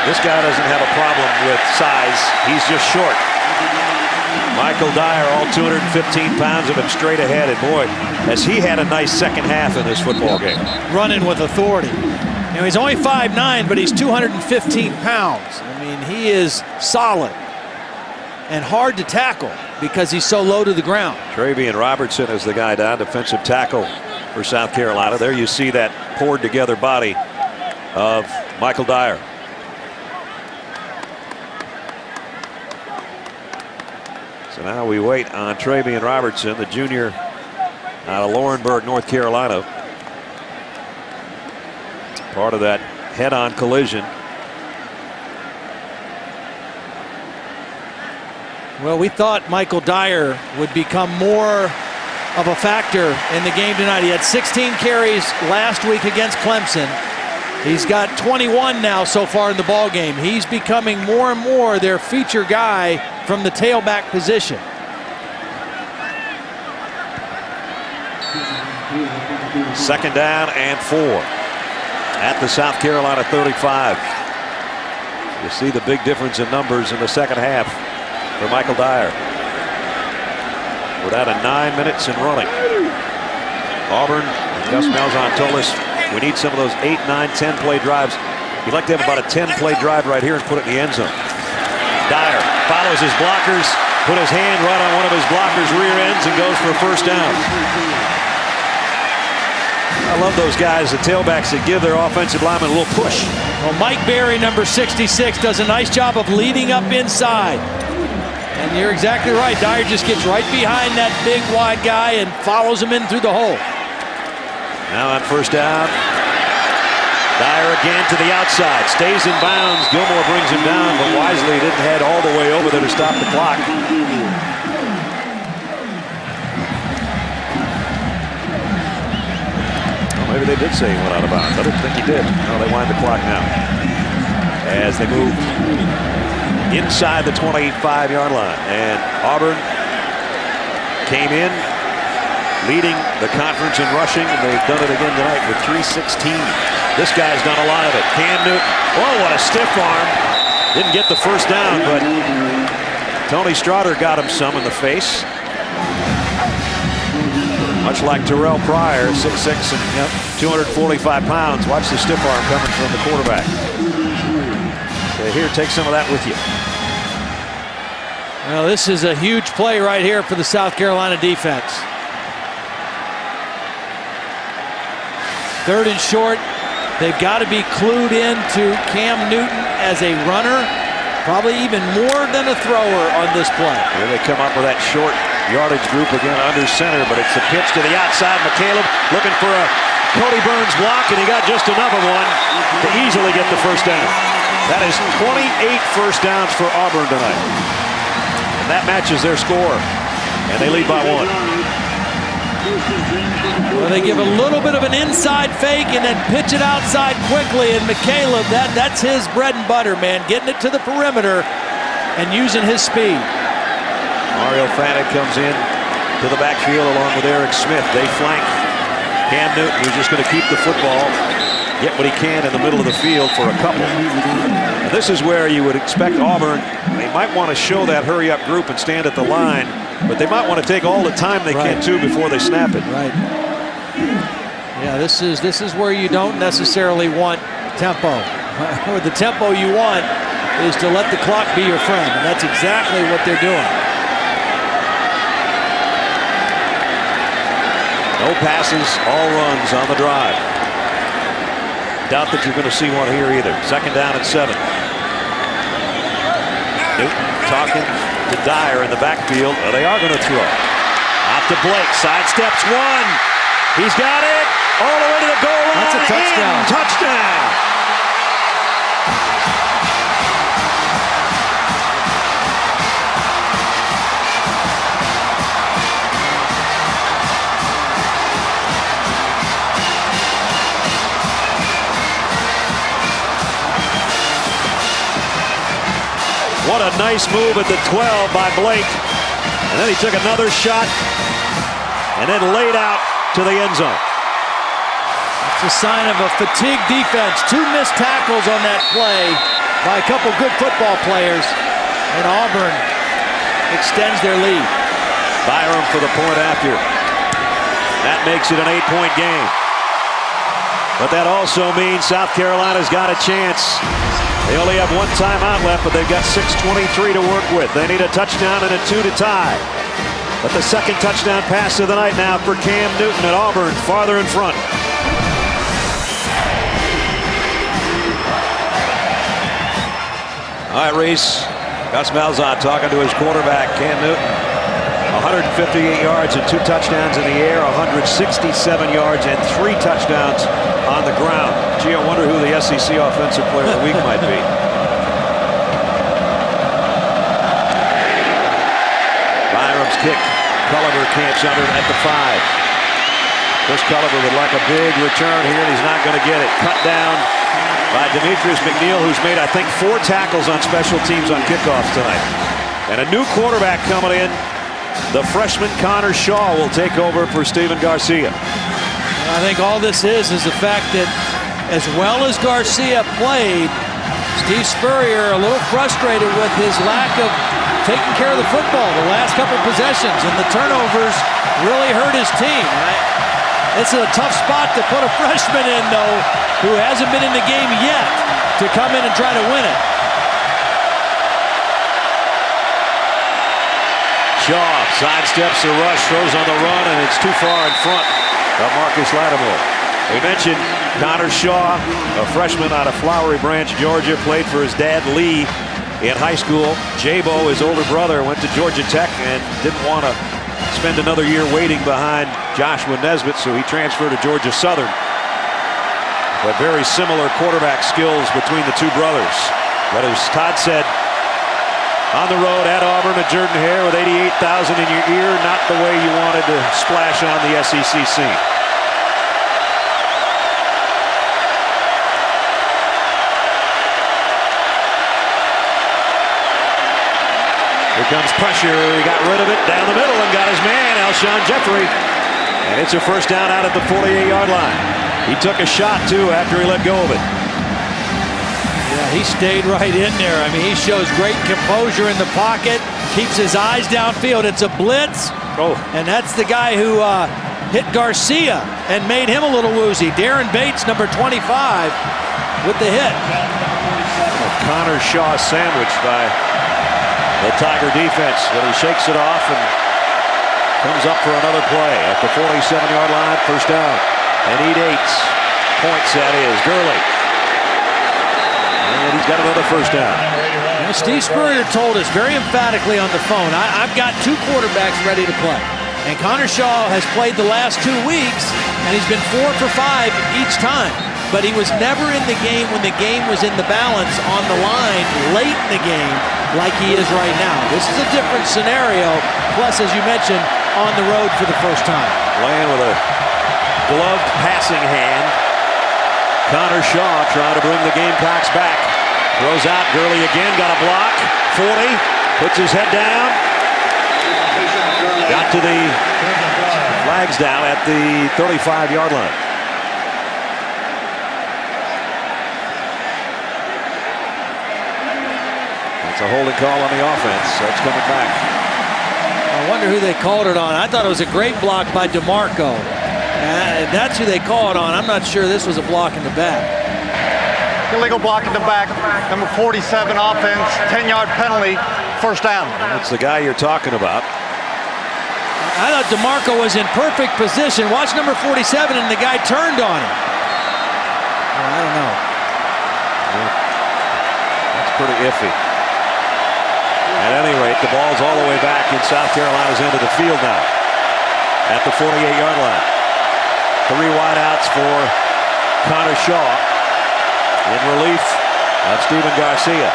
This guy doesn't have a problem with size. He's just short. Michael Dyer, all 215 pounds of him straight ahead. And boy, has he had a nice second half in this football game. Running with authority. You know, he's only 5'9", but he's 215 pounds. I mean, he is solid and hard to tackle because he's so low to the ground. Travian Robertson is the guy down, defensive tackle for South Carolina. There you see that poured together body of Michael Dyer. So now we wait on Travian Robertson, the junior out of Laurinburg, North Carolina. Part of that head-on collision. Well, we thought Michael Dyer would become more of a factor in the game tonight. He had 16 carries last week against Clemson. He's got 21 now so far in the ball game. He's becoming more and more their feature guy from the tailback position. Second down and 4 at the South Carolina 35. You see the big difference in numbers in the second half for Michael Dyer. We're down to 9 minutes and running. Auburn, Gus Malzahn told us we need some of those 8, 9, 10 play drives. We'd like to have about a 10 play drive right here and put it in the end zone. Dyer follows his blockers, put his hand right on one of his blockers' rear ends and goes for a first down. I love those guys, the tailbacks, that give their offensive lineman a little push. Well, Mike Berry, number 66, does a nice job of leading up inside. And you're exactly right. Dyer just gets right behind that big wide guy and follows him in through the hole. Now on first down, Dyer again to the outside, stays in bounds. Gilmore brings him down, but wisely didn't head all the way over there to stop the clock. Well, maybe they did say he went out of bounds. I didn't think he did. No, they wind the clock now as they move inside the 25-yard line. And Auburn came in leading the conference in rushing, and they've done it again tonight with 316. This guy's done a lot of it. Cam Newton. Oh, what a stiff arm. Didn't get the first down, but Tony Straughter got him some in the face. Much like Terrell Pryor, 6'6" and 245 pounds. Watch the stiff arm coming from the quarterback. So here, take some of that with you. Well, this is a huge play right here for the South Carolina defense. Third and short. They've got to be clued into Cam Newton as a runner, probably even more than a thrower on this play. Here they come up with that short yardage group again under center, but it's a pitch to the outside. McCaleb looking for a Cody Burns block, and he got just enough of one to easily get the first down. That is 28 first downs for Auburn tonight. And that matches their score, and they lead by 1. Well, they give a little bit of an inside fake and then pitch it outside quickly, and McCaleb, that's his bread and butter, man, getting it to the perimeter and using his speed. Mario Fanek comes in to the backfield along with Eric Smith. They flank Cam Newton, who's just going to keep the football, get what he can in the middle of the field for a couple. And this is where you would expect Auburn, they might want to show that hurry-up group and stand at the line, but they might want to take all the time they can too before they snap it. Right. Yeah, this is where you don't necessarily want tempo. Or the tempo you want is to let the clock be your friend, and that's exactly what they're doing. No passes, all runs on the drive. Doubt that you're going to see one here either. Second down and 7. Newton talking to Dyer in the backfield. They are going to throw. Out to Blake. Sidesteps one. He's got it. All the way to the goal line. That's a touchdown. Touchdown. What a nice move at the 12 by Blake. And then he took another shot and then laid out to the end zone. It's a sign of a fatigued defense. 2 missed tackles on that play by a couple good football players, and Auburn extends their lead. Byram for the point after. That makes it an 8-point game. But that also means South Carolina's got a chance. They only have 1 timeout left, but they've got 6:23 to work with. They need a touchdown and a 2 to tie. But the second touchdown pass of the night now for Cam Newton at Auburn, farther in front. All right, Reese. Gus Malzahn talking to his quarterback, Cam Newton. 158 yards and 2 touchdowns in the air, 167 yards and 3 touchdowns on the ground. Gee, I wonder who the SEC Offensive Player of the Week might be. Byram's kick. Culliver camps under it at the 5. Chris Culliver would like a big return here, and he's not going to get it. Cut down by Demetrius McNeil, who's made, I think, 4 tackles on special teams on kickoffs tonight. And a new quarterback coming in. The freshman Connor Shaw will take over for Stephen Garcia. I think all this is the fact that as well as Garcia played, Steve Spurrier a little frustrated with his lack of taking care of the football the last couple possessions, and the turnovers really hurt his team. It's a tough spot to put a freshman in, though, who hasn't been in the game yet, to come in and try to win it. Shaw sidesteps the rush, throws on the run, and it's too far in front of Marcus Lattimore. We mentioned Connor Shaw, a freshman out of Flowery Branch, Georgia, played for his dad, Lee, in high school. Jabo, his older brother, went to Georgia Tech and didn't want to spend another year waiting behind Joshua Nesbitt, so he transferred to Georgia Southern. But very similar quarterback skills between the two brothers. But as Todd said, on the road at Auburn at Jordan-Hare with 88,000 in your ear, not the way you wanted to splash on the SEC scene. Here comes pressure. He got rid of it down the middle and got his man, Alshon Jeffrey. And it's a first down out at the 48-yard line. He took a shot, too, after he let go of it. Yeah, he stayed right in there. I mean, he shows great composure in the pocket, keeps his eyes downfield. It's a blitz, and that's the guy who hit Garcia and made him a little woozy. Darren Bates, number 25, with the hit. Connor Shaw sandwiched by the Tiger defense, but he shakes it off and comes up for another play at the 47-yard line, first down. And he dates points, that is, Gurley. And he's got another first down. Well, Steve Spurrier told us very emphatically on the phone, I've got 2 quarterbacks ready to play. And Connor Shaw has played the last 2 weeks, and he's been 4 for 5 each time. But he was never in the game when the game was in the balance on the line late in the game like he is right now. This is a different scenario, plus, as you mentioned, on the road for the first time. Playing with a gloved passing hand. Connor Shaw trying to bring the Gamecocks back. Throws out, Gurley again, got a block. 40, puts his head down. Got to the flags down at the 35-yard line. It's a holding call on the offense. That's coming back. I wonder who they called it on. I thought it was a great block by DeMarco. If that's who they call it on, I'm not sure this was a block in the back. Illegal block in the back. Number 47 offense, 10-yard penalty, first down. That's the guy you're talking about. I thought DeMarco was in perfect position. Watch number 47, and the guy turned on him. Well, I don't know. Yeah. That's pretty iffy. At any rate, the ball's all the way back in South Carolina's end of the field now. At the 48-yard line. 3 wideouts for Connor Shaw. In relief of Stephen Garcia.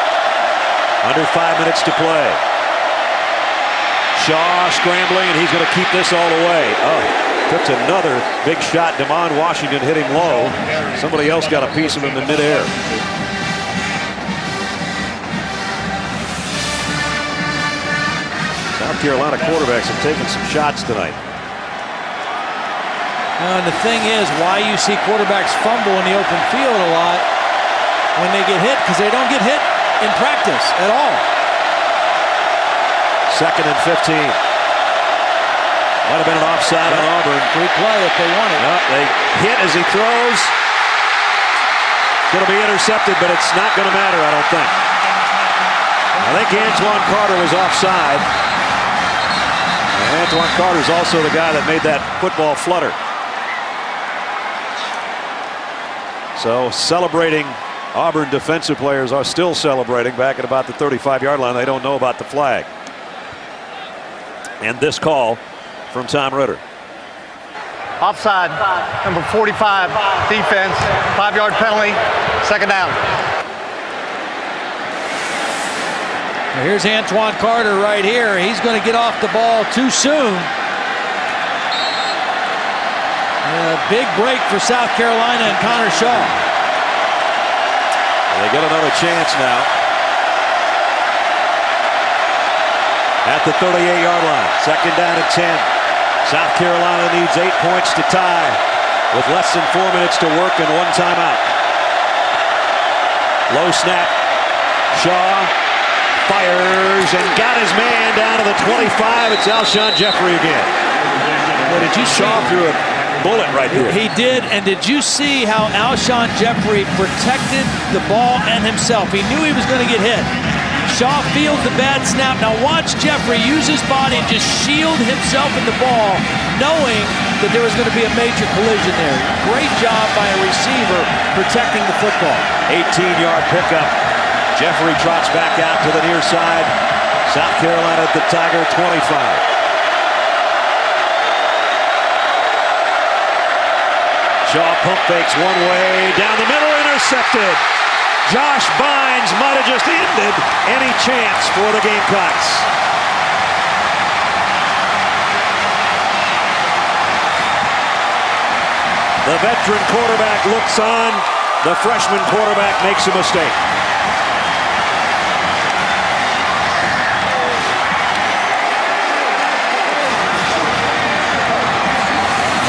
Under 5 minutes to play. Shaw scrambling, and he's going to keep this all the way. Oh, took another big shot. Damon Washington hit him low. Somebody else got a piece of him in midair. South Carolina quarterbacks have taken some shots tonight. And the thing is, why you see quarterbacks fumble in the open field a lot when they get hit, because they don't get hit in practice at all. 2nd and 15. Might have been an offside on Auburn. Free play if they want it. No, they hit as he throws. Going to be intercepted, but it's not going to matter, I don't think. I think Antoine Carter was offside. And Antoine Carter's also the guy that made that football flutter. So celebrating, Auburn defensive players are still celebrating back at about the 35-yard line. They don't know about the flag. And this call from Tom Ritter. Offside, number 45, defense, 5-yard penalty, 2nd down. Now here's Antoine Carter right here. He's going to get off the ball too soon. A big break for South Carolina and Connor Shaw. They get another chance now. At the 38-yard line, 2nd down and 10. South Carolina needs 8 points to tie with less than 4 minutes to work and 1 timeout. Low snap. Shaw fires and got his man down to the 25. It's Alshon Jeffrey again. Well, did you Shaw threw a bullet right here. He did, and did you see how Alshon Jeffrey protected the ball and himself? He knew he was going to get hit. Shaw fields the bad snap. Now watch Jeffrey use his body and just shield himself in the ball, knowing that there was going to be a major collision there. Great job by a receiver protecting the football. 18-yard pickup. Jeffrey trots back out to the near side. South Carolina at the Tiger 25. Shaw pump fakes one way, down the middle, intercepted. Josh Bynes might have just ended any chance for the Gamecocks. The veteran quarterback looks on. The freshman quarterback makes a mistake.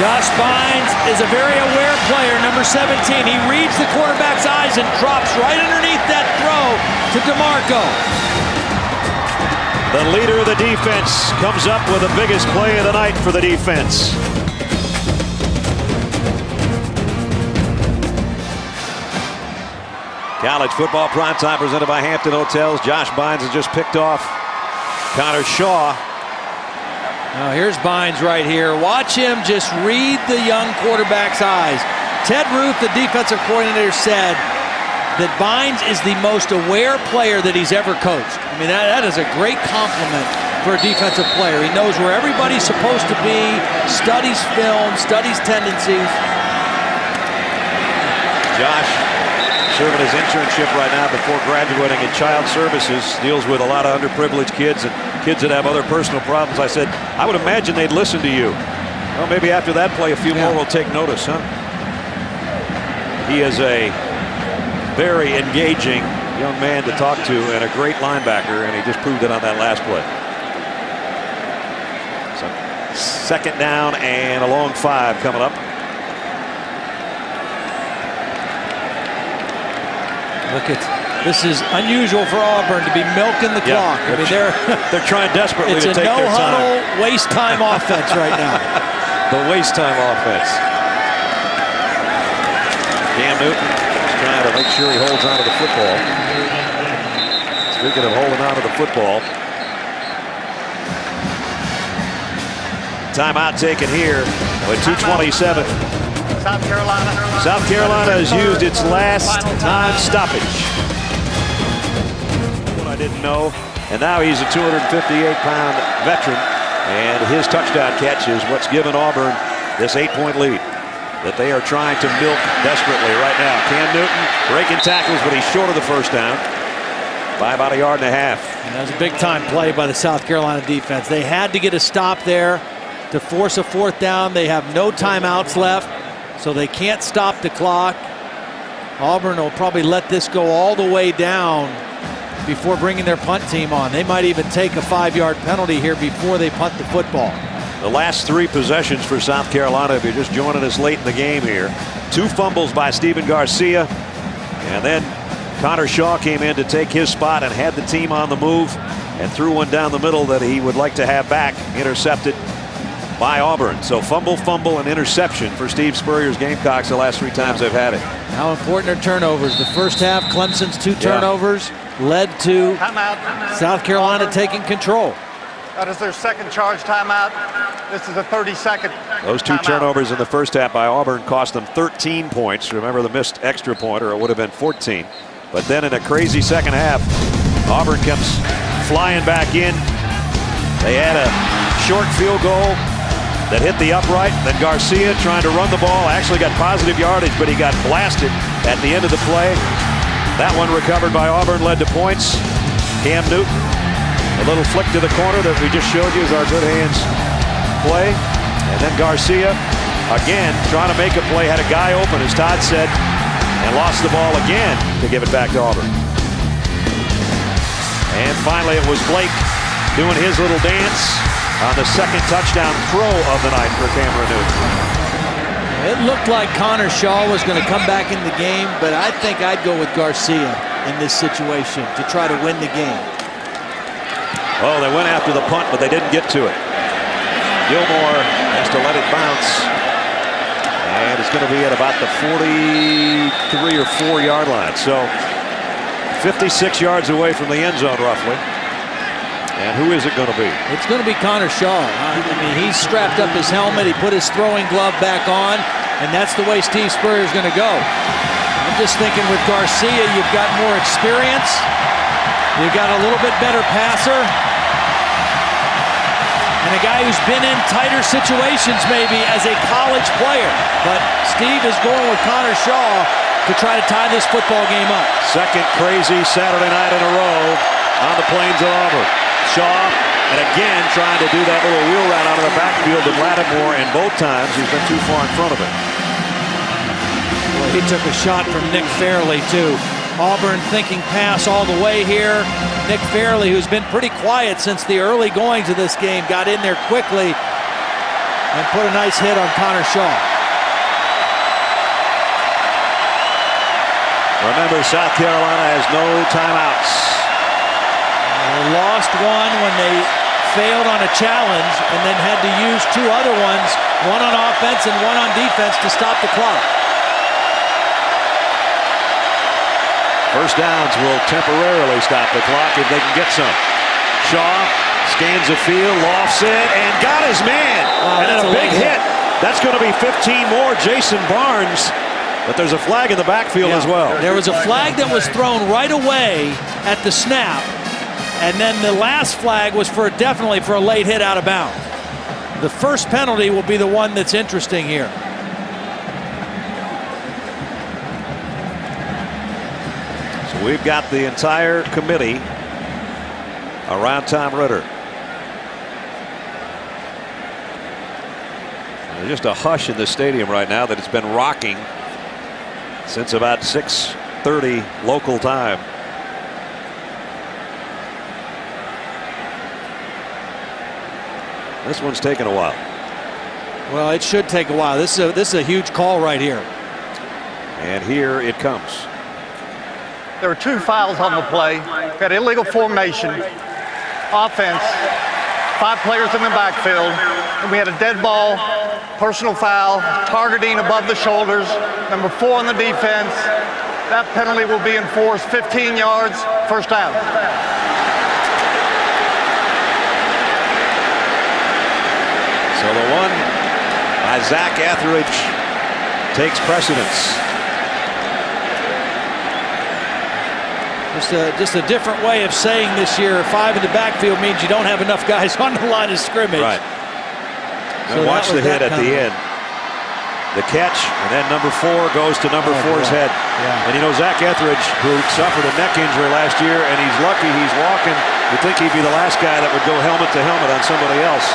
Josh Bynes is a very aware player, number 17. He reads the quarterback's eyes and drops right underneath that throw to DeMarco. The leader of the defense comes up with the biggest play of the night for the defense. College football primetime presented by Hampton Hotels. Josh Bynes has just picked off Connor Shaw. Now here's Bynes right here. Watch him just read the young quarterback's eyes. Ted Ruth, the defensive coordinator, said that Bynes is the most aware player that he's ever coached. I mean, that is a great compliment for a defensive player. He knows where everybody's supposed to be, studies film, studies tendencies. Josh serving his internship right now before graduating in child services, deals with a lot of underprivileged kids and kids that have other personal problems. I said, I would imagine they'd listen to you. Well, maybe after that play, a few more will take notice, huh? He is a very engaging young man to talk to and a great linebacker, and he just proved it on that last play. So, 2nd down and a long 5 coming up. Look at this. Is unusual for Auburn to be milking the clock. I mean, they're trying desperately to take their time. It's a no-huddle, waste time offense right now. The waste time offense. Cam Newton is trying to make sure he holds on to the football. Speaking of holding on to the football, timeout taken here with 2:27. South Carolina has used its last time stoppage. What I didn't know. And now he's a 258-pound veteran. And his touchdown catch is what's given Auburn this 8-point lead that they are trying to milk desperately right now. Cam Newton breaking tackles, but he's short of the first down by about 1.5 yards. And that was a big-time play by the South Carolina defense. They had to get a stop there to force a 4th down. They have no timeouts left, so they can't stop the clock. Auburn will probably let this go all the way down before bringing their punt team on. They might even take a 5-yard penalty here before they punt the football. The last 3 possessions for South Carolina, if you're just joining us late in the game here. 2 fumbles by Stephen Garcia. And then Connor Shaw came in to take his spot and had the team on the move and threw one down the middle that he would like to have back, intercepted by Auburn. So fumble, and interception for Steve Spurrier's Gamecocks the last 3 times they've had it. How important are turnovers? The first half, Clemson's 2 turnovers led to South Carolina taking control. That is their second charge timeout. This is a 30-second. Those 2 turnovers in the first half by Auburn cost them 13 points. Remember the missed extra point, or it would have been 14. But then in a crazy second half, Auburn comes flying back in. They had a short field goal that hit the upright. Then Garcia trying to run the ball, actually got positive yardage, but he got blasted at the end of the play. That one recovered by Auburn, led to points. Cam Newton, a little flick to the corner that we just showed you is our good hands play. And then Garcia, again, trying to make a play, had a guy open, as Todd said, and lost the ball again to give it back to Auburn. And finally, it was Blake doing his little dance on the second touchdown throw of the night for Cameron Newton. It looked like Connor Shaw was going to come back in the game, but I think I'd go with Garcia in this situation to try to win the game. Oh, they went after the punt, but they didn't get to it. Gilmore has to let it bounce. And it's going to be at about the 43 or 4 yard line. So 56 yards away from the end zone, roughly. And who is it going to be? It's going to be Connor Shaw. I mean, he strapped up his helmet. He put his throwing glove back on. And that's the way Steve Spurrier is going to go. I'm just thinking with Garcia, you've got more experience. You've got a little bit better passer. And a guy who's been in tighter situations maybe as a college player. But Steve is going with Connor Shaw to try to tie this football game up. Second crazy Saturday night in a row on the plains of Auburn. Shaw, and again trying to do that little wheel route out of the backfield to Lattimore, and both times he's been too far in front of him. Well, he took a shot from Nick Fairley too. Auburn thinking pass all the way here. Nick Fairley, who's been pretty quiet since the early goings of this game, got in there quickly and put a nice hit on Connor Shaw. Remember, South Carolina has no timeouts. They lost one when they failed on a challenge and then had to use 2 other ones, one on offense and one on defense, to stop the clock. First downs will temporarily stop the clock if they can get some. Shaw scans the field, lofts it, and got his man. Wow, and then a big hit. That's going to be 15 more. Jason Barnes. But there's a flag in the backfield as well. There was a flag that was thrown right away at the snap. And then the last flag was definitely for a late hit out of bounds. The first penalty will be the one that's interesting here. So we've got the entire committee around Tom Ritter. There's just a hush in the stadium right now that it's been rocking since about 6:30 local time. This one's taking a while. Well, it should take a while. This is a huge call right here. And here it comes. There were 2 fouls on the play. We had illegal formation, offense, 5 players in the backfield, and we had a dead ball, personal foul, targeting above the shoulders, number 4 on the defense. That penalty will be enforced, 15 yards, first down. So the one by Zach Etheridge takes precedence. Just a different way of saying this year, 5 in the backfield means you don't have enough guys on the line of scrimmage. Right. So and watch the hit at the end. The catch, and then number 4 goes to number 4's head. Yeah. And you know, Zach Etheridge, who suffered a neck injury last year, and he's lucky he's walking. You'd think he'd be the last guy that would go helmet to helmet on somebody else.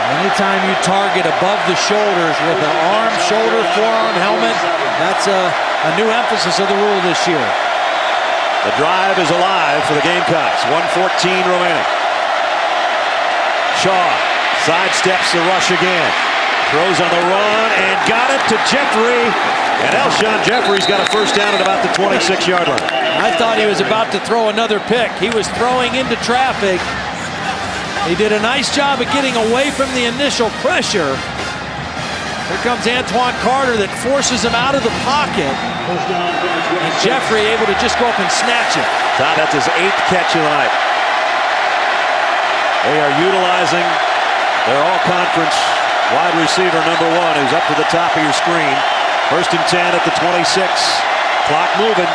Anytime you target above the shoulders with an arm, shoulder, forearm, helmet, that's a new emphasis of the rule this year. The drive is alive for the Gamecocks. 1:14 remaining. Shaw Sidesteps the rush again. Throws on the run and got it to Jeffrey. And Alshon Jeffrey's got a first down at about the 26-yard line. I thought he was about to throw another pick. He was throwing into traffic. He did a nice job of getting away from the initial pressure. Here comes Antoine Carter that forces him out of the pocket. And Jeffrey able to just go up and snatch it. Todd, that's his 8th catch of the night. They are utilizing their all-conference wide receiver number 1, who's up to the top of your screen. 1st and 10 at the 26. Clock moving.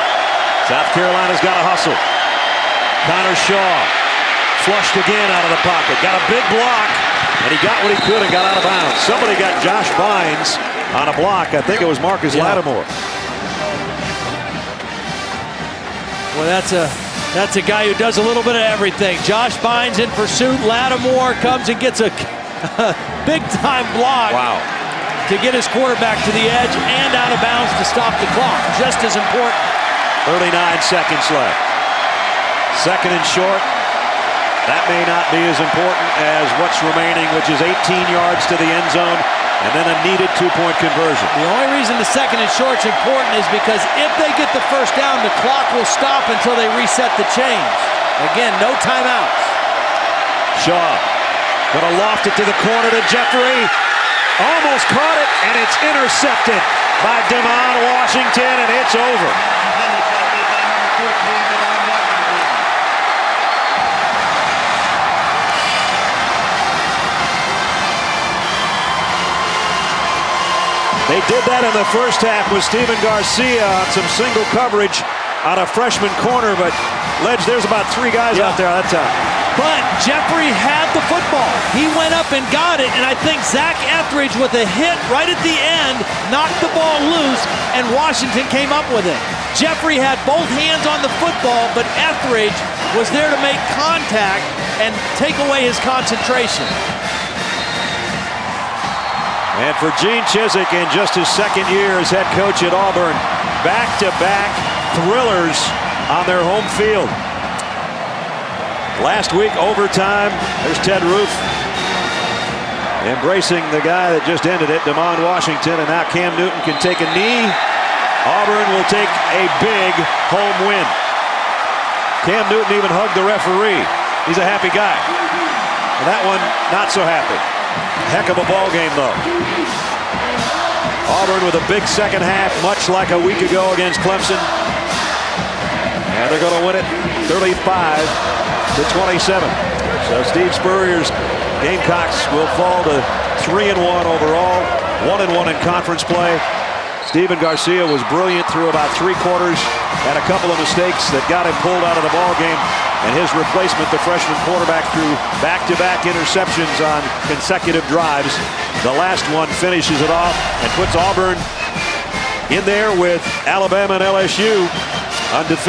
South Carolina's got to hustle. Connor Shaw flushed again out of the pocket. Got a big block, and he got what he could and got out of bounds. Somebody got Josh Bynes on a block. I think it was Marcus Lattimore. Well, that's a guy who does a little bit of everything. Josh Bynes in pursuit. Lattimore comes and gets a big-time block. Wow. To get his quarterback to the edge and out of bounds to stop the clock. Just as important. 39 seconds left. 2nd and short. That may not be as important as what's remaining, which is 18 yards to the end zone, and then a needed 2-point conversion. The only reason the 2nd and short's important is because if they get the first down, the clock will stop until they reset the chains. Again, no timeouts. Shaw gonna loft it to the corner to Jeffrey. Almost caught it, and it's intercepted by Damon Washington, and it's over. They did that in the first half with Steven Garcia on some single coverage on a freshman corner, but Ledge, there's about 3 guys out there at that time. But Jeffrey had the football. He went up and got it, and I think Zach Etheridge with a hit right at the end knocked the ball loose, and Washington came up with it. Jeffrey had both hands on the football, but Etheridge was there to make contact and take away his concentration. And for Gene Chizik, in just his 2nd year as head coach at Auburn, back-to-back thrillers on their home field. Last week, overtime, there's Ted Roof embracing the guy that just ended it, Damon Washington, and now Cam Newton can take a knee. Auburn will take a big home win. Cam Newton even hugged the referee. He's a happy guy. And that one, not so happy. Heck of a ball game, though. Auburn with a big second half, much like a week ago against Clemson. And they're going to win it 35-27. So Steve Spurrier's Gamecocks will fall to 3-1 overall, 1-1 in conference play. Steven Garcia was brilliant through about 3 quarters, had a couple of mistakes that got him pulled out of the ball game. And his replacement, the freshman quarterback, threw back-to-back interceptions on consecutive drives. The last one finishes it off and puts Auburn in there with Alabama and LSU undefeated.